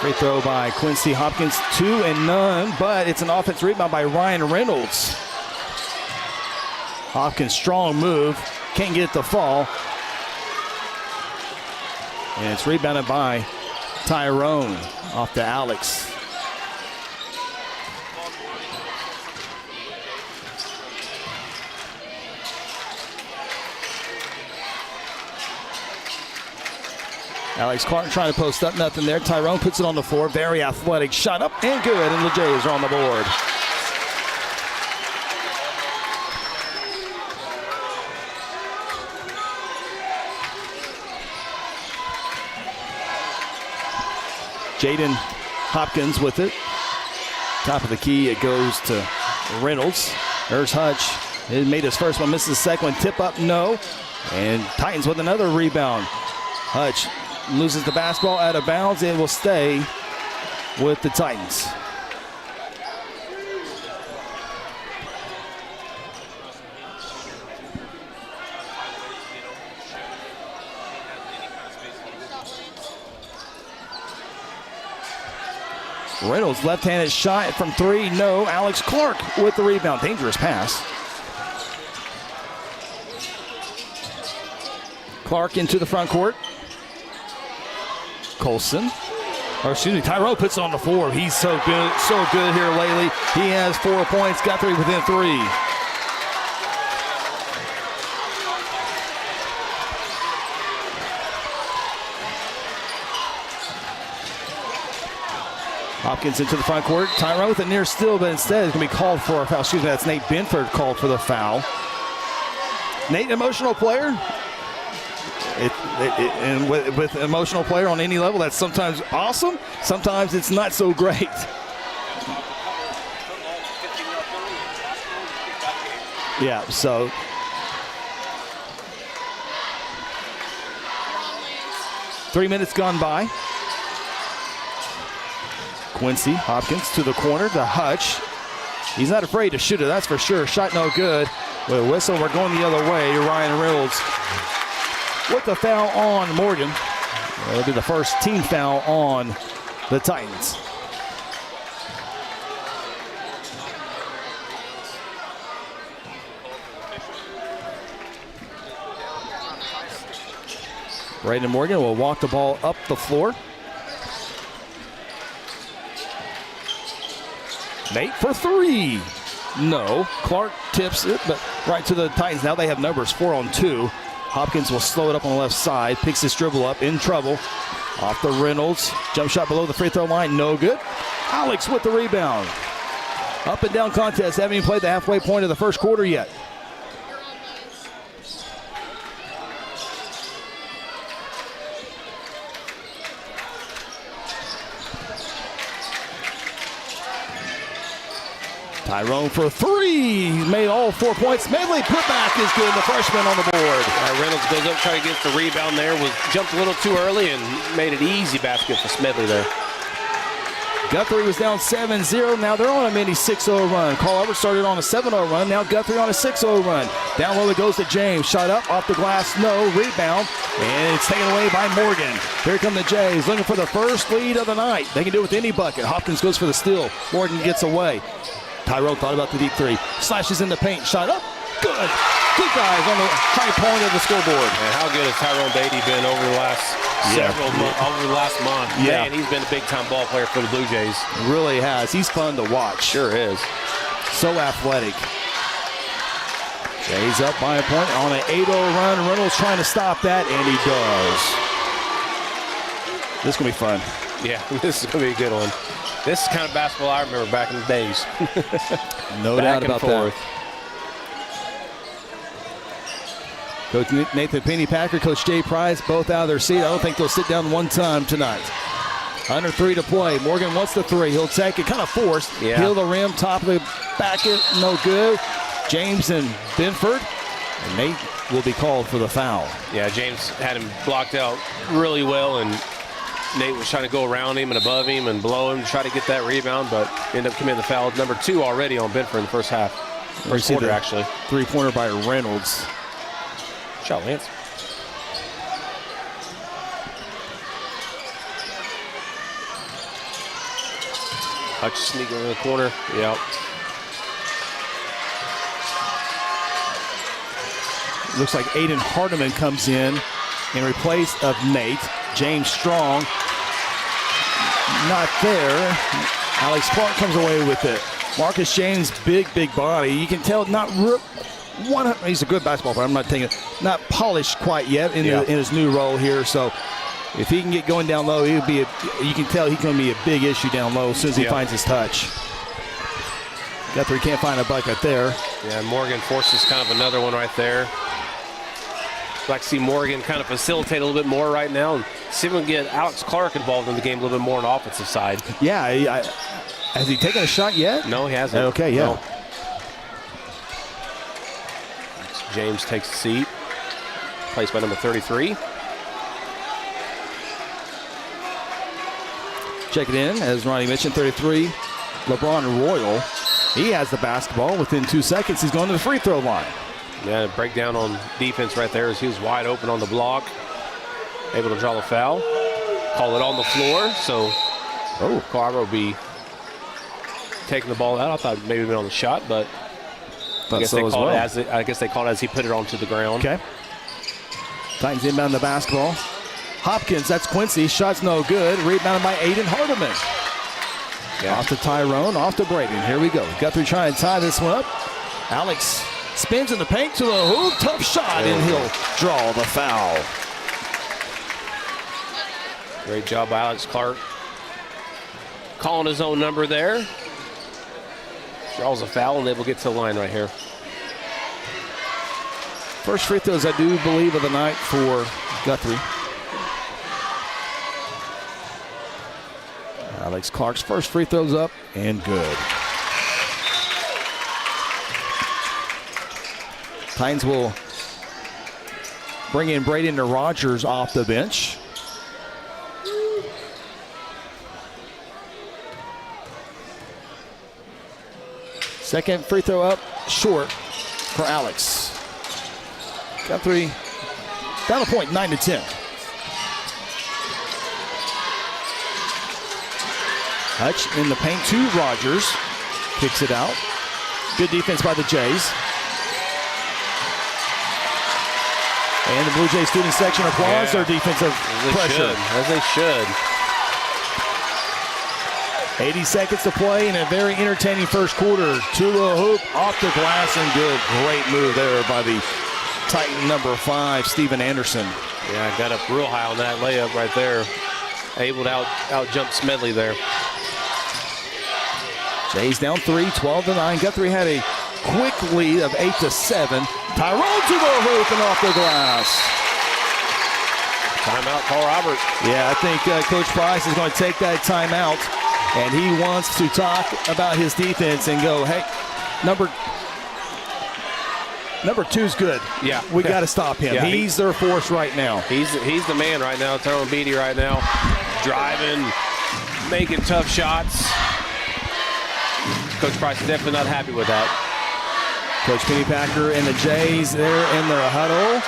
Free throw by Quincy Hopkins, 2 and none, but it's an offensive rebound by Ryan Reynolds. Hopkins, strong move, can't get it to fall. And it's rebounded by Tyrone off to Alex. Alex Clark trying to post up, nothing there. Tyrone puts it on the floor, very athletic shot up and good, and the Jays are on the board. Jaden Hopkins with it. Top of the key, it goes to Reynolds. There's Hutch. It made his first one, misses the second one. Tip up, no. And Titans with another rebound. Hutch loses the basketball out of bounds and will stay with the Titans. Reynolds, left-handed shot from three, no. Alex Clark with the rebound. Dangerous pass. Clark into the front court. Colson, or excuse me, Tyrone puts it on the floor. He's so good here lately. He has 4 points, Guthrie within 3. Hopkins into the front court. Tyrone with a near steal, but instead it's going to be called for a foul. Excuse me, that's Nate Benford called for the foul. Nate, an emotional player. And with an emotional player on any level, that's sometimes awesome. Sometimes it's not so great. Yeah, so. Three minutes gone by. Quincy Hopkins to the corner to Hutch. He's not afraid to shoot it, that's for sure. Shot no good. With a whistle, we're going the other way. Ryan Reynolds with the foul on Morgan. It'll be the first team foul on the Titans. Braden Morgan will walk the ball up the floor. Nate for three. No. Clark tips it, but right to the Titans. Now they have numbers 4 on 2. Hopkins will slow it up on the left side. Picks his dribble up, in trouble. Off the Reynolds. Jump shot below the free throw line. No good. Alex with the rebound. Up and down contest. Haven't even played the halfway point of the first quarter yet. Tyrone for three. He's made all 4 points. Medley putback is good. The freshman on the board. Reynolds goes up, trying to get the rebound there. Jumped a little too early and made an easy basket for Smedley there. Guthrie was down 7-0. Now they're on a mini 6-0 run. Carl Albert started on a 7-0 run. Now Guthrie on a 6-0 run. Down low it goes to James. Shot up, off the glass, no. Rebound, and it's taken away by Morgan. Here come the Jays, looking for the first lead of the night. They can do it with any bucket. Hopkins goes for the steal. Morgan gets away. Tyrone thought about the deep three. Slashes in the paint. Shot up. Good. Good guys on the high point of the scoreboard. And how good has Tyrone Beatty been over the last over the last month? Yeah. Man, he's been a big-time ball player for the Blue Jays. Really has. He's fun to watch. Sure is. So athletic. Jays up by a point on an 8-0 run. Reynolds trying to stop that, and he does. This is going to be fun. Yeah, this is going to be a good one. This is the kind of basketball I remember back in the days. No doubt about that. Coach Nathan Pennypacker, Coach Jay Price, both out of their seat. I don't think they'll sit down one time tonight. Under 3 to play. Morgan wants the 3. He'll take it, kind of forced. Yeah. Heel the rim, top of the basket, no good. James and Benford. And Nate will be called for the foul. Yeah, James had him blocked out really well, and Nate was trying to go around him and above him and below him to try to get that rebound, but ended up committing the foul. Number 2 already on Benford in the first half. First quarter, actually. Three-pointer by Reynolds. Shot, Lance. Hutch sneaking in the corner. Yeah. Looks like Aiden Hardiman comes in replace of Nate. James Strong not there. Alex Clark comes away with it. Marcus James, big body. You can tell not he's a good basketball player. I'm not taking not polished quite yet in his new role here. So if he can get going down low, you can tell he's going to be a big issue down low as soon as he finds his touch. Guthrie can't find a bucket there. Yeah, Morgan forces kind of another one right there. I'd like to see Morgan kind of facilitate a little bit more right now and see if we can get Alex Clark involved in the game a little bit more on the offensive side. Yeah, has he taken a shot yet? No, he hasn't. Okay, yeah. No. James takes a seat. Placed by number 33. Check it in, as Ronnie mentioned, 33. LeBron Royal. He has the basketball. Within 2 seconds, he's going to the free throw line. Yeah, breakdown on defense right there as he was wide open on the block. Able to draw the foul. Call it on the floor. So, Carver will be taking the ball out. I thought maybe been on the shot, but I guess they called it as he put it onto the ground. Okay. Titans inbound the basketball. Hopkins, that's Quincy. Shot's no good. Rebounded by Aiden Hardiman. Yeah. Off to Tyrone, off to Braden. Here we go. Guthrie trying to tie this one up. Alex spins in the paint to the hoop. Tough shot, and he'll draw the foul. Great job by Alex Clark. calling his own number there. Draws a foul, and they will get to the line right here. First free throws, I do believe, of the night for Guthrie. Alex Clark's first free throws up and good. Titans will bring in Braden Rogers off the bench. Second free throw up, short for Alex. Guthrie down a point, 9-10. Hutch in the paint to Rogers. Kicks it out. Good defense by the Jays. And the Blue Jays student section applauds their defensive pressure. As they should. 80 seconds to play in a very entertaining first quarter. To the hoop, off the glass, and good. Great move there by the Titan number 5, Steven Anderson. Yeah, got up real high on that layup right there. Able to out jump Smedley there. Jays down 3, 12-9. Guthrie had a quick lead of 8-7. Tyrone to the hoop and off the glass. Timeout, Carl Robert. Yeah, I think Coach Price is going to take that timeout, and he wants to talk about his defense and go, hey, number 2's good. Yeah. We got to stop him. Yeah, he's their force right now. He's the man right now. Tyrone Beatty right now. Driving, making tough shots. Coach Price is definitely not happy with that. Coach Pennypacker and the Jays there in their huddle.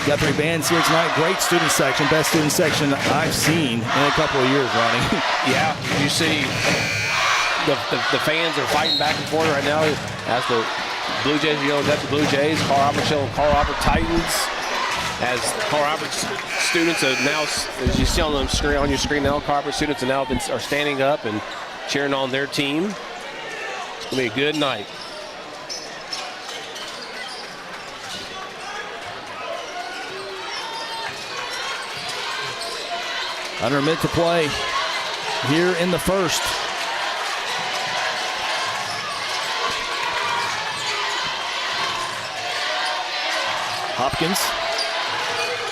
Guthrie band's here tonight. Great student section. Best student section I've seen in a couple of years, Ronnie. Yeah, you see the fans are fighting back and forth right now as the Blue Jays yelling at the Blue Jays. Carl Robert showing Carl Robert Titans. As Carl Robert's students are now, as you see on your screen now, Carl Robert students are standing up and cheering on their team. It's going to be a good night. Under a minute to play here in the first. Hopkins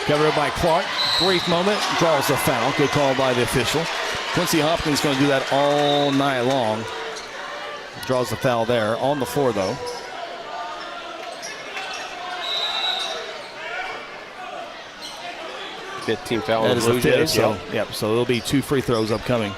covered up by Clark. Brief moment, draws the foul. Good call by the official. Quincy Hopkins going to do that all night long. Draws the foul there. On the floor, though. Fifth team foul That on the Blue Jays. So there'll be 2 free throws upcoming.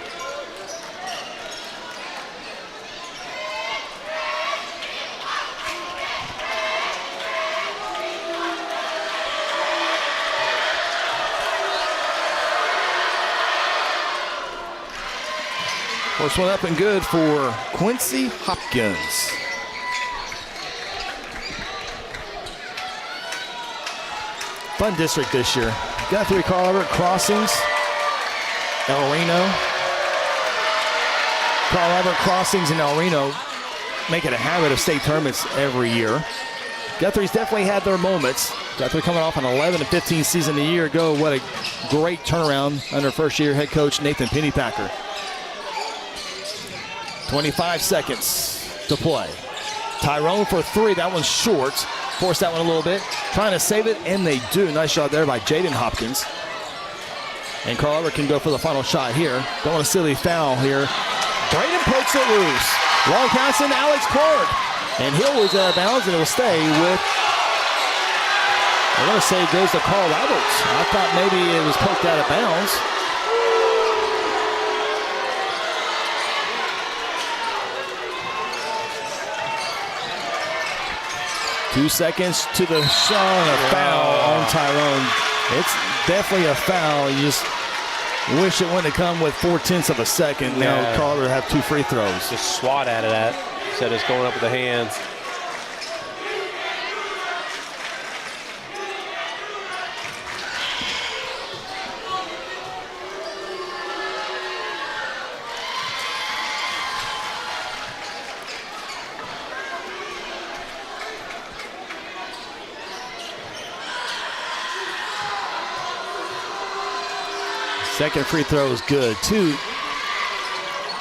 First one up and good for Quincy Hopkins. Fun district this year. Guthrie, Carl Albert, Crossings, El Reno. Carl Albert, Crossings, and El Reno make it a habit of state tournaments every year. Guthrie's definitely had their moments. Guthrie coming off an 11-15 season a year ago. What a great turnaround under first-year head coach Nathan Pennypacker. 25 seconds to play. Tyrone for 3. That one's short. Force that one a little bit. Trying to save it, and they do. Nice shot there by Jaden Hopkins. And Carl Albert can go for the final shot here. Don't want a silly foul here. Braden pokes it loose. Long pass in Alex Clark. And he'll lose out of bounds, and it will stay with, I'm going to say it goes to Carl Alberts. I thought maybe it was poked out of bounds. Two seconds to the shot, a foul on Tyrone. It's definitely a foul. You just wish it wouldn't have come with 0.4 of a second. Now Carl would have 2 free throws. Just swat out of that. Said it's going up with the hands. Second free throw is good. 2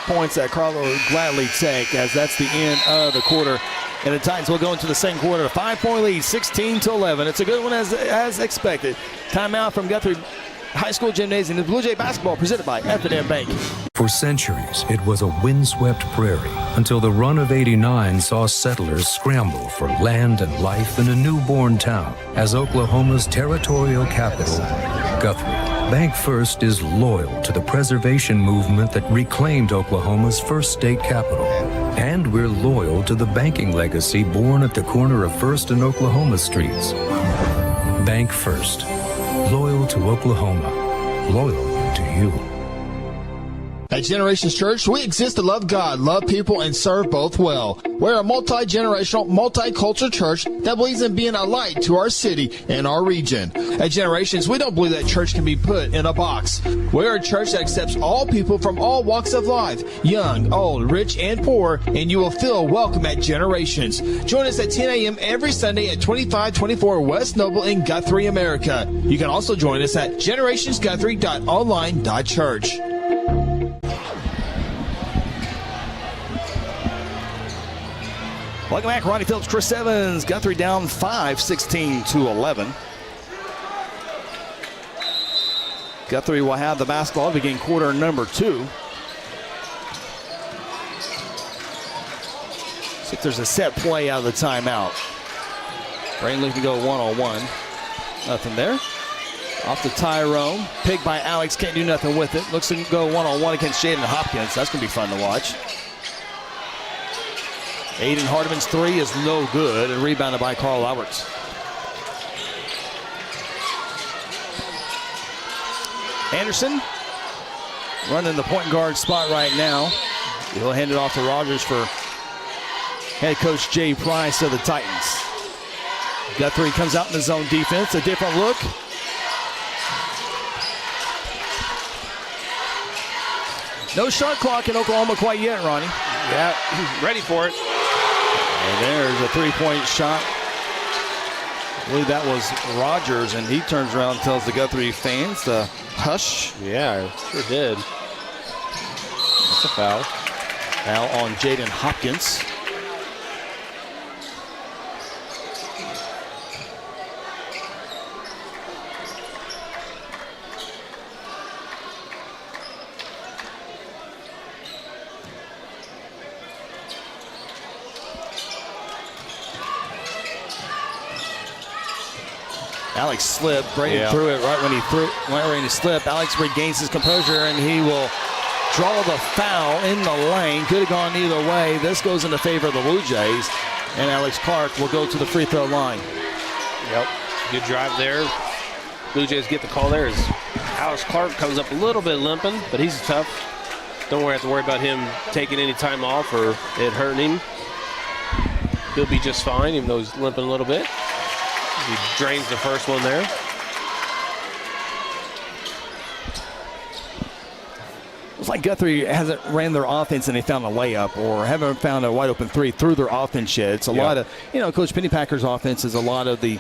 points that Carlo will gladly take, as that's the end of the quarter. And the Titans will go into the second quarter, a 5-point lead, 16-11. It's a good one as expected. Timeout from Guthrie High School Gymnasium. The Blue Jay basketball presented by F&M Bank. For centuries, it was a windswept prairie until the run of '89 saw settlers scramble for land and life in a newborn town as Oklahoma's territorial capital, Guthrie. Bank First is loyal to the preservation movement that reclaimed Oklahoma's first state capital. And we're loyal to the banking legacy born at the corner of First and Oklahoma Streets. Bank First. Loyal to Oklahoma. Loyal to you. At Generations Church, we exist to love God, love people, and serve both well. We're a multi-generational, multicultural church that believes in being a light to our city and our region. At Generations, we don't believe that church can be put in a box. We're a church that accepts all people from all walks of life, young, old, rich, and poor, and you will feel welcome at Generations. Join us at 10 a.m. every Sunday at 2524 West Noble in Guthrie, America. You can also join us at generationsguthrie.online.church. Welcome back, Ronnie Phillips, Chris Evans. Guthrie down 5, 16-11. Guthrie will have the basketball to begin quarter number 2. See if there's a set play out of the timeout. Brain looking to go one-on-one. Nothing there. Off to Tyrone. Picked by Alex, can't do nothing with it. Looks to go one-on-one against Jaden Hopkins. That's going to be fun to watch. Aiden Hardiman's 3 is no good, and rebounded by Carl Alberts. Anderson running the point guard spot right now. He'll hand it off to Rogers for head coach Jay Price of the Titans. Guthrie comes out in the zone defense, a different look. No shot clock in Oklahoma quite yet, Ronnie. Yeah, ready for it. And there's a three-point shot. I believe that was Rogers, and he turns around and tells the Guthrie fans to hush. Yeah, sure did. That's a foul. Foul on Jaden Hopkins. Alex slipped. Braden threw it right when he went ready to slip. Alex regains his composure, and he will draw the foul in the lane. Could have gone either way. This goes in the favor of the Blue Jays, and Alex Clark will go to the free throw line. Yep, good drive there. Blue Jays get the call there as Alex Clark comes up a little bit limping, but he's tough. Don't have to worry about him taking any time off or it hurting him. He'll be just fine, even though he's limping a little bit. He drains the first one there. It's like Guthrie hasn't ran their offense and they found a layup, or haven't found a wide open 3 through their offense yet. It's a lot of, Coach Pennypacker's offense is a lot of the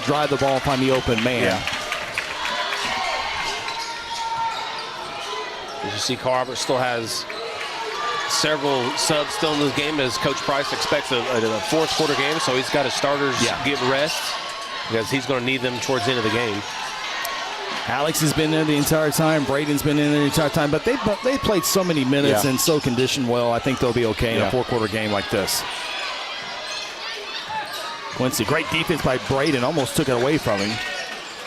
drive the ball, find the open man. Yeah. As you see, Carl Albert still has several subs still in this game, as Coach Price expects a fourth quarter game, so he's got his starters get rest, because he's going to need them towards the end of the game. Alex has been there the entire time. Braden's been in there the entire time. But they played so many minutes and so conditioned well. I think they'll be okay in a four-quarter game like this. Quincy, great defense by Braden. Almost took it away from him.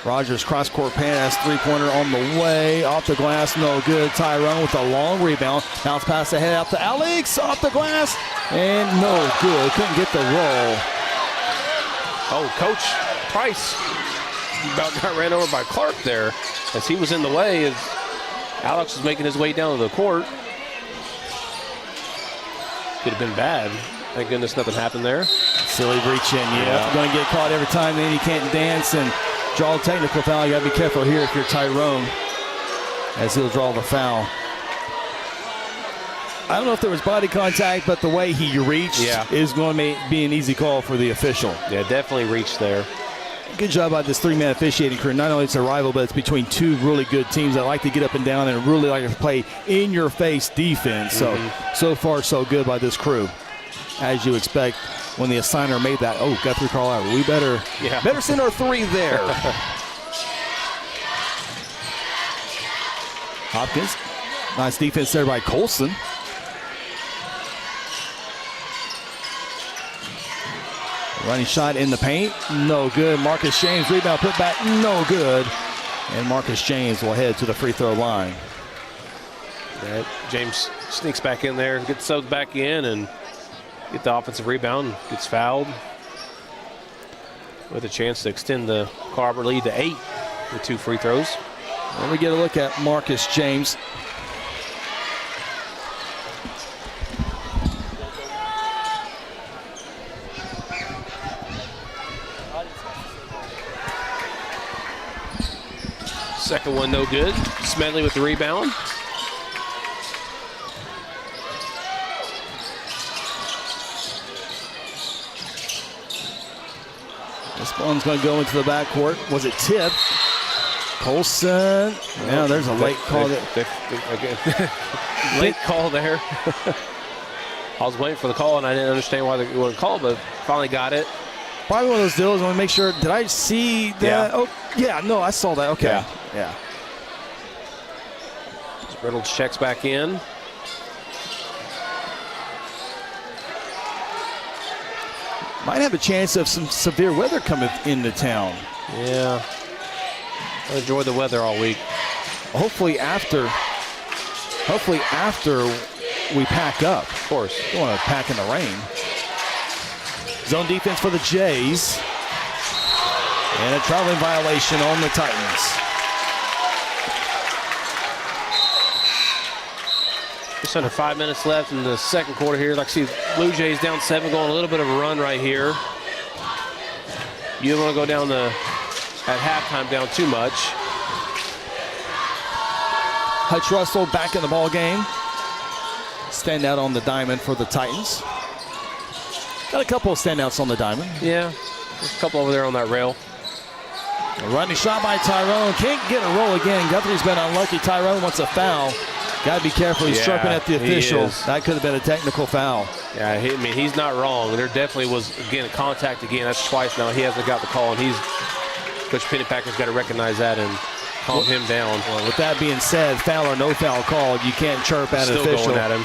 Rogers cross-court pass, three-pointer on the way. Off the glass, no good. Tyrone with a long rebound. Bounce pass ahead out to Alex. Off the glass, and no good. Couldn't get the roll. Oh, Coach Price about got ran over by Clark there, as he was in the way as Alex was making his way down to the court. Could have been bad. Thank goodness nothing happened there. Silly reach in, going to get caught every time. Then you can't dance and draw a technical foul. You got to be careful here if you're Tyrone, as he'll draw the foul. I don't know if there was body contact, but the way he reached is going to be an easy call for the official. Yeah, definitely reached there. Good job by this three-man officiating crew. Not only it's a rival, but it's between two really good teams that like to get up and down and really like to play in-your-face defense. So far, so good by this crew. As you expect when the assigner made that. Oh, Guthrie Carlisle. We better send our three there. Hopkins. Nice defense there by Colson. Running shot in the paint, no good. Marcus James, rebound, put back, no good. And Marcus James will head to the free throw line. James sneaks back in there, gets subbed back in, and get the offensive rebound, gets fouled. With a chance to extend the Carver lead to 8 with 2 free throws. Let me get a look at Marcus James. Second one, no good. Smedley with the rebound. This one's going to go into the backcourt. Was it tipped? Colson. Yeah, there's a late call. Late call there. I was waiting for the call, and I didn't understand why they wasn't called, but finally got it. Probably one of those deals. I want to make sure. Did I see that? Yeah. Oh, yeah. No, I saw that. Okay. Yeah. Reynolds checks back in. Might have a chance of some severe weather coming into town. Yeah. I enjoy the weather all week. Hopefully after we pack up. Of course. Don't want to pack in the rain. Zone defense for the Jays. And a traveling violation on the Titans. Just under 5 minutes left in the second quarter here. Like I see Blue Jays down 7, going a little bit of a run right here. You don't want to go down at halftime down too much. Hutch Russell back in the ball game. Stand out on the diamond for the Titans. Got a couple of standouts on the diamond. Yeah, there's a couple over there on that rail. A running shot by Tyrone. Can't get a roll again. Guthrie's been unlucky. Tyrone wants a foul. Got to be careful. He's chirping at the official. That could have been a technical foul. Yeah, he's not wrong. There definitely was, again, a contact again. That's twice now. He hasn't got the call, and Coach Pennypacker's got to recognize that and calm him down. Well, with that being said, foul or no foul called, you can't chirp at an official. Still going at him.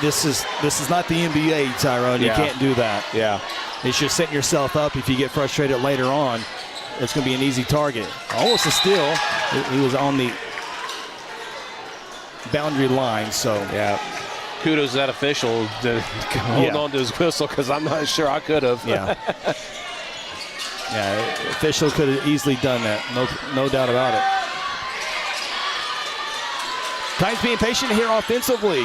This is not the NBA, Tyrone. You can't do that. Yeah. It's just setting yourself up. If you get frustrated later on, it's going to be an easy target. Almost a steal. He was on the boundary line, so. Yeah. Kudos to that official to hold on to his whistle, because I'm not sure I could have. Yeah. Yeah, official could have easily done that. No doubt about it. Titans being patient here offensively.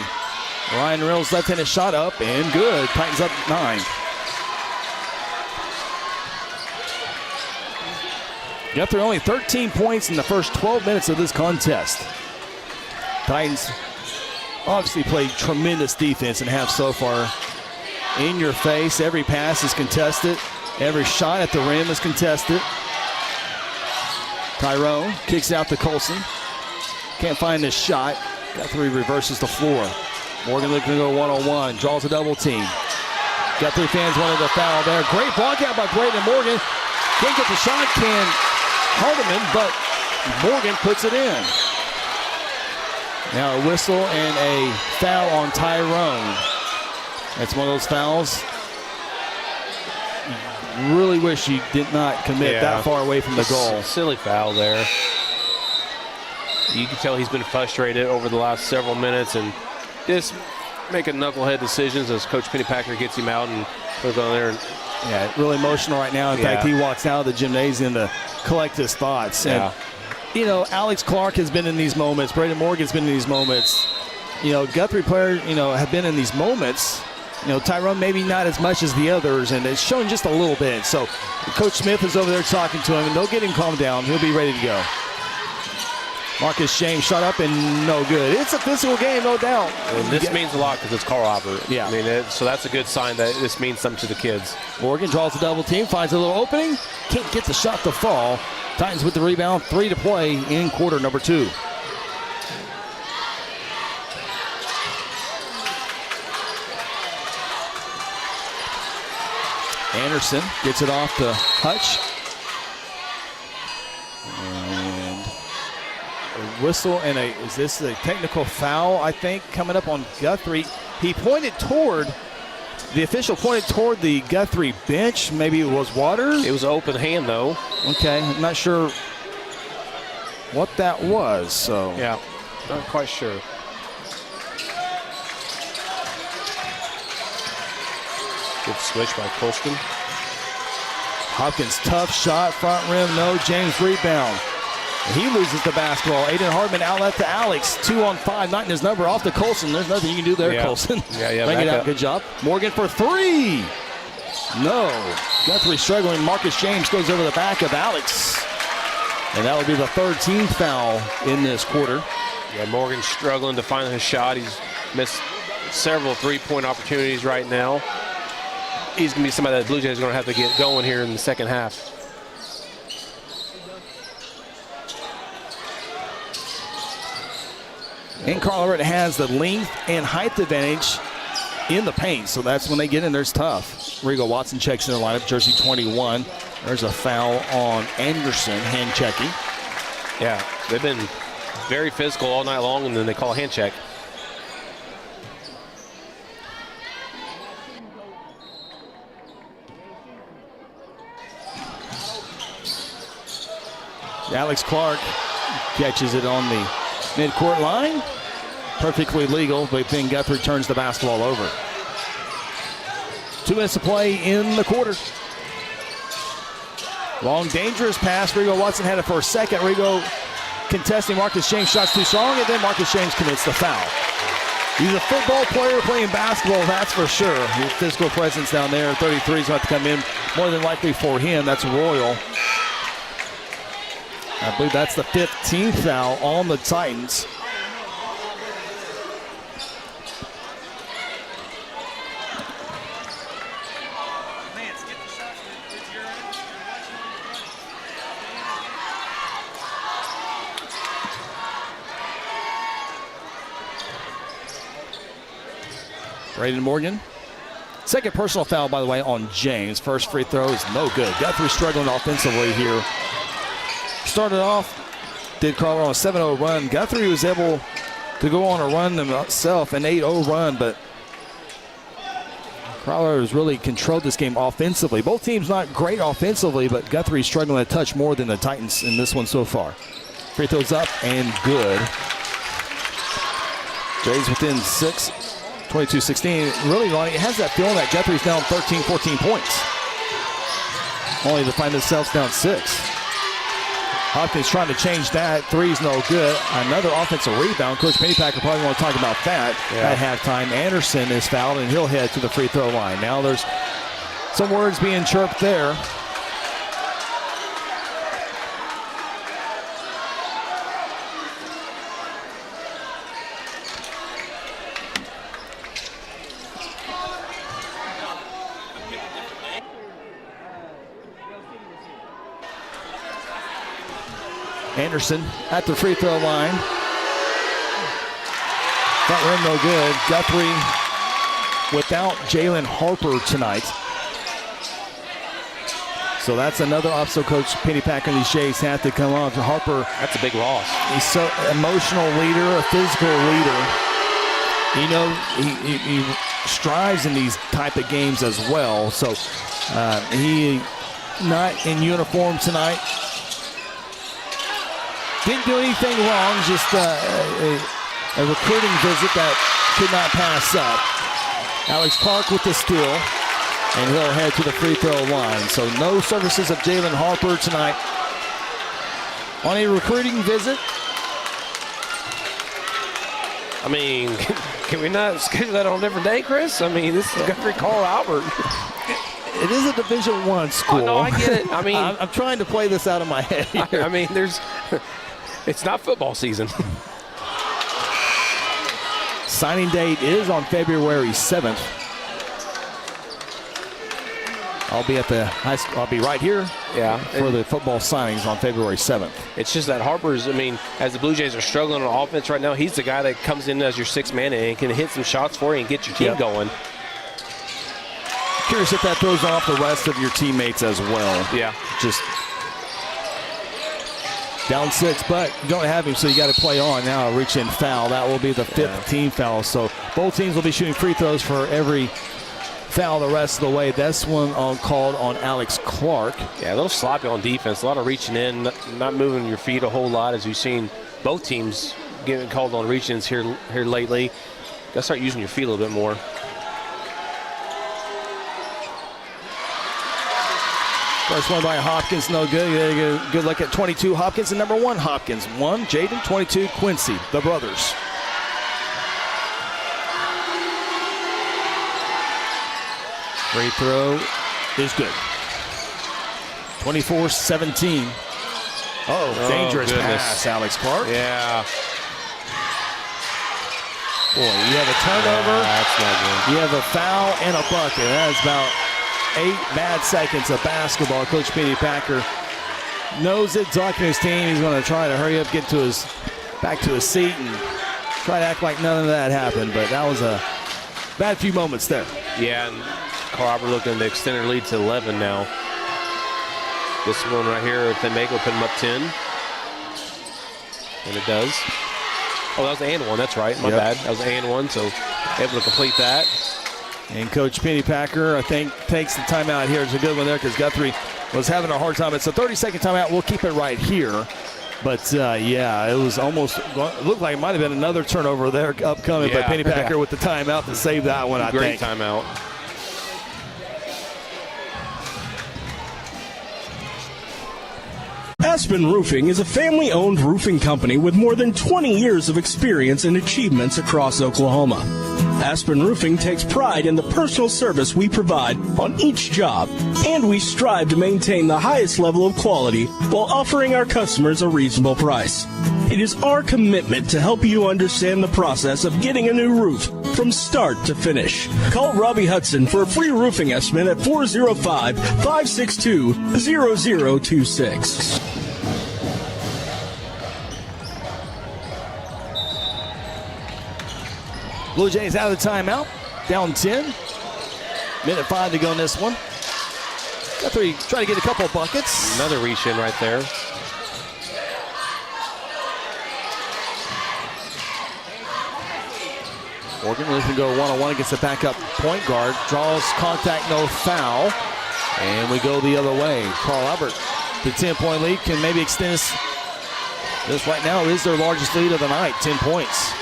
Ryan Reynolds left-handed shot up and good. Titans up 9. Guthrie only 13 points in the first 12 minutes of this contest. Titans obviously played tremendous defense and have so far. In your face, every pass is contested. Every shot at the rim is contested. Tyrone kicks out to Colson. Can't find this shot. Guthrie reverses the floor. Morgan looking to go one-on-one. Draws a double team. Guthrie fans wanted a foul there. Great block out by Braden Morgan. Can't get the shot, can Hardiman, but Morgan puts it in. Now a whistle and a foul on Tyrone. That's one of those fouls. Really wish he did not commit that far away from the goal. Silly foul there. You can tell he's been frustrated over the last several minutes and just making knucklehead decisions as Coach Pennypacker gets him out and goes on there. Yeah, really emotional right now. In fact, he walks out of the gymnasium to collect his thoughts. And, you know, Alex Clark has been in these moments. Braden Morgan's been in these moments. You know, Guthrie players, have been in these moments. Tyrone maybe not as much as the others, and it's shown just a little bit. So Coach Smith is over there talking to him, and they'll get him calmed down. He'll be ready to go. Marcus James shot up and no good. It's a physical game, no doubt. And this means a lot because it's Carl Albert. Yeah. I mean, so that's a good sign that this means something to the kids. Morgan draws a double team, finds a little opening. Can't get the shot to fall. Titans with the rebound, 3 to play in quarter number 2. Anderson gets it off to Hutch. And a whistle and is this a technical foul, I think, coming up on Guthrie? The official pointed toward the Guthrie bench. Maybe it was Waters. It was an open hand, though. Okay, I'm not sure what that was, so. Yeah, not quite sure. Good switch by Colston. Hopkins, tough shot, front rim, no. James rebound. He loses the basketball. Aiden Hardman outlet to Alex. 2-on-5, not in his number, off to Colson. There's nothing you can do there, Colson. Yeah, bring it out. Good job. Morgan for 3. No. Guthrie struggling. Marcus James goes over the back of Alex. And that would be the 13th foul in this quarter. Yeah, Morgan struggling to find his shot. He's missed several three-point opportunities right now. He's going to be somebody that the Blue Jays are going to have to get going here in the second half. And Carl Everett has the length and height advantage in the paint, so that's when they get in there, it's tough. Rigo Watson checks in the lineup, jersey 21. There's a foul on Anderson, hand checking. Yeah, they've been very physical all night long, and then they call a hand check. Alex Clark catches it on the midcourt line. Perfectly legal, but then Guthrie turns the basketball over. 2 minutes to play in the quarter. Long, dangerous pass. Rigo Watson had it for a second. Rigo contesting. Marcus James shots too strong, and then Marcus James commits the foul. He's a football player playing basketball, that's for sure. His physical presence down there. 33 is about to come in, more than likely for him. That's Royal. I believe that's the 15th foul on the Titans. Braden Morgan. Second personal foul, by the way, on James. First free throw is no good. Guthrie struggling offensively here. Started off, did Carl on a 7-0 run. Guthrie was able to go on a run himself, an 8-0 run, but Crowler has really controlled this game offensively. Both teams not great offensively, but Guthrie struggling to touch more than the Titans in this one so far. Free throws up and good. Jays within 6, 22-16. Really, Lonnie, it has that feeling that Guthrie's down 13, 14 points. Only to find themselves down 6. Hopkins trying to change that. 3's no good. Another offensive rebound. Coach Pennypacker probably want to talk about that at halftime. Anderson is fouled, and he'll head to the free throw line. Now there's some words being chirped there. Anderson at the free throw line. Front rim no good. Guthrie without Jalen Harper tonight. So that's another obstacle Coach Pennypacker and these Jays have to come off. Harper, that's a big loss. He's so emotional leader, a physical leader. You know, he strives in these type of games as well. So he not in uniform tonight. Didn't do anything wrong, just a recruiting visit that could not pass up. Alex Clark with the steal, and he'll head to the free throw line. So no services of Jalen Harper tonight. On a recruiting visit. I mean, can we not schedule that on a different day, Chris? I mean, this is Guthrie Carl Albert. It is a Division I school. Oh, no, I get it. I mean, I'm trying to play this out of my head here. I mean, there's It's not football season. Signing date is on February 7th. I'll be at the high school. I'll be right here for the football signings on February 7th. It's just that Harper's, I mean, as the Blue Jays are struggling on offense right now, he's the guy that comes in as your sixth man and can hit some shots for you and get your team going. Curious if that throws off the rest of your teammates as well. Yeah. Just down 6, but you don't have him, so you got to play on. Now a reach-in foul. That will be the 5th team foul. So both teams will be shooting free throws for every foul the rest of the way. That's one called on Alex Clark. Yeah, a little sloppy on defense. A lot of reaching in, not moving your feet a whole lot, as we've seen both teams getting called on reach-ins here lately. Got to start using your feet a little bit more. First one by Hopkins, no good. Good look at 22 Hopkins and number 1 Hopkins. 1 Jaden, 22 Quincy, the brothers. Free throw is good. 24-17. Oh, dangerous pass, Alex Clark. Yeah. Boy, you have a turnover. That's not good. You have a foul and a bucket. That is about 8 bad seconds of basketball. Coach Penny Packer knows it. Talking to his team, he's going to try to hurry up, get to back to his seat, and try to act like none of that happened. But that was a bad few moments there. Yeah, and Carver looking to extend their lead to 11 now. This one right here, if they make it, will put them up 10. And it does. Oh, that was the and one. That's right. My bad. That was the and one, so able to complete that. And Coach Penny Packer, I think, takes the timeout here. It's a good one there because Guthrie was having a hard time. It's a 30-second timeout. We'll keep it right here. But, yeah, it was almost – it looked like it might have been another turnover there upcoming. But Penny Packer with the timeout to save that one, I think. Great timeout. Aspen Roofing is a family-owned roofing company with more than 20 years of experience and achievements across Oklahoma. Aspen Roofing takes pride in the personal service we provide on each job, and we strive to maintain the highest level of quality while offering our customers a reasonable price. It is our commitment to help you understand the process of getting a new roof from start to finish. Call Robbie Hudson for a free roofing estimate at 405-562-0026. Blue Jays out of the timeout, down 10. Minute 5 to go in this one. Guthrie try to get a couple of buckets. Another reach in right there. Morgan looking to go one-on-one against the backup point guard. Draws contact, no foul. And we go the other way. Carl Albert, the 10-point lead, can maybe extend this. This right now is their largest lead of the night, 10 points.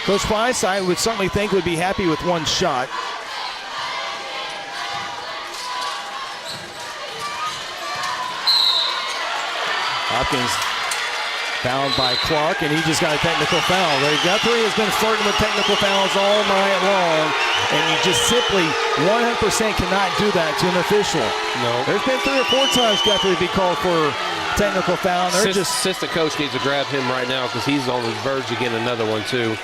Coach Price, I would certainly think, would be happy with one shot. Hopkins fouled by Clark, and he just got a technical foul. Guthrie has been flirting with technical fouls all night long, and you just simply 100% cannot do that to an official. No. There's been 3 or 4 times Guthrie be called for technical foul. Assistant coach needs to grab him right now because he's on the verge of getting another one too.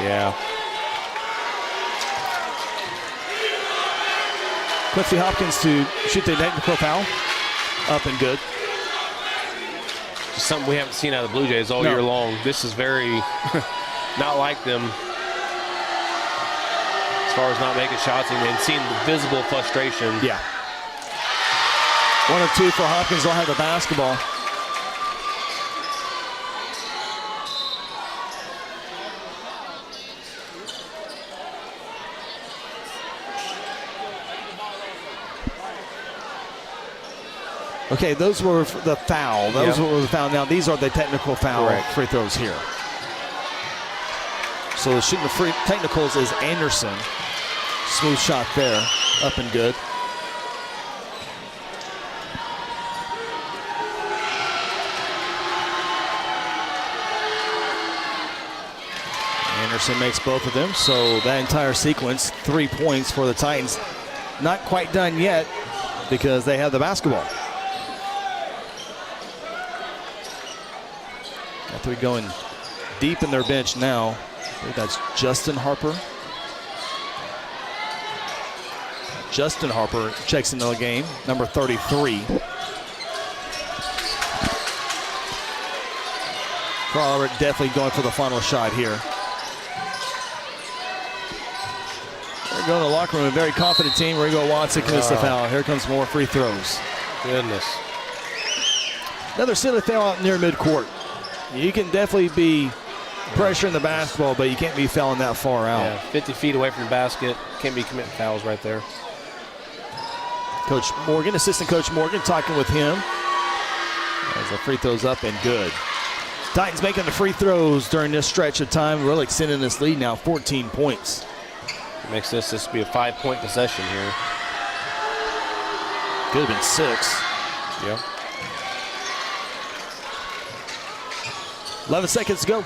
Yeah. Quincy Hopkins to shoot the technical foul. Up and good. Just something we haven't seen out of the Blue Jays all year long. This is very not like them as far as not making shots and seeing the visible frustration. Yeah. 1 or 2 for Hopkins. They'll have the basketball. Okay, those were the foul. Those were the foul. Now these are the technical foul free throws here. So the shooting the free technicals is Anderson. Smooth shot there, up and good. Anderson makes both of them, so that entire sequence, 3 points for the Titans. Not quite done yet because they have the basketball. Guthrie going deep in their bench now. I think that's Justin Harper. Justin Harper checks into the game, number 33. Carl Albert definitely going for the final shot here. They're going to the locker room, a very confident team. Rigo Watson commits the foul. Here comes more free throws. Goodness. Another silly foul out near midcourt. You can definitely be pressuring the basketball, but you can't be fouling that far out. Yeah, 50 feet away from the basket. Can't be committing fouls right there. Coach Morgan, assistant coach Morgan, talking with him. As the free throws up and good. Titans making the free throws during this stretch of time, really extending this lead now, 14 points. Makes this be a 5-point possession here. Could have been 6. Yep. 11 seconds to go.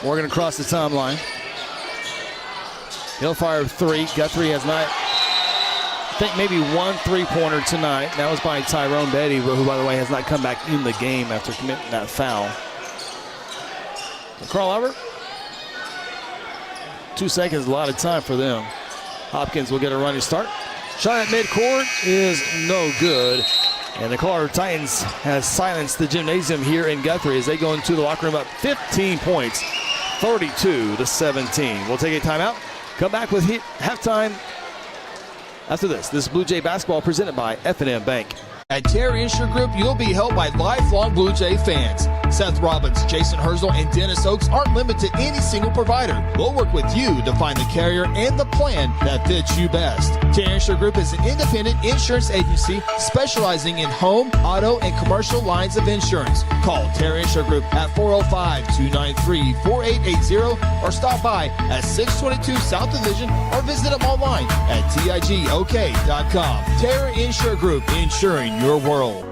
Morgan across the timeline. He'll fire 3. Guthrie has not, I think maybe 1 3-pointer tonight. That was by Tyrone Betty, who, by the way, has not come back in the game after committing that foul. Carl Albert. 2 seconds, a lot of time for them. Hopkins will get a running start. Shot at midcourt is no good. And the Colorado Titans has silenced the gymnasium here in Guthrie as they go into the locker room up 15 points, 32-17. We'll take a timeout. Come back with halftime after this. This is Blue Jay basketball presented by F&M Bank. At Terry Insure Group, you'll be helped by lifelong Blue Jay fans. Seth Robbins, Jason Herzl, and Dennis Oaks aren't limited to any single provider. We'll work with you to find the carrier and the plan that fits you best. Terry Insure Group is an independent insurance agency specializing in home, auto, and commercial lines of insurance. Call Terry Insure Group at 405-293-4880 or stop by at 622 South Division or visit them online at tigok.com. Terry Insure Group, insuring your world.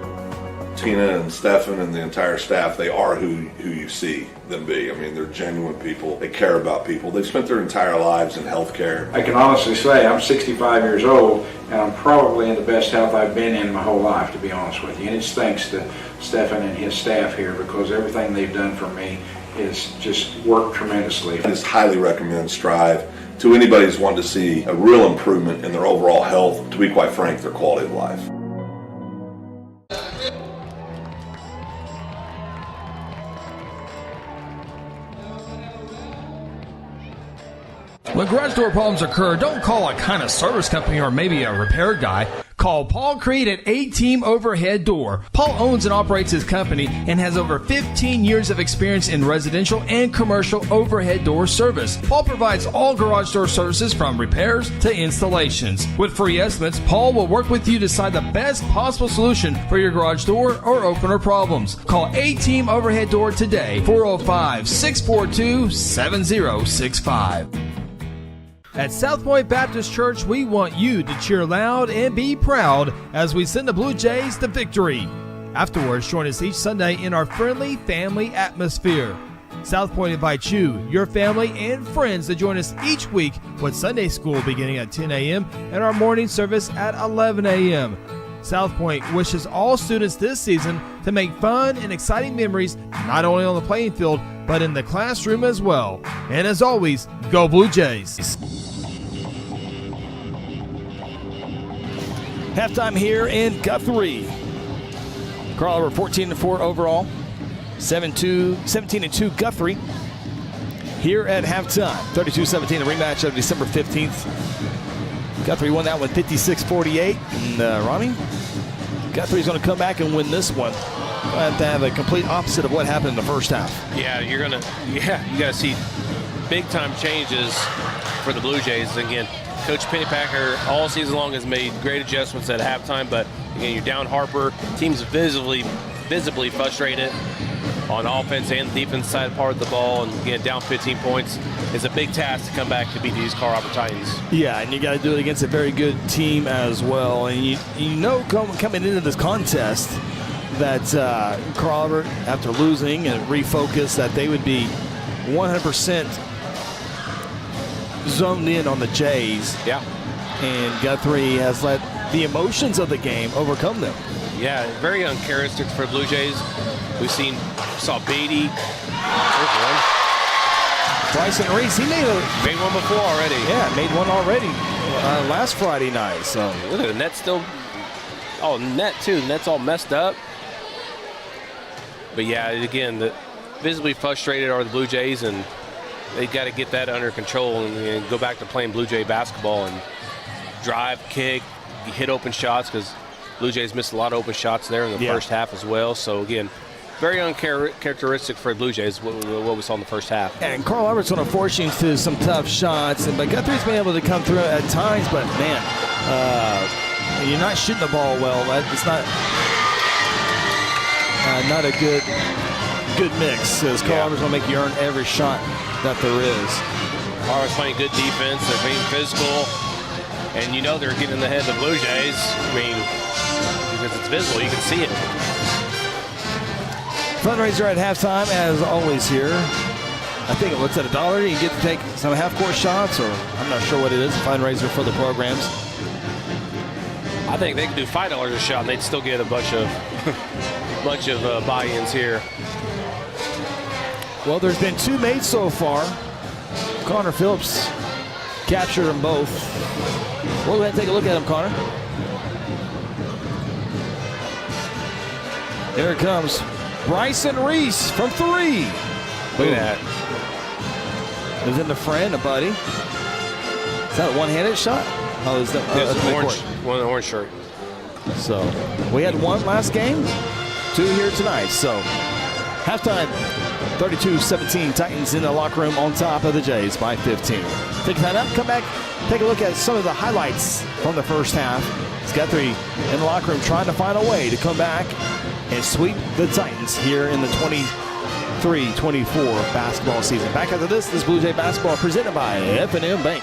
Tina and Stefan and the entire staff, they are who you see them be. I mean, they're genuine people. They care about people. They've spent their entire lives in healthcare. I can honestly say I'm 65 years old, and I'm probably in the best health I've been in my whole life, to be honest with you. And it's thanks to Stefan and his staff here, because everything they've done for me is just worked tremendously. I just highly recommend Strive to anybody who's wanting to see a real improvement in their overall health, to be quite frank, their quality of life. When garage door problems occur, don't call a kind of service company or maybe a repair guy. Call Paul Creed at A-Team Overhead Door. Paul owns and operates his company and has over 15 years of experience in residential and commercial overhead door service. Paul provides all garage door services from repairs to installations. With free estimates, Paul will work with you to decide the best possible solution for your garage door or opener problems. Call A-Team Overhead Door today, 405-642-7065. At South Point Baptist Church, we want you to cheer loud and be proud as we send the Blue Jays to victory. Afterwards, join us each Sunday in our friendly family atmosphere. South Point invites you, your family, and friends to join us each week with Sunday school beginning at 10 a.m. and our morning service at 11 a.m. South Point wishes all students this season to make fun and exciting memories not only on the playing field, but in the classroom as well. And as always, go Blue Jays! Halftime here in Guthrie. Carl Albert 14-4 overall, 17-2 Guthrie. Here at halftime, 32-17, a rematch of December 15th. Guthrie won that one 56-48. And Ronnie, Guthrie's going to come back and win this one. Going to have to have a complete opposite of what happened in the first half. Yeah, you got to see big time changes for the Blue Jays. Again, Coach Pennypacker all season long has made great adjustments at halftime, but again, you're down Harper. Team's visibly frustrated on offense and defense side part of the ball, and again, down 15 points. It's a big task to come back to beat these Colorado Titans. Yeah, and you got to do it against a very good team as well. And you know coming into this contest that Carl Albert, after losing and refocus, that they would be 100% zoned in on the Jays. Yeah. And Guthrie has let the emotions of the game overcome them. Yeah, very uncharacteristic for Blue Jays. Saw Beatty. There's one. Bryson Reese, he made one before already. Yeah, made one already last Friday night. So look at the net still. Oh, net too. The net's all messed up. But yeah, again, visibly frustrated are the Blue Jays, and they got to get that under control and go back to playing Blue Jay basketball and drive, kick, hit open shots, because Blue Jays missed a lot of open shots there in the first half as well. So again, very uncharacteristic for Blue Jays, what we saw in the first half. And Carl Albert's going to force you to some tough shots, but Guthrie's been able to come through at times. But man, you're not shooting the ball well. It's not a good mix. Because Carl Albert's going to make you earn every shot that there is. Albert's playing good defense. They're being physical. And you know they're getting in the head of the Blue Jays. I mean, because it's visible, you can see it. Fundraiser at halftime, as always here. I think what's at $1? You get to take some half-court shots, or I'm not sure what it is. Fundraiser for the programs. I think they could do $5 a shot, and they'd still get a bunch of buy-ins here. Well, there's been 2 made so far. Connor Phillips captured them both. We'll go ahead and take a look at them, Connor. There it comes. Bryson Reese from 3. Look at that. It was in the friend, a buddy. Is that a one-handed shot? Oh, is that one in the orange shirt. So we had 1 last game, 2 here tonight. So halftime, 32-17. Titans in the locker room on top of the Jays by 15. Take time out, come back, take a look at some of the highlights from the first half. It's Guthrie in the locker room trying to find a way to come back and sweep the Titans here in the 23-24 basketball season. Back after this Blue Jay basketball presented by F&M Bank.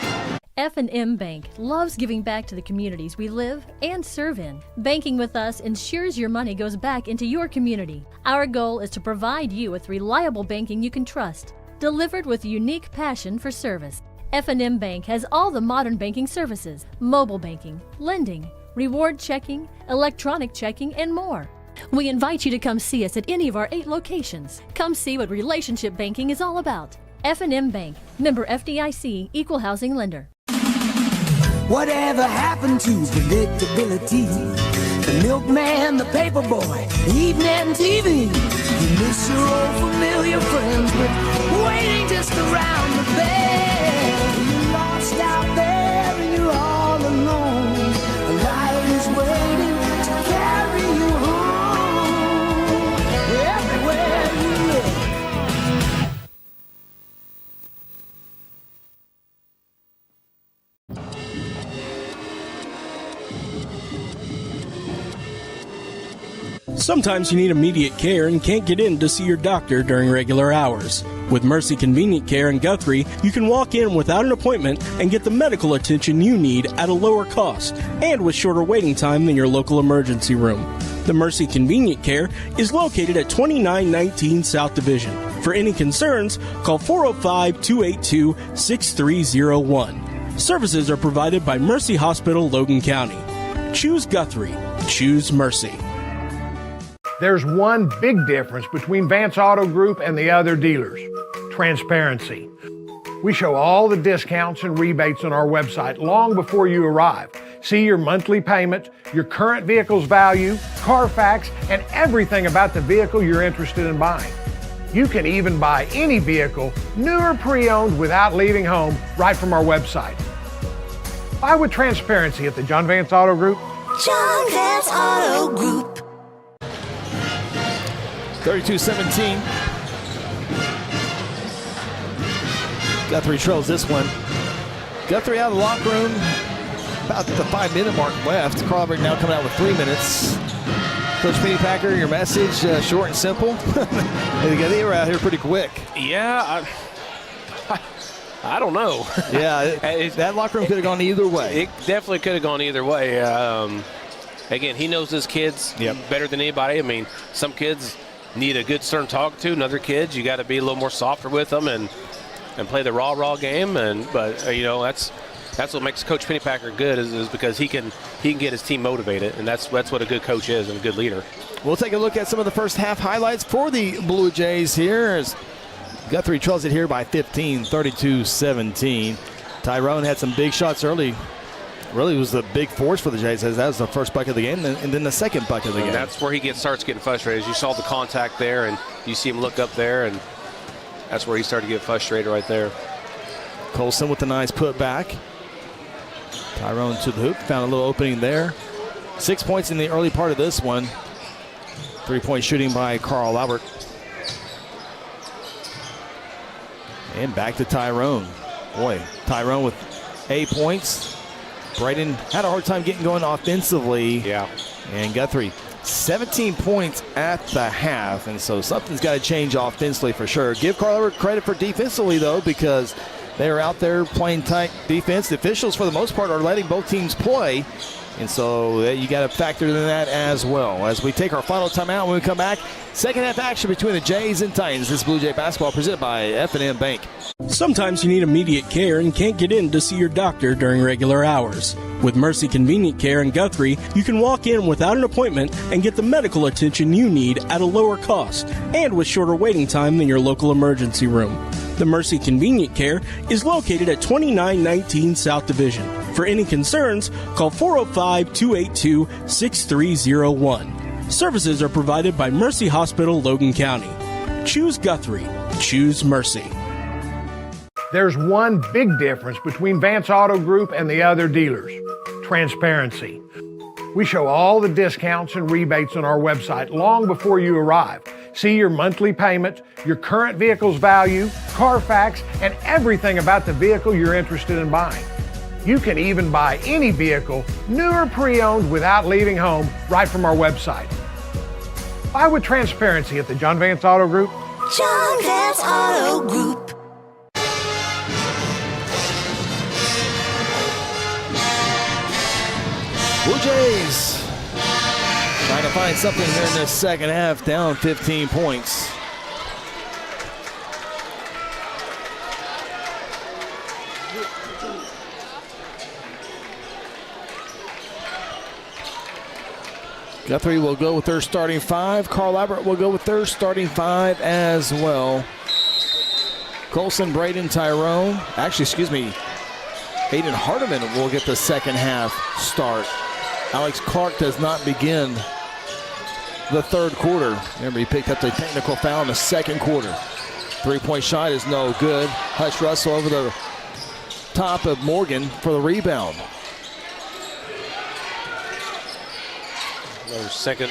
F&M Bank loves giving back to the communities we live and serve in. Banking with us ensures your money goes back into your community. Our goal is to provide you with reliable banking you can trust, delivered with a unique passion for service. F&M Bank has all the modern banking services: mobile banking, lending, reward checking, electronic checking, and more. We invite you to come see us at any of our 8 locations. Come see what relationship banking is all about. F&M Bank, member FDIC, equal housing lender. Whatever happened to predictability? The milkman, the paper boy, evening TV. You miss your old familiar friends, but waiting just around the bend. You're lost out there and you're all alone. A light is waiting to carry you home. Everywhere you look. Sometimes you need immediate care and can't get in to see your doctor during regular hours. With Mercy Convenient Care in Guthrie, you can walk in without an appointment and get the medical attention you need at a lower cost and with shorter waiting time than your local emergency room. The Mercy Convenient Care is located at 2919 South Division. For any concerns, call 405-282-6301. Services are provided by Mercy Hospital, Logan County. Choose Guthrie. Choose Mercy. There's one big difference between Vance Auto Group and the other dealers: transparency. We show all the discounts and rebates on our website long before you arrive. See your monthly payment, your current vehicle's value, Carfax, and everything about the vehicle you're interested in buying. You can even buy any vehicle, new or pre-owned, without leaving home, right from our website. Buy with transparency at the John Vance Auto Group. John Vance Auto Group. 32-17. Guthrie trails this one. Guthrie out of the locker room. About the 5-minute mark left. Crawford now coming out with 3 minutes. Coach Pennypacker, your message, short and simple. They were out here pretty quick. Yeah, I don't know. Yeah, that locker room could have gone either way. It definitely could have gone either way. Again, he knows his kids better than anybody. I mean, some kids need a good stern talk to, and other kids, you got to be a little more softer with them and play the raw game. But that's what makes Coach Pennypacker good is because he can get his team motivated, and that's what a good coach is and a good leader. We'll take a look at some of the first half highlights for the Blue Jays here as Guthrie trails it here by 15, 32-17. Tyrone had some big shots early. Really was the big force for the Jays. That was the first bucket of the game, and then the second bucket of the game. That's where he starts getting frustrated. You saw the contact there, and you see him look up there, and that's where he started to get frustrated right there. Colson with a nice putback. Tyrone to the hoop, found a little opening there. 6 points in the early part of this one. 3-point shooting by Carl Albert. And back to Tyrone. Boy, Tyrone with 8 points. Braden had a hard time getting going offensively. Yeah. And Guthrie, 17 points at the half. And so something's got to change offensively for sure. Give Carl Albert credit for defensively, though, because they are out there playing tight defense. The officials, for the most part, are letting both teams play. And so you got to factor in that as well. As we take our final timeout, when we come back, second half action between the Jays and Titans. This is Blue Jay basketball presented by F&M Bank. Sometimes you need immediate care and can't get in to see your doctor during regular hours. With Mercy Convenient Care in Guthrie, you can walk in without an appointment and get the medical attention you need at a lower cost and with shorter waiting time than your local emergency room. The Mercy Convenient Care is located at 2919 South Division. For any concerns, call 405-282-6301. Services are provided by Mercy Hospital, Logan County. Choose Guthrie. Choose Mercy. There's one big difference between Vance Auto Group and the other dealers: transparency. We show all the discounts and rebates on our website long before you arrive. See your monthly payment, your current vehicle's value, Carfax, and everything about the vehicle you're interested in buying. You can even buy any vehicle, new or pre-owned, without leaving home, right from our website. Buy with transparency at the John Vance Auto Group. John Vance Auto Group. Blue Jays trying to find something here in the second half, down 15 points. Guthrie will go with their starting five. Carl Albert will go with their starting five as well. Colson, Braden, Tyrone. Actually, excuse me, Aiden Hardiman will get the second half start. Alex Clark does not begin the third quarter. Remember, he picked up the technical foul in the second quarter. Three-point shot is no good. Hutch Russell over the top of Morgan for the rebound. Another second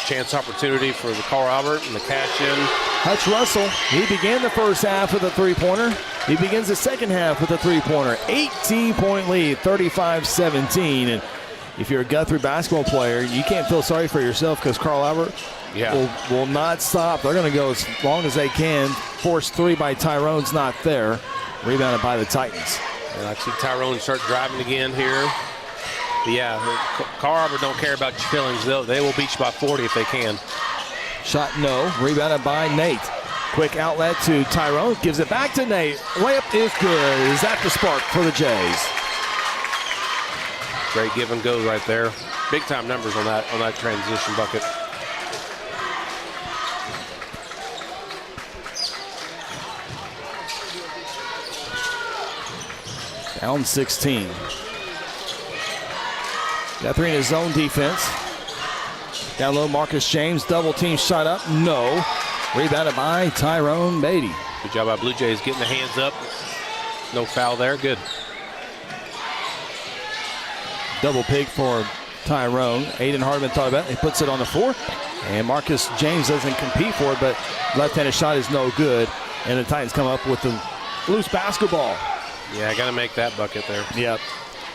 chance opportunity for the Carl Albert and the cash in. Hutch Russell, he began the first half with a three-pointer. He begins the second half with a three-pointer. 18-point lead, 35-17. And if you're a Guthrie basketball player, you can't feel sorry for yourself because Carl Albert will not stop. They're going to go as long as they can. Forced three by Tyrone's not there. Rebounded by the Titans. And I see Tyrone start driving again here. But yeah, Carl Albert don't care about your feelings. They will beat you by 40 if they can. Shot no. Rebounded by Nate. Quick outlet to Tyrone. Gives it back to Nate. Layup is good. Is that the spark for the Jays? Great give and go right there. Big time numbers on that transition bucket. Down 16. Guthrie in his zone defense. Down low, Marcus James, double team shot up, no. Rebounded by Tyrone Beatty. Good job by Blue Jays getting the hands up. No foul there, good. Double pick for Tyrone. Aiden Hardman thought about it. He puts it on the floor. And Marcus James doesn't compete for it, but left-handed shot is no good. And the Titans come up with the loose basketball. Yeah, I got to make that bucket there. Yep.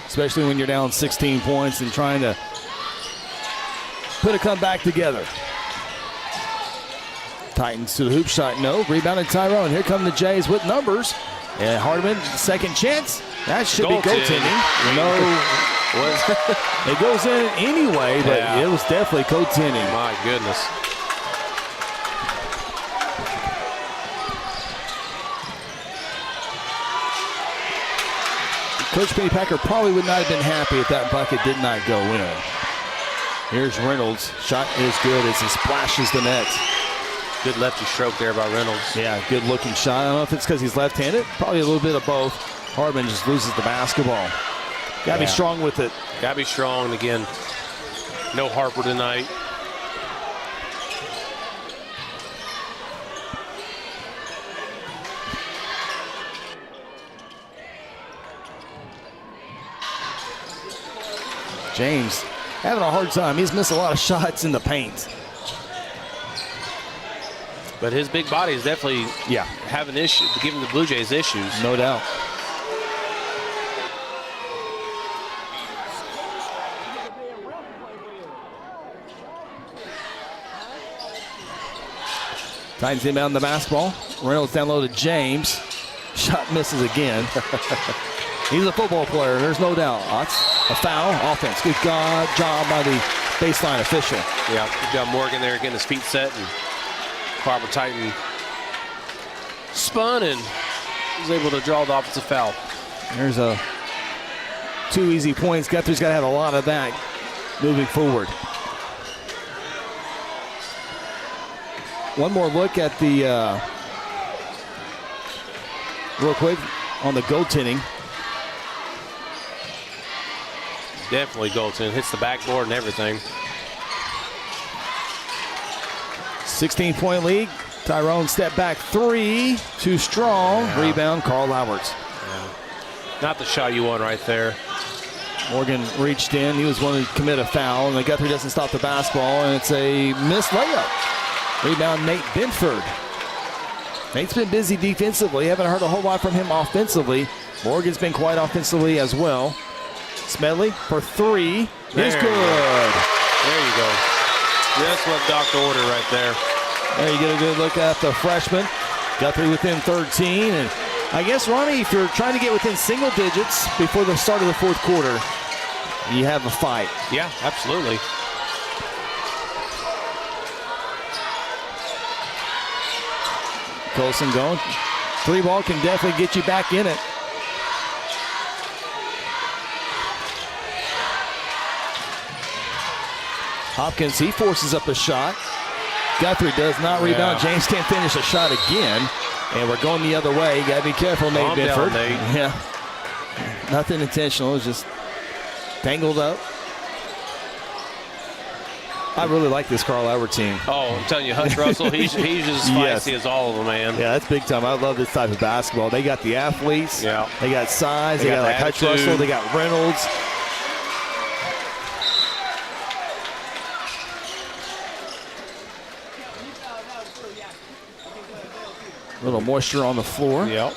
Especially when you're down 16 points and trying to put a comeback together. Titans to the hoop shot, no. Rebounded Tyrone. Here come the Jays with numbers. And Hardman, second chance. That should be goaltending. No. It goes in anyway, but it was definitely goaltending. My goodness. Coach Pennypacker probably would not have been happy if that bucket did not go in. Here's Reynolds. Shot is good as he splashes the net. Good lefty stroke there by Reynolds. Yeah, good looking shot. I don't know if it's because he's left-handed. Probably a little bit of both. Hardman just loses the basketball. Got to be strong with it. Got to be strong. Again, no Harper tonight. James having a hard time. He's missed a lot of shots in the paint. But his big body is definitely having issues, giving the Blue Jays issues. No doubt. Titans inbound the basketball. Reynolds down low to James. Shot misses again. He's a football player, there's no doubt. That's a foul. Offense. Good job by the baseline official. Yeah, good job Morgan there getting his feet set. And Barbara Titan spun and was able to draw the offensive foul. There's 2 easy points. Guthrie's got to have a lot of that moving forward. One more look at the real quick on the goaltending. Definitely goaltending. Hits the backboard and everything. 16-point lead. Tyrone step back 3. Too strong. Yeah. Rebound, Carl Alberts. Yeah. Not the shot you want right there. Morgan reached in. He was one to commit a foul, and the Guthrie doesn't stop the basketball, and it's a missed layup. Rebound, Nate Binford. Nate's been busy defensively. Haven't heard a whole lot from him offensively. Morgan's been quite offensively as well. Smedley for 3. He's good. There you go. Just what Doctor ordered right there. There you get a good look at the freshman. Guthrie within 13. And I guess, Ronnie, if you're trying to get within single digits before the start of the fourth quarter, you have a fight. Yeah, absolutely. Colson going. 3 ball can definitely get you back in it. Hopkins, he forces up a shot. Guthrie does not rebound. James can't finish a shot again. And we're going the other way. You got to be careful, Nate Binford. Yeah. Nothing intentional. It's just tangled up. I really like this Carl Albert team. Oh, I'm telling you, Hutch Russell, he's just as feisty as all of them, man. Yeah, that's big time. I love this type of basketball. They got the athletes. Yeah. They got size. They got like Hutch Russell. They got Reynolds. A little moisture on the floor. Yep.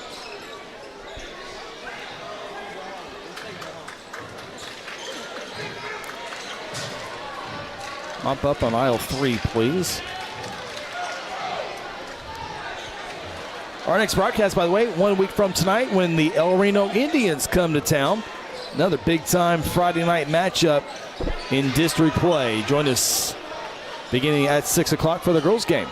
Mop up on aisle 3, please. Our next broadcast, by the way, 1 week from tonight when the El Reno Indians come to town. Another big-time Friday night matchup in district play. Join us beginning at 6 o'clock for the girls' game.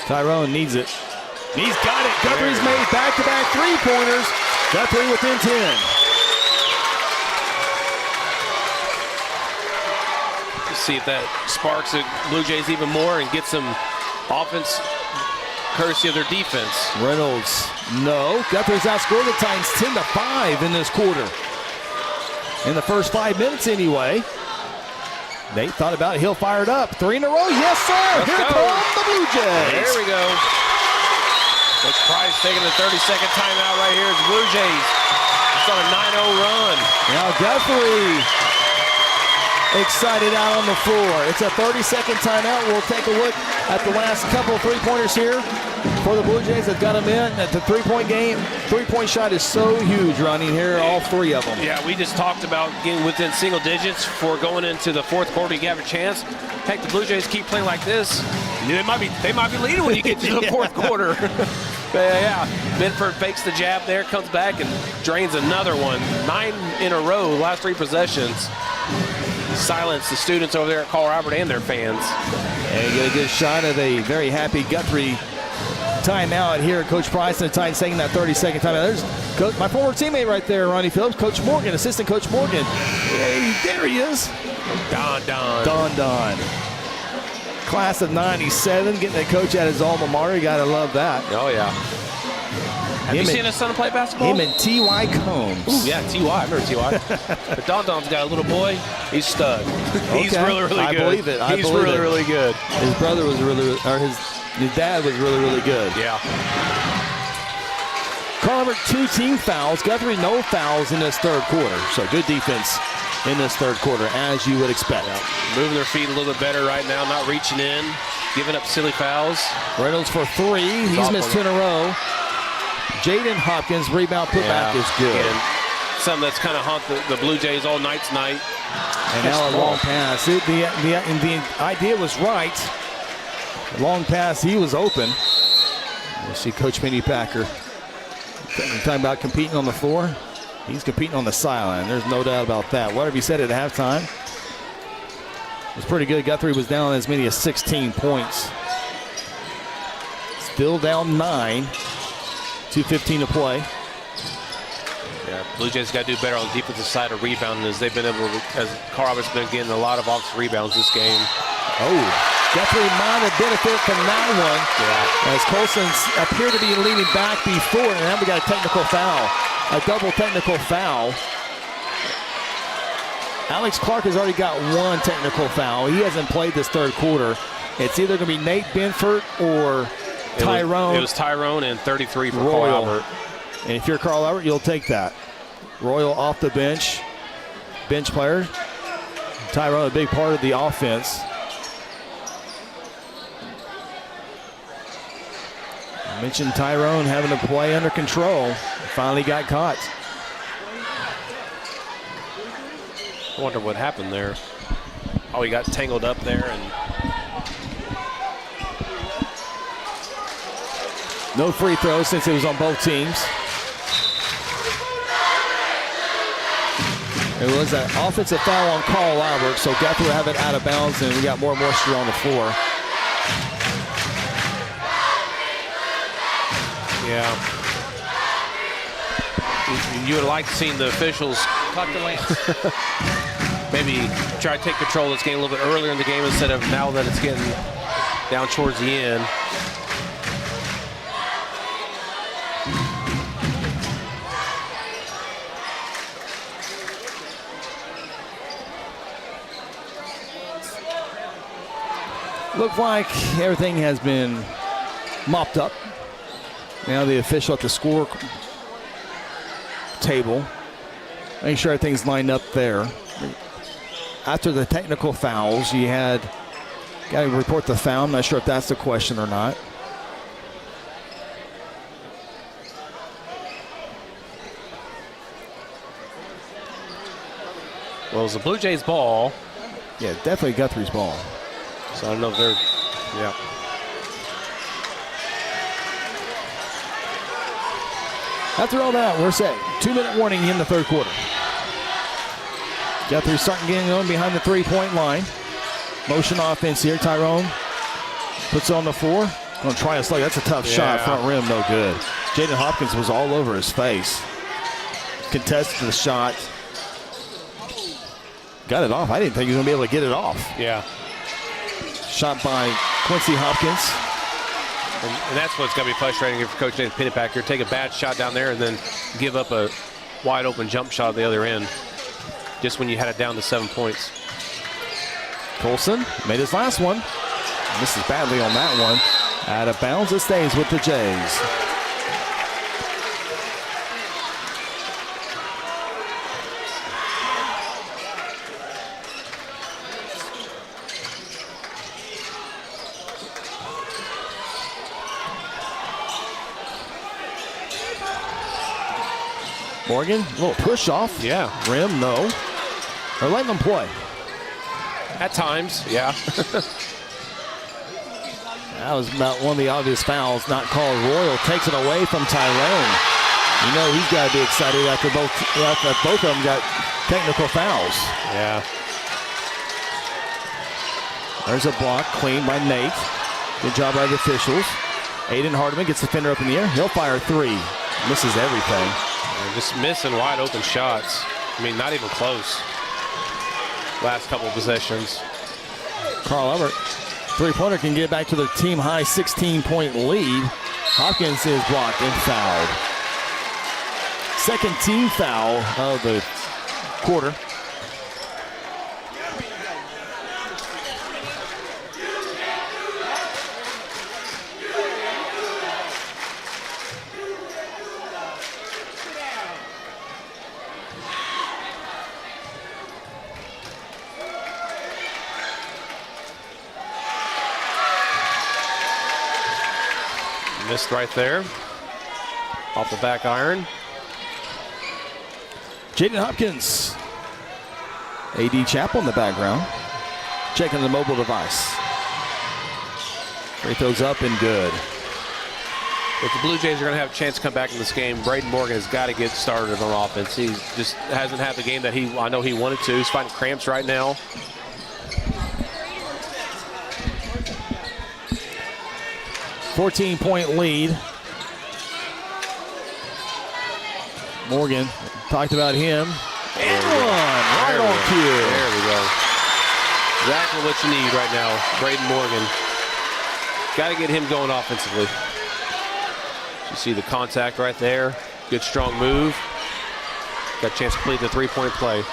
Tyrone needs it. He's got it. Guthrie's made back-to-back three-pointers. Guthrie within 10. Let's see if that sparks the Blue Jays even more and gets some offense courtesy of their defense. Reynolds, no. Guthrie's outscored the Titans 10-5 in this quarter. In the first 5 minutes anyway. Nate thought about it. He'll fire it up. 3 in a row. Yes, sir. Here come the Blue Jays. There we go. Coach Price taking the 30-second timeout right here. It's the Blue Jays. It's on a 9-0 run. Now Guthrie excited out on the floor. It's a 30-second timeout. We'll take a look at the last couple of three-pointers here for the Blue Jays. They've got them in at the three-point game. Three-point shot is so huge, Ronnie. Here, all 3 of them. Yeah, we just talked about getting within single digits for going into the fourth quarter. You have a chance. Heck, the Blue Jays keep playing like this. They might be leading when you get to the fourth quarter. Yeah, Binford fakes the jab there, comes back and drains another one. 9 in a row, last 3 possessions. Silence the students over there at Carl Albert and their fans. And you get a good shot of a very happy Guthrie timeout here. Coach Price and the Titans taking that 30-second timeout. There's my former teammate right there, Ronnie Phillips, Coach Morgan, Assistant Coach Morgan. Hey, there he is. Don. Class of 97, getting a coach at his alma mater. You got to love that. Oh, yeah. Have you seen his son play basketball? Him and T.Y. Combs. Ooh, yeah, T.Y. I remember T.Y. But Don's got a little boy. He's stud. He's really, really good. I believe it. He's really, really good. His brother was his dad was really, really good. Yeah. Carl Albert, 2 team fouls. Guthrie, no fouls in this third quarter. So good defense in this third quarter, as you would expect. Yeah. Moving their feet a little bit better right now, not reaching in, giving up silly fouls. Reynolds for 3. He's missed 2 in a row. Jaden Hopkins, rebound putback is good. And something that's kind of haunt the Blue Jays all night tonight. And now a long pass. The idea was right. Long pass, he was open. You see Coach Minnie Packer talking about competing on the floor. He's competing on the sideline. There's no doubt about that. Whatever he said at halftime was pretty good. Guthrie was down as many as 16 points. Still down 9. 2:15 to play. Yeah, Blue Jays got to do better on the defensive side of rebounding, as they've been able to, as Carl Albert's been getting a lot of offensive rebounds this game. Oh, Guthrie might have benefit from that one. Yeah. As Colson's appeared to be leaning back before, and now we got a technical foul. A double technical foul. Alex Clark has already got 1 technical foul. He hasn't played this third quarter. It's either going to be Nate Binford or Tyrone. It was Tyrone and 33 for Royal. Carl Albert. And if you're Carl Albert, you'll take that. Royal off the bench. Bench player. Tyrone, a big part of the offense. I mentioned Tyrone having to play under control. Finally got caught. I wonder what happened there. Oh, he got tangled up there. And no free throws since it was on both teams. It was an offensive foul on Carl Albert, so Guthrie will have it out of bounds, and we got more moisture on the floor. yeah. You would like to see the officials maybe try to take control of this game a little bit earlier in the game instead of now that it's getting down towards the end. Looks like everything has been mopped up. Now the official at the score table, make sure everything's lined up there. After the technical fouls, you had got to report the foul. I'm not sure if that's the question or not. Well, it was the Blue Jays ball. Yeah, definitely Guthrie's ball. So I don't know if they're, yeah. After all that, we're set. 2-minute warning in the third quarter. Guthrie starting getting on behind the three-point line. Motion offense here. Tyrone puts it on the floor. Going to try a slug. That's a tough shot. Front rim, no good. Jaden Hopkins was all over his face. Contested the shot. Got it off. I didn't think he was going to be able to get it off. Yeah. Shot by Quincy Hopkins. And that's what's going to be frustrating for Coach Nathan Pennypacker. Take a bad shot down there and then give up a wide open jump shot at the other end. Just when you had it down to 7 points. Colson made his last one. Misses badly on that one. Out of bounds, it stays with the Jays. Morgan, a little push off. Yeah. Rim, no. They're letting them play. At times, yeah. That was about one of the obvious fouls not called. Royal takes it away from Tyrone. You know he's got to be excited after both of them got technical fouls. Yeah. There's a block clean by Nate. Good job by the officials. Aiden Hardiman gets the fender up in the air. He'll fire three. Misses everything. They're just missing wide open shots. I mean, not even close. Last couple of possessions. Carl Albert, three-pointer, can get back to their team-high 16-point lead. Hopkins is blocked and fouled. Second team foul of the quarter. Missed right there. Off the back iron. Jaden Hopkins. A.D. Chappell in the background. Checking the mobile device. Free throws up and good. If the Blue Jays are going to have a chance to come back in this game, Braden Morgan has got to get started on offense. He just hasn't had the game that I know he wanted to. He's fighting cramps right now. $14-point lead. Morgan, talked about him. And one, right on cue. There we go. Exactly what you need right now, Braden Morgan. Got to get him going offensively. You see the contact right there. Good strong move. Got a chance to complete the three-point play.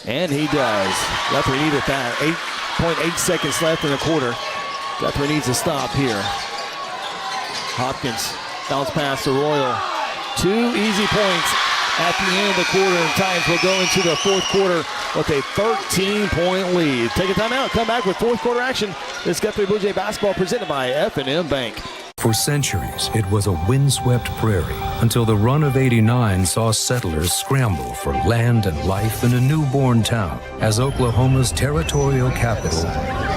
And he does. Guthrie needed that. 8.8 seconds left in the quarter. Guthrie needs to stop here. Hopkins, bounce pass to Royal. 2 easy points at the end of the quarter, and Titans will go into the fourth quarter with a 13-point lead. Take a timeout, come back with fourth quarter action. This Guthrie Blue Jay basketball presented by F&M Bank. For centuries, it was a windswept prairie until the run of '89 saw settlers scramble for land and life in a newborn town as Oklahoma's territorial capital,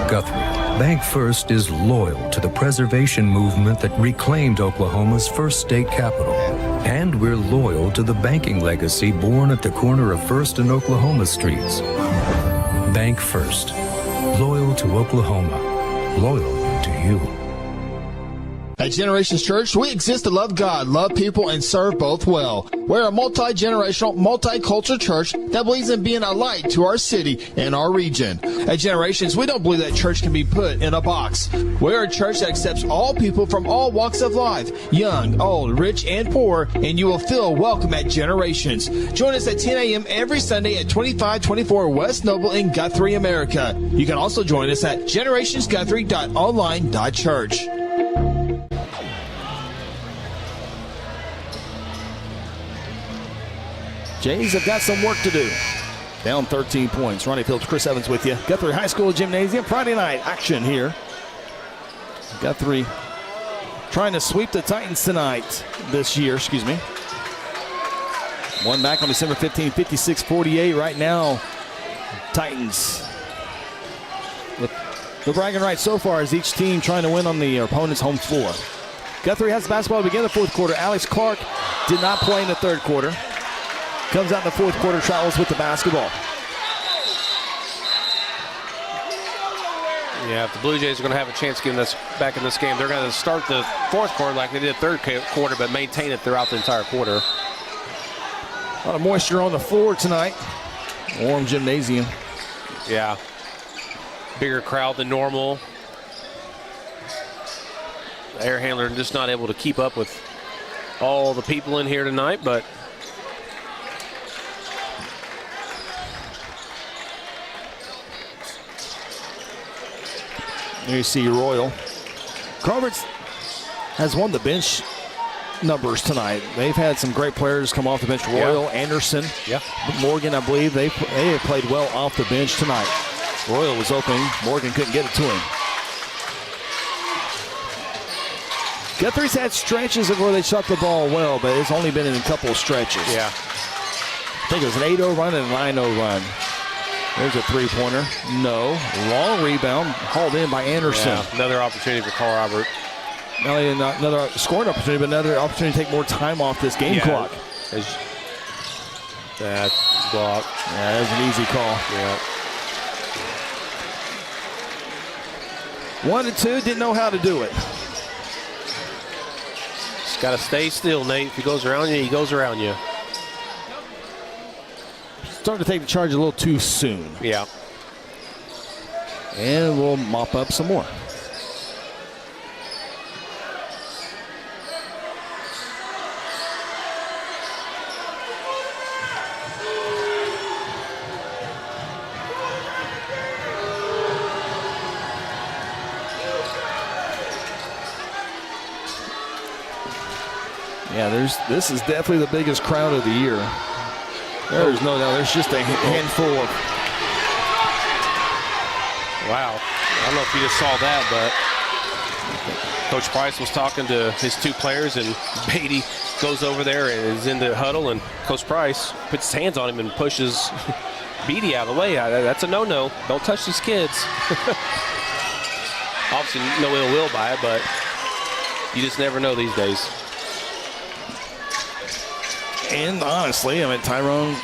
Guthrie. Bank First is loyal to the preservation movement that reclaimed Oklahoma's first state capital. And we're loyal to the banking legacy born at the corner of First and Oklahoma streets. Bank First. Loyal to Oklahoma. Loyal to you. At Generations Church, we exist to love God, love people, and serve both well. We're a multi-generational, multicultural church that believes in being a light to our city and our region. At Generations, we don't believe that church can be put in a box. We're a church that accepts all people from all walks of life, young, old, rich, and poor, and you will feel welcome at Generations. Join us at 10 a.m. every Sunday at 2524 West Noble in Guthrie, America. You can also join us at generationsguthrie.online.church. Jays have got some work to do. Down 13 points. Ronnie Phillips, Chris Evans with you. Guthrie High School Gymnasium, Friday night action here. Guthrie trying to sweep the Titans tonight, this year, excuse me. One back on December 15, 56-48 right now. Titans. The bragging right so far is each team trying to win on the opponent's home floor. Guthrie has the basketball to begin the fourth quarter. Alex Clark did not play in the third quarter. Comes out in the fourth quarter, travels with the basketball. Yeah, if the Blue Jays are going to have a chance getting us back in this game, they're going to start the fourth quarter like they did the third quarter, but maintain it throughout the entire quarter. A lot of moisture on the floor tonight. Warm gymnasium. Yeah. Bigger crowd than normal. The air handler just not able to keep up with all the people in here tonight, but there you see Royal. Carver's has won the bench numbers tonight. They've had some great players come off the bench. Royal, Anderson, Morgan, I believe. They have played well off the bench tonight. Royal was open. Morgan couldn't get it to him. Guthrie's had stretches of where they shot the ball well, but it's only been in a couple of stretches. Yeah. I think it was an 8-0 run and a 9-0 run. There's a three-pointer. No. Long rebound, hauled in by Anderson. Yeah, another opportunity for Carl Albert. Not only another scoring opportunity, but another opportunity to take more time off this game clock. That block. Yeah, that was an easy call. Yeah. 1 and 2, didn't know how to do it. Just got to stay still, Nate. If he goes around you, he goes around you. Starting to take the charge a little too soon. Yeah. And we'll mop up some more. Yeah, this is definitely the biggest crowd of the year. There's no doubt. There's just a handful of. Wow. I don't know if you just saw that, but Coach Price was talking to his two players, and Beatty goes over there and is in the huddle, and Coach Price puts his hands on him and pushes Beatty out of the way. That's a no-no. Don't touch these kids. Obviously, no ill will by it, but you just never know these days. And honestly, I mean, Tyrone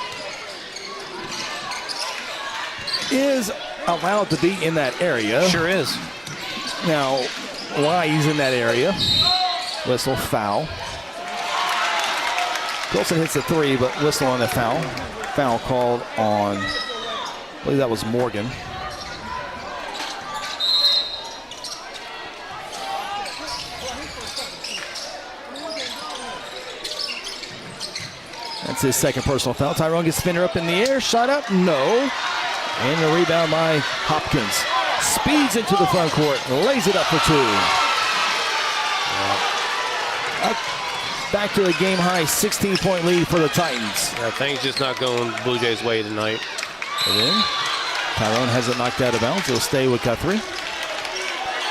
is allowed to be in that area. Sure is. Now, why he's in that area? Whistle, foul. Wilson hits the three, but whistle on the foul. Foul called on, I believe that was Morgan. That's his second personal foul. Tyrone gets the finger up in the air. Shot up, no. And a rebound by Hopkins. Speeds into the front court. Lays it up for two. Up back to a game-high 16-point lead for the Titans. Yeah, things just not going Blue Jays' way tonight. And then Tyrone has it knocked out of bounds. He'll stay with Guthrie.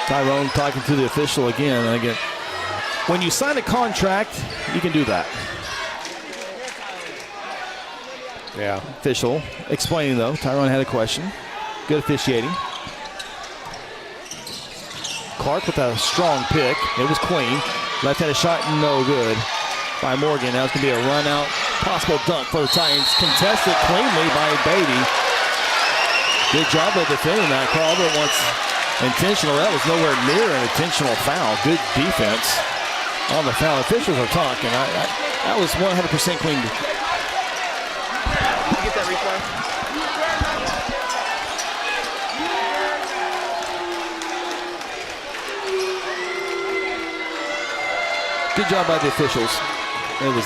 Tyrone talking to the official again. And again, when you sign a contract, you can do that. Yeah. Official explaining, though. Tyrone had a question. Good officiating. Clark with a strong pick. It was clean. Left-handed shot, no good by Morgan. Now it's going to be a run-out. Possible dunk for the Titans. Contested cleanly by Beatty. Good job of defending that. Carl Albert wants intentional. That was nowhere near an intentional foul. Good defense on the foul. Officials are talking. That was 100% clean. Get that replay. Good job by the officials. It was.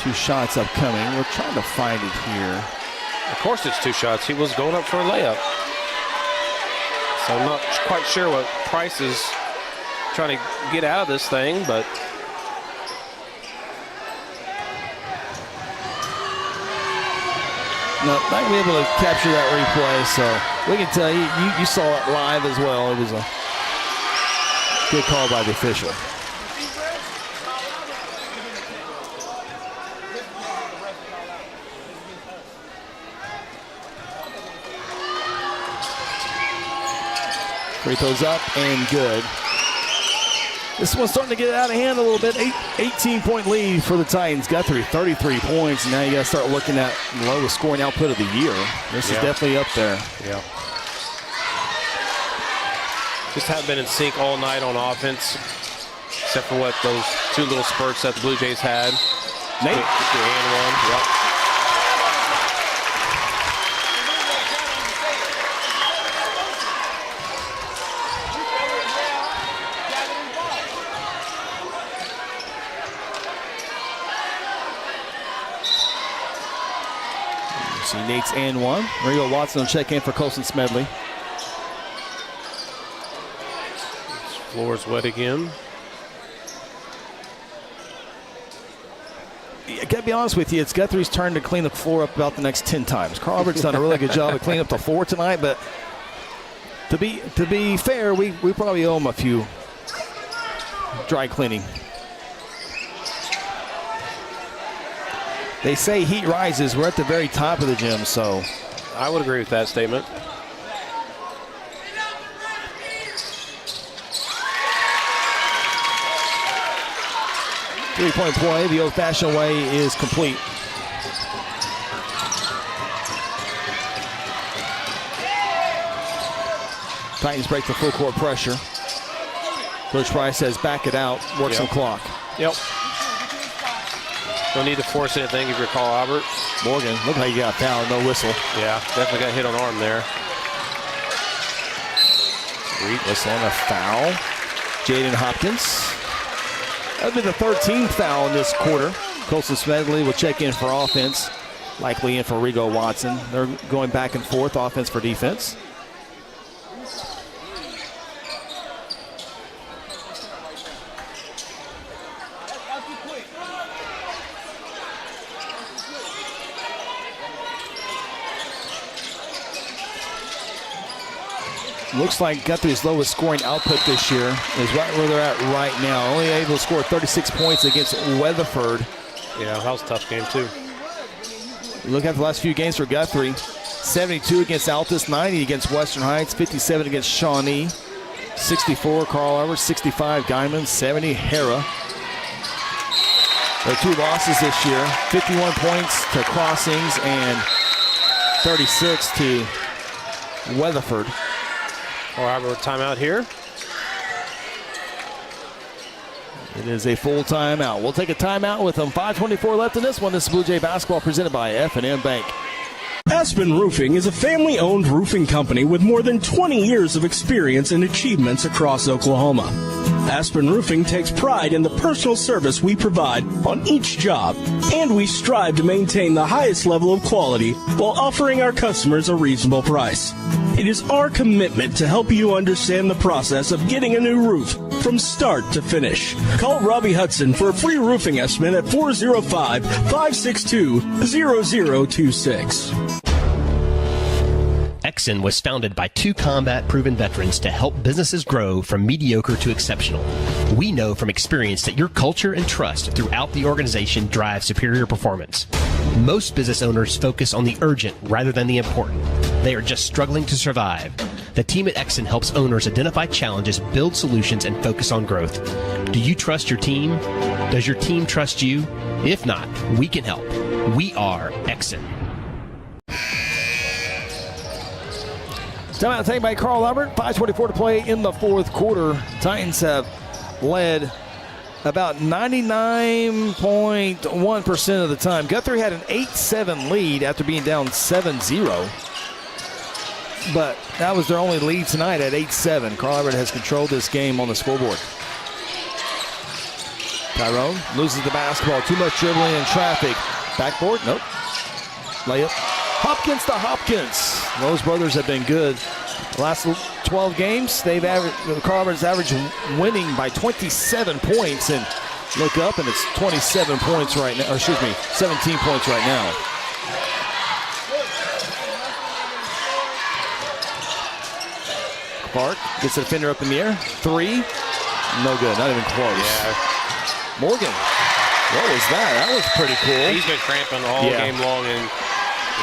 Two shots upcoming. We're trying to find it here. Of course it's two shots. He was going up for a layup. So I'm not quite sure what Price is trying to get out of this thing, but no, not going to be able to capture that replay, so we can tell you saw it live as well. It was a good call by the official. Free throws up and good. This one's starting to get out of hand a little bit. 18-point lead for the Titans. Guthrie, 33 points. Now you got to start looking at the lowest scoring output of the year. This is definitely up there. Yeah. Just haven't been in sync all night on offense, except for what those two little spurts that the Blue Jays had. Nate. And one. Yep. See Nate's and one. Rio Watson will check in for Colson Smedley. Floor's wet again. I got to be honest with you, it's Guthrie's turn to clean the floor up about the next 10 times. Carl Albert's done a really good job of cleaning up the floor tonight, but to be fair, we probably owe them a few dry cleaning. They say heat rises. We're at the very top of the gym, so. I would agree with that statement. Three-point play the old-fashioned way is complete. Titans break the full court pressure. Coach Price says back it out, work some clock. Yep. Don't need to force anything if you're Carl Albert. Morgan, look how you got fouled, no whistle. Yeah, definitely got hit on the arm there. Whistle on a foul. Jaden Hopkins. That'll be the 13th foul in this quarter. Colson Smedley will check in for offense, likely in for Rigo Watson. They're going back and forth, offense for defense. Looks like Guthrie's lowest scoring output this year is right where they're at right now. Only able to score 36 points against Weatherford. Yeah, that was a tough game too. Look at the last few games for Guthrie. 72 against Altus, 90 against Western Heights, 57 against Shawnee, 64 Carl Albert, 65 Guyman, 70 Hera. Their 2 losses this year, 51 points to Crossings and 36 to Weatherford. Carl Albert timeout here. It is a full timeout. We'll take a timeout with them. 5:24 left in this one. This is Blue Jay basketball presented by F&M Bank. Aspen Roofing is a family-owned roofing company with more than 20 years of experience and achievements across Oklahoma. Aspen Roofing takes pride in the personal service we provide on each job, and we strive to maintain the highest level of quality while offering our customers a reasonable price. It is our commitment to help you understand the process of getting a new roof from start to finish. Call Robbie Hudson for a free roofing estimate at 405-562-0026. Exxon was founded by 2 combat-proven veterans to help businesses grow from mediocre to exceptional. We know from experience that your culture and trust throughout the organization drive superior performance. Most business owners focus on the urgent rather than the important. They are just struggling to survive. The team at Exxon helps owners identify challenges, build solutions, and focus on growth. Do you trust your team? Does your team trust you? If not, we can help. We are Exxon. Timeout taken by Carl Albert. 5:24 to play in the fourth quarter. Titans have led about 99.1% of the time. Guthrie had an 8-7 lead after being down 7-0. But that was their only lead tonight at 8-7. Carl Albert has controlled this game on the scoreboard. Tyrone loses the basketball. Too much dribbling and traffic. Backboard? Nope. Layup. Hopkins to Hopkins. Those brothers have been good. The last 12 games, Carl Albert's averaged winning by 27 points. And look up, and it's 27 points right now. Or excuse me, 17 points right now. Clark gets the defender up in the air. 3. No good. Not even close. Yeah. Morgan. What was that? That was pretty cool. He's been cramping all game long, and he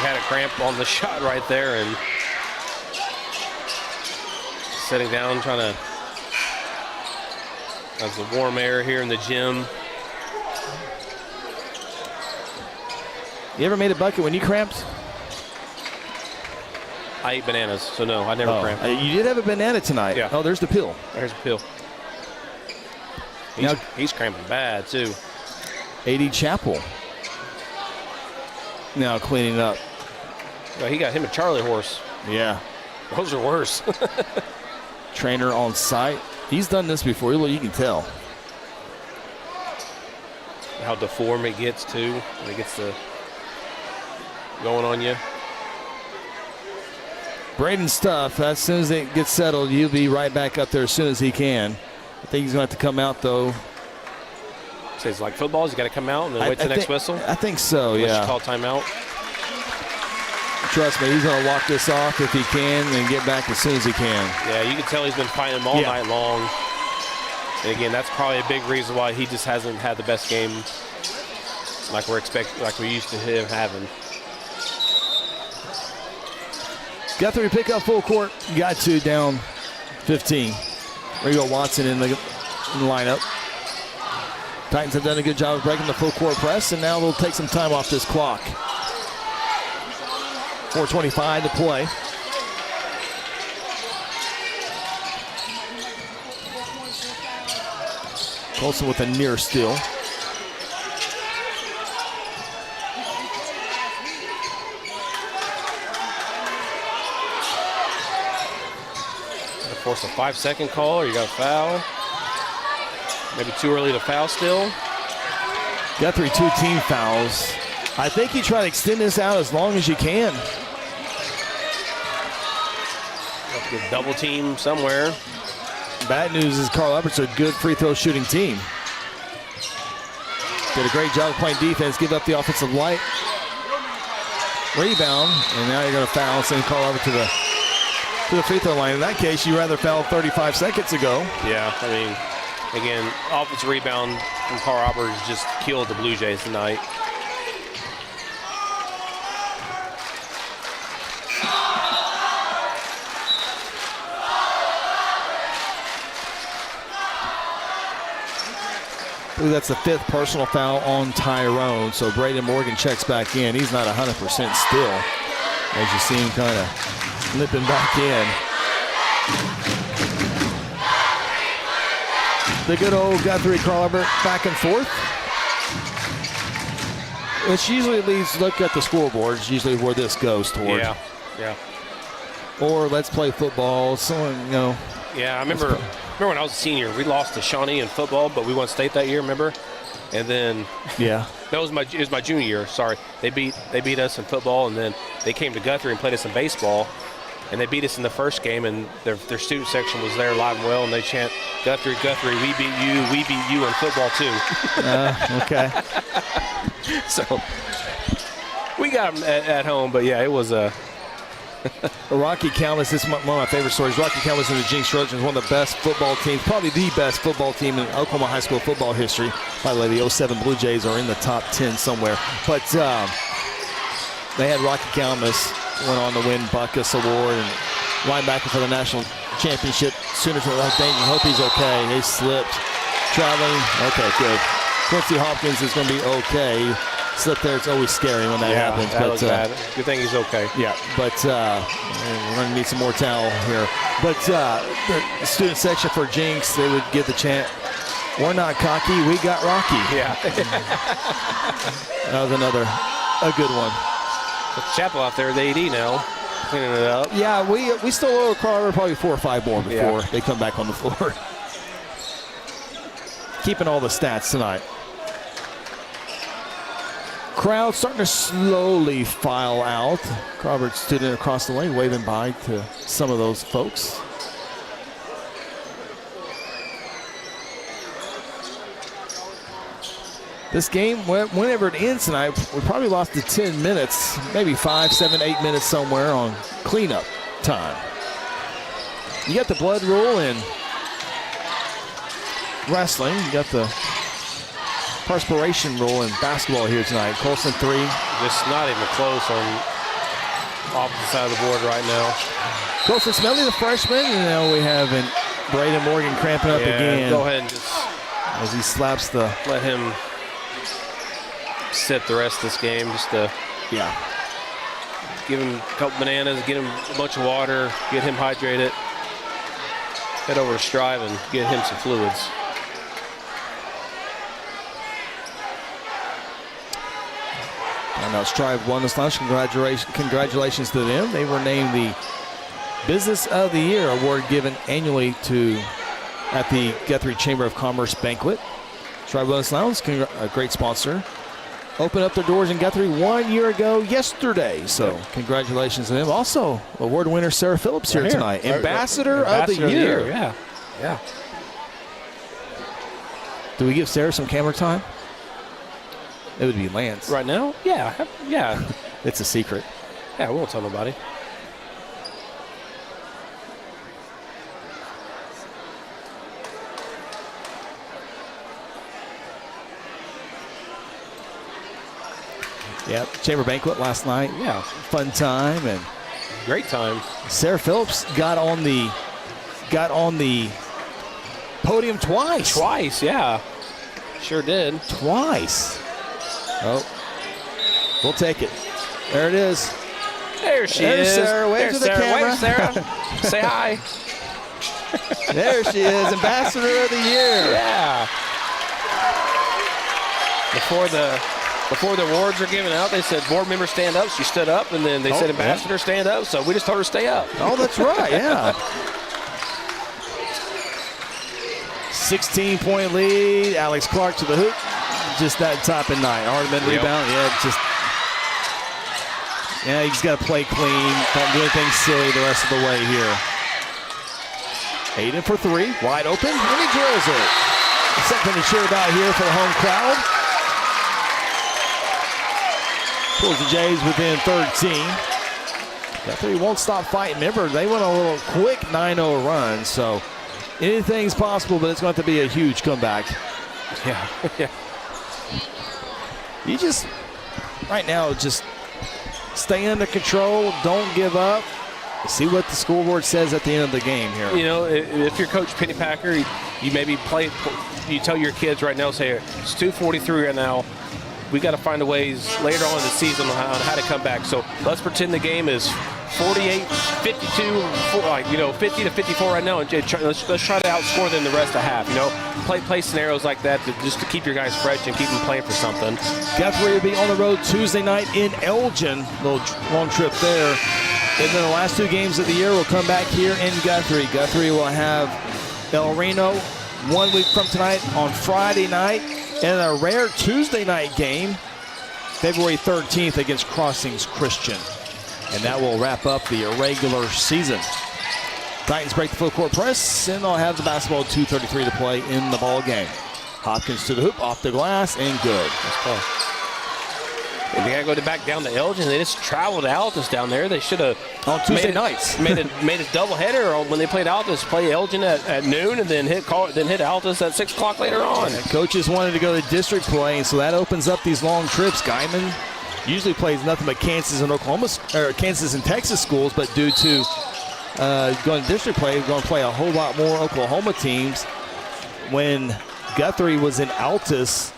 had a cramp on the shot right there, and sitting down, trying to. That's the warm air here in the gym. You ever made a bucket when you cramped? I eat bananas, so no, I never cramped. You did have a banana tonight. Yeah. Oh, there's the pill. There's the pill. He's cramping bad, too. A.D. Chapel now cleaning up. Well, he got him a Charlie horse. Yeah. Those are worse. Trainer on site. He's done this before. You can tell. How deformed it gets, too. When it gets the going on you. Braden Stuff, as soon as it gets settled, he'll be right back up there as soon as he can. I think he's going to have to come out, though, Says like football, he's got to come out and then wait till the next whistle. I think so, Unless yeah. you call timeout. Trust me, he's going to walk this off if he can and get back as soon as he can. Yeah, you can tell he's been fighting them all night long. And again, that's probably a big reason why he just hasn't had the best game like we're used to him having. Guthrie pick up full court. Got to down 15. There you go, Watson in the lineup. Titans have done a good job of breaking the full court press, and now they'll take some time off this clock. 4:25 to play. Colson with a near steal. Force a 5-second call, or you got a foul. Maybe too early to foul still. Guthrie 2 team fouls. I think you try to extend this out as long as you can. Good double team somewhere. Bad news is Carl Albert's a good free throw shooting team. Did a great job of playing defense, give up the offensive light. Rebound, and now you're going to foul, send Carl Albert to the free throw line. In that case, you rather fouled 35 seconds ago. Yeah, I mean, again, offensive rebound from Carl Albert has just killed the Blue Jays tonight. I believe that's the 5th personal foul on Tyrone. So Braden Morgan checks back in. He's not 100% still, as you see him kind of limping back in. The good old Guthrie Carl Albert back and forth. Which usually leads, look at the scoreboard, is usually where this goes toward. Yeah. Or let's play football. Someone, you know. Yeah, I remember when I was a senior, we lost to Shawnee in football, but we won state that year, remember? And then it was my junior year, sorry. They beat us in football, and then they came to Guthrie and played us in baseball. And they beat us in the first game, and their student section was there live and well, and they chant, Guthrie, Guthrie, we beat you in football too. Okay. So we got them at home, but yeah, it was a Rocky Calmus, this is one of my favorite stories. Rocky Calmus and the Jinx Trojans, one of the best football teams, probably the best football team in Oklahoma high school football history. By the way, the 07 Blue Jays are in the top 10 somewhere. But they had Rocky Calmus, went on to win Buckus Award and linebacker for the national championship. Sooners were like, dang, hope he's okay. They slipped. Traveling, okay, good. Quincy Hopkins is going to be okay. Slip there, it's always scary when that happens. That was bad. Good thing he's okay. Yeah, but we're going to need some more towel here. But the student section for Jinx, they would give the chant, we're not cocky, we got Rocky. Yeah. That was a good one. Put the chapel out there, the AD now, cleaning it up. Yeah, we still owe Carver probably 4 or 5 more before they come back on the floor. Keeping all the stats tonight. Crowd starting to slowly file out. Carver student across the lane waving by to some of those folks. This game, whenever it ends tonight, we probably lost to 10 minutes, maybe 5, 7, 8 minutes somewhere on cleanup time. You got the blood rule in wrestling. You got the perspiration rule in basketball here tonight. Colson 3. Just not even close on opposite side of the board right now. Colson Smelly, the freshman, and now we have Braden Morgan cramping up again. Go ahead and just as he slaps the. Let him sit the rest of this game. Just to give him a couple bananas, get him a bunch of water, get him hydrated. Head over to Strive and get him some fluids. And now Strive won this lunch. Congratulations to them. They were named the Business of the Year award given annually at the Guthrie Chamber of Commerce banquet. Strive Wellness Lounge, a great sponsor. Opened up their doors in Guthrie 1 year ago yesterday. So congratulations to them. Also, award winner Sarah Phillips here tonight. Ambassador of the Year. Yeah. Do we give Sarah some camera time? It would be Lance. Right now? Yeah. Yeah. It's a secret. Yeah, we won't tell nobody. Yep, chamber banquet last night. Yeah. Fun time and great time. Sarah Phillips got on the podium twice. Twice, yeah. Sure did. Twice. Oh, we'll take it. There it is. There she There's is. Sarah. Wave There's to the Sarah. camera. Wave, Sarah. Say hi. There she is, Ambassador of the Year. Yeah. Before the awards were given out, they said board member stand up. She stood up, and then they said ambassador stand up. So we just told her to stay up. Oh, that's right. Yeah. 16-point lead. Alex Clark to the hoop. Just that top and night. Hardman rebound. Yeah, he's got to play clean. Don't do anything silly the rest of the way here. Aiden for three. Wide open. And he drills it. Something to cheer about here for the home crowd. Pulls the Jays within 13. Guthrie won't stop fighting. Remember, they went on a little quick 9-0 run, so anything's possible, but it's going to be a huge comeback. Yeah. You just, right now, just stay under control. Don't give up. See what the scoreboard says at the end of the game here. You know, if you're Coach Pennypacker, you maybe you tell your kids right now, say, it's 2:43 right now. We got to find a ways later on in the season on how to come back. So let's pretend the game is 48-52, 50 to 54 right now, and let's try to outscore them the rest of half. You know, play scenarios like that just to keep your guys fresh and keep them playing for something. Guthrie will be on the road Tuesday night in Elgin. Little long trip there. And then the last two games of the year will come back here in Guthrie. Guthrie will have El Reno 1 week from tonight on Friday night. And a rare Tuesday night game, February 13th against Crossings Christian. And that will wrap up the irregular season. Titans break the full court press, and they'll have the basketball 2:33 to play in the ball game. Hopkins to the hoop, off the glass, and good. That's close. If they got to go back down to Elgin, they just traveled to Altus down there. They should have on Tuesday nights made a doubleheader when they played Altus. Play Elgin at noon, and then hit Altus at 6 o'clock later on. And coaches wanted to go to district play, and so that opens up these long trips. Guyman usually plays nothing but Kansas and Texas schools, but due to going to district play, we're going to play a whole lot more Oklahoma teams. When Guthrie was in Altus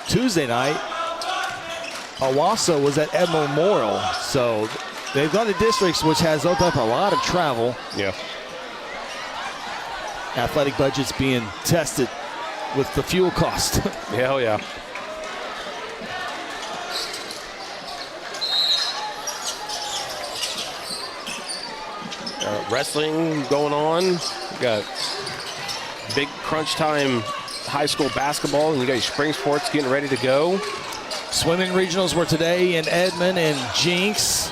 Tuesday night, Owasso was at Ed Memorial, so they've gone to districts, which has opened up a lot of travel. Yeah. Athletic budgets being tested with the fuel cost. Hell yeah. Wrestling going on. We got big crunch time high school basketball, and you got your spring sports getting ready to go. Swimming regionals were today in Edmond and Jinx.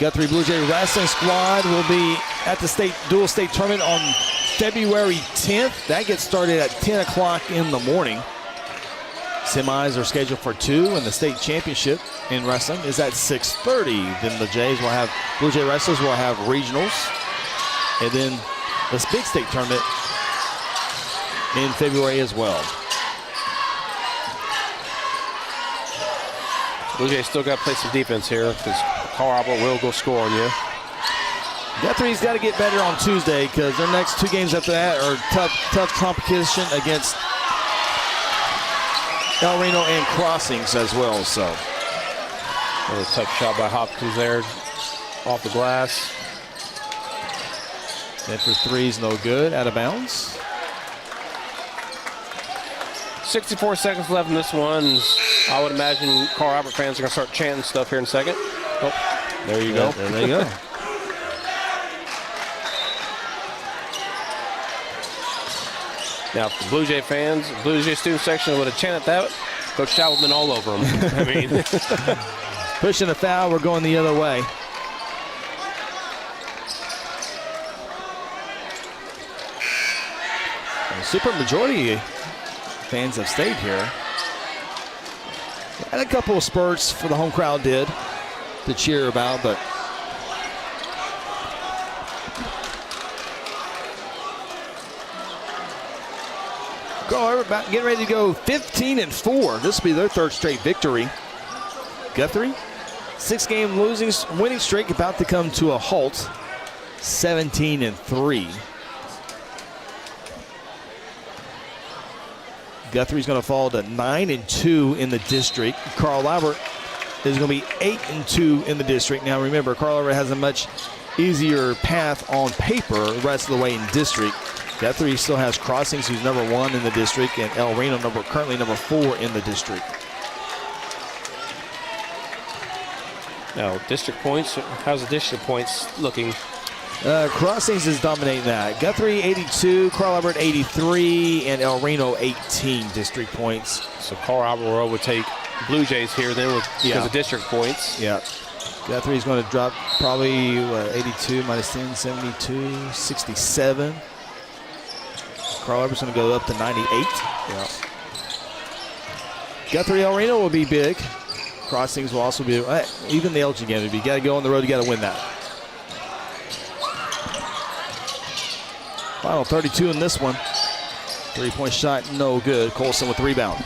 Guthrie Bluejay wrestling squad will be at the dual state tournament on February 10th. That gets started at 10 o'clock in the morning. Semis are scheduled for 2, and the state championship in wrestling is at 6:30. Then the Bluejay wrestlers will have regionals, and then this big state tournament in February as well. Blue Jays still got to play some defense here because Colorado will go score on you. Guthrie's got to get better on Tuesday because their next 2 games after that are tough competition against El Reno and Crossings as well. So a tough shot by Hopkins there off the glass. And for 3's no good, out of bounds. 64 seconds left in this one. I would imagine Carl Albert fans are going to start chanting stuff here in a second. Oh, there you go. There they go. Now, if the Blue Jay fans, Blue Jay student section would have chanted that, Coach Chow would have been all over them. I mean, pushing a foul, we're going the other way. Super majority fans have stayed here. And a couple of spurts for the home crowd did to cheer about, but getting ready to go 15-4. This will be their third straight victory. Guthrie, 6-game winning streak about to come to a halt. 17-3. Guthrie's going to fall to 9-2 in the district. Carl Albert is going to be 8-2 in the district. Now remember, Carl Albert has a much easier path on paper the rest of the way in district. Guthrie still has Crossings, who's number 1 in the district, and El Reno currently number 4 in the district. Now, district points, how's the district points looking? Crossings is dominating that. Guthrie 82, Carl Albert 83, and El Reno 18 district points. So Carl Albert would take Bluejays here then because of district points. Yeah. Guthrie's going to drop probably 82 minus 10, 72, 67. Carl Albert's going to go up to 98. Yeah. Guthrie El Reno will be big. Crossings will also be, even the LG game would be. You got to go on the road, you got to win that. Final 32 in this one. 3-point shot, no good. Colson with the rebound.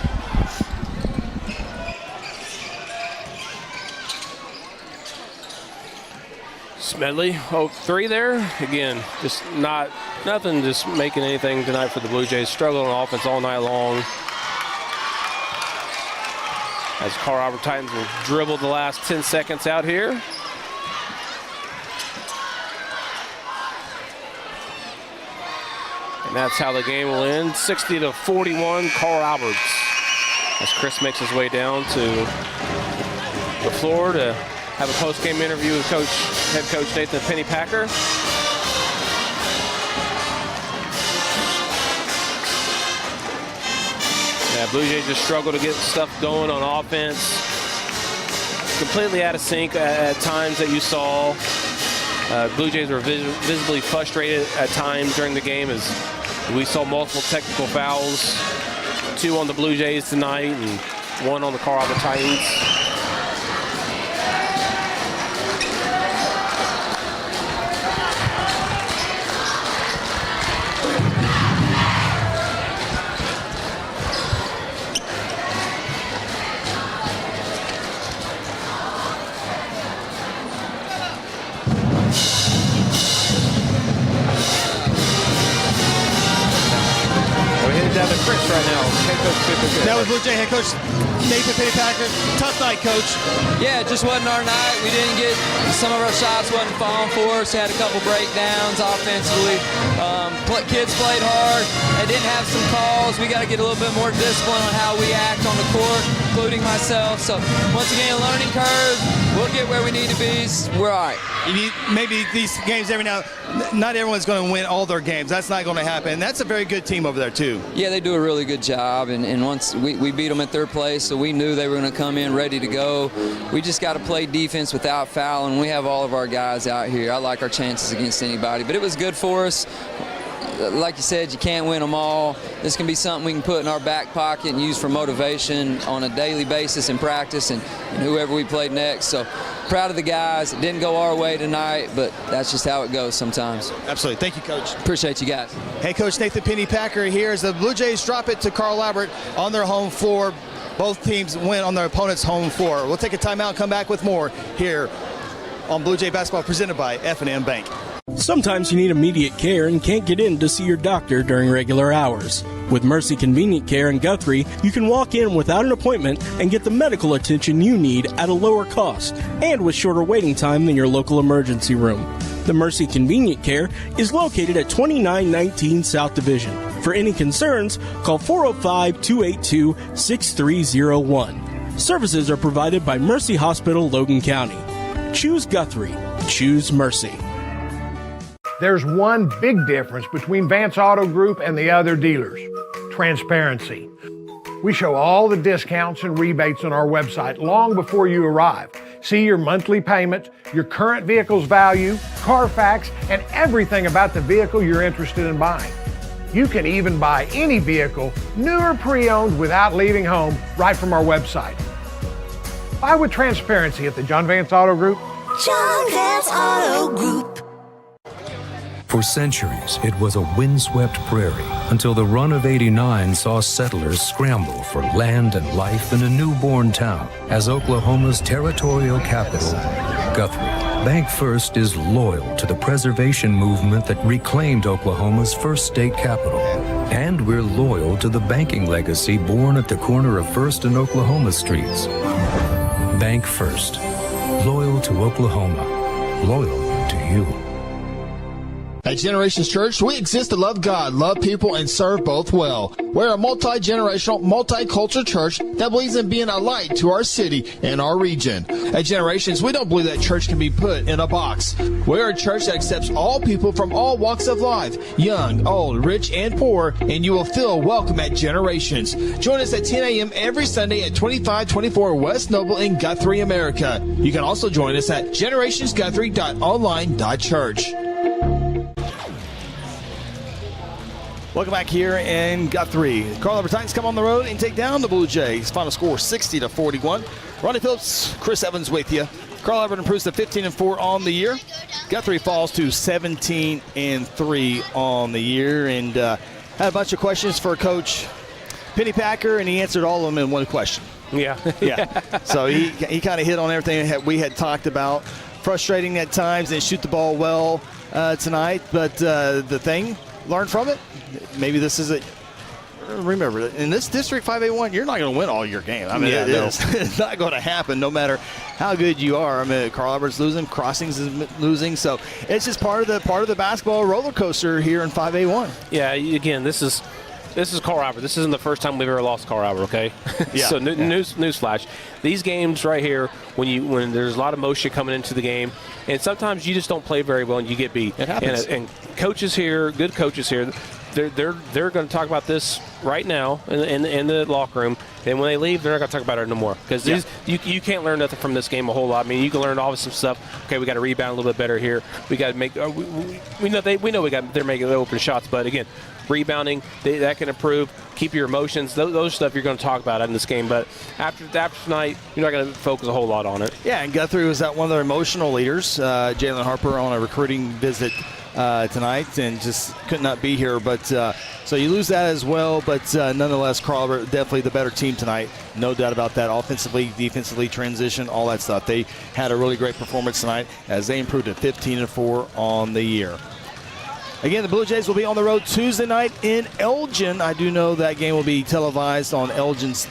Smedley, 3 there. Again, just nothing, just making anything tonight for the Blue Jays. Struggling on offense all night long. As Carl Albert Titans will dribble the last 10 seconds out here. And that's how the game will end. 60-41, Carl Alberts. As Chris makes his way down to the floor to have a post-game interview with head coach Nathan Pennypacker. Yeah, Blue Jays just struggle to get stuff going on offense. Completely out of sync at times that you saw. Blue Jays were visibly frustrated at times during the game as we saw multiple technical fouls. 2 on the Blue Jays tonight and 1 on the Carl Albert Titans. Right now, head coach. That was Blue Jay head coach Nathan Pennypacker. Tough night, coach. Yeah, it just wasn't our night. We didn't get some of our shots wasn't falling for us. Had a couple breakdowns offensively. Kids played hard. They didn't have some calls. We got to get a little bit more discipline on how we act on the court, including myself. So once again, a learning curve. We'll get where we need to be. We're all right. You need maybe these games every now. Not everyone's going to win all their games. That's not going to happen. And that's a very good team over there too. Yeah, they do a really good job. And once we beat them at third place, so we knew they were going to come in ready to go. We just got to play defense without fouling. We have all of our guys out here. I like our chances against anybody. But it was good for us. Like you said, you can't win them all. This can be something we can put in our back pocket and use for motivation on a daily basis in practice and whoever we played next. So proud of the guys. It didn't go our way tonight, but that's just how it goes sometimes. Absolutely. Thank you, Coach. Appreciate you guys. Hey, Coach Nathan Pennypacker here as the Blue Jays drop it to Carl Albert on their home floor. Both teams win on their opponent's home floor. We'll take a timeout and come back with more here on Blue Jay Basketball presented by F&M Bank. Sometimes you need immediate care and can't get in to see your doctor during regular hours. With Mercy Convenient Care in Guthrie, you can walk in without an appointment and get the medical attention you need at a lower cost and with shorter waiting time than your local emergency room. The Mercy Convenient Care is located at 2919 South Division. For any concerns, call 405-282-6301. Services are provided by Mercy Hospital, Logan County. Choose Guthrie. Choose Mercy. There's one big difference between Vance Auto Group and the other dealers: transparency. We show all the discounts and rebates on our website long before you arrive. See your monthly payment, your current vehicle's value, Carfax, and everything about the vehicle you're interested in buying. You can even buy any vehicle, new or pre-owned, without leaving home, right from our website. Buy with transparency at the John Vance Auto Group. John Vance Auto Group. For centuries, it was a windswept prairie until the run of '89 saw settlers scramble for land and life in a newborn town as Oklahoma's territorial capital, Guthrie. Bank First is loyal to the preservation movement that reclaimed Oklahoma's first state capital. And we're loyal to the banking legacy born at the corner of First and Oklahoma Streets. Bank First. Loyal to Oklahoma. Loyal to you. At Generations Church, we exist to love God, love people, and serve both well. We're a multi-generational, multicultural church that believes in being a light to our city and our region. At Generations, we don't believe that church can be put in a box. We're a church that accepts all people from all walks of life, young, old, rich, and poor, and you will feel welcome at Generations. Join us at 10 a.m. every Sunday at 2524 West Noble in Guthrie, America. You can also join us at generationsguthrie.online.church. Welcome back here in Guthrie. Carl Albert Titans come on the road and take down the Bluejays. Final score 60-41. Ronnie Phillips, Chris Evans with you. Carl Albert improves to 15-4 on the year. Guthrie falls to 17-3 on the year. And had a bunch of questions for Coach Pennypacker, and he answered all of them in one question. Yeah. So he kind of hit on everything that we had talked about. Frustrating at times, didn't shoot the ball well tonight. But the thing, learn from it. Maybe this is remember, in this District 5A1, you're not going to win all your games. I mean, it's not going to happen no matter how good you are. I mean, Carl Albert's losing, Crossings is losing. So it's just part of the basketball roller coaster here in 5A1. Yeah, again, this is Carl Albert. This isn't the first time we've ever lost Carl Albert, okay? Yeah. So newsflash. These games right here, when there's a lot of motion coming into the game, and sometimes you just don't play very well and you get beat. It happens. And coaches here, good coaches here, they're going to talk about this right now in the locker room, and when they leave, they're not going to talk about it no more, because you can't learn nothing from this game a whole lot. I mean, you can learn all some stuff. Okay, we got to rebound a little bit better here. We got to make. We know they're making the open shots, but again, rebounding that can improve. Keep your emotions. Those stuff you're going to talk about in this game, but after tonight, you're not going to focus a whole lot on it. Yeah, and Guthrie was one of their emotional leaders. Jalen Harper on a recruiting visit tonight and just could not be here, but so you lose that as well, but nonetheless, Carl Albert definitely the better team tonight, no doubt about that. Offensively, defensively, transition, all that stuff. They had a really great performance tonight as they improved to 15-4 on the year. Again, the Blue Jays will be on the road Tuesday night in Elgin. I do know that game will be televised on Elgin's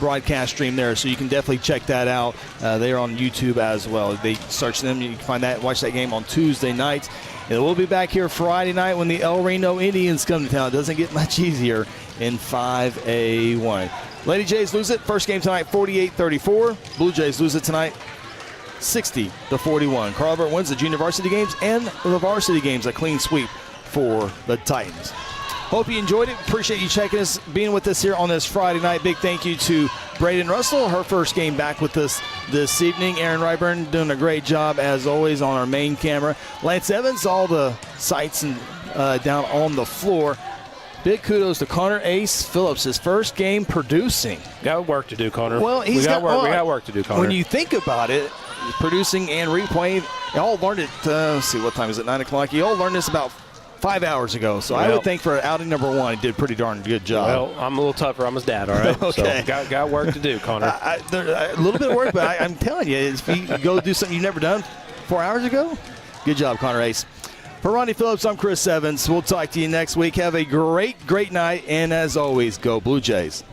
broadcast stream there, so you can definitely check that out. They are on YouTube as well. They search them. You can find that, watch that game on Tuesday night. And we'll be back here Friday night when the El Reno Indians come to town. It doesn't get much easier in 5A1. Lady Jays lose it. First game tonight, 48-34. Blue Jays lose it tonight, 60-41. Carl Albert wins the junior varsity games and the varsity games, a clean sweep for the Titans. Hope you enjoyed it. Appreciate you being with us here on this Friday night. Big thank you to Braden Russell, her first game back with us this evening. Aaron Ryburn doing a great job as always on our main camera. Lance Evans, all the sights and down on the floor. Big kudos to Connor Ace Phillips, his first game producing. Got work to do, Connor. Well, we got work to do, Connor. When you think about it, producing and replaying, you all learned it, let's see, what time is it, 9 o'clock? You all learned this about 5 hours ago, so I would think for outing number one, he did a pretty darn good job. Well, I'm a little tougher. I'm his dad, all right? Okay. So got work to do, Connor. A little bit of work, but I'm telling you, if you go do something you've never done 4 hours ago, good job, Connor Ace. For Ronnie Phillips, I'm Chris Evans. We'll talk to you next week. Have a great, great night, and as always, go Blue Jays.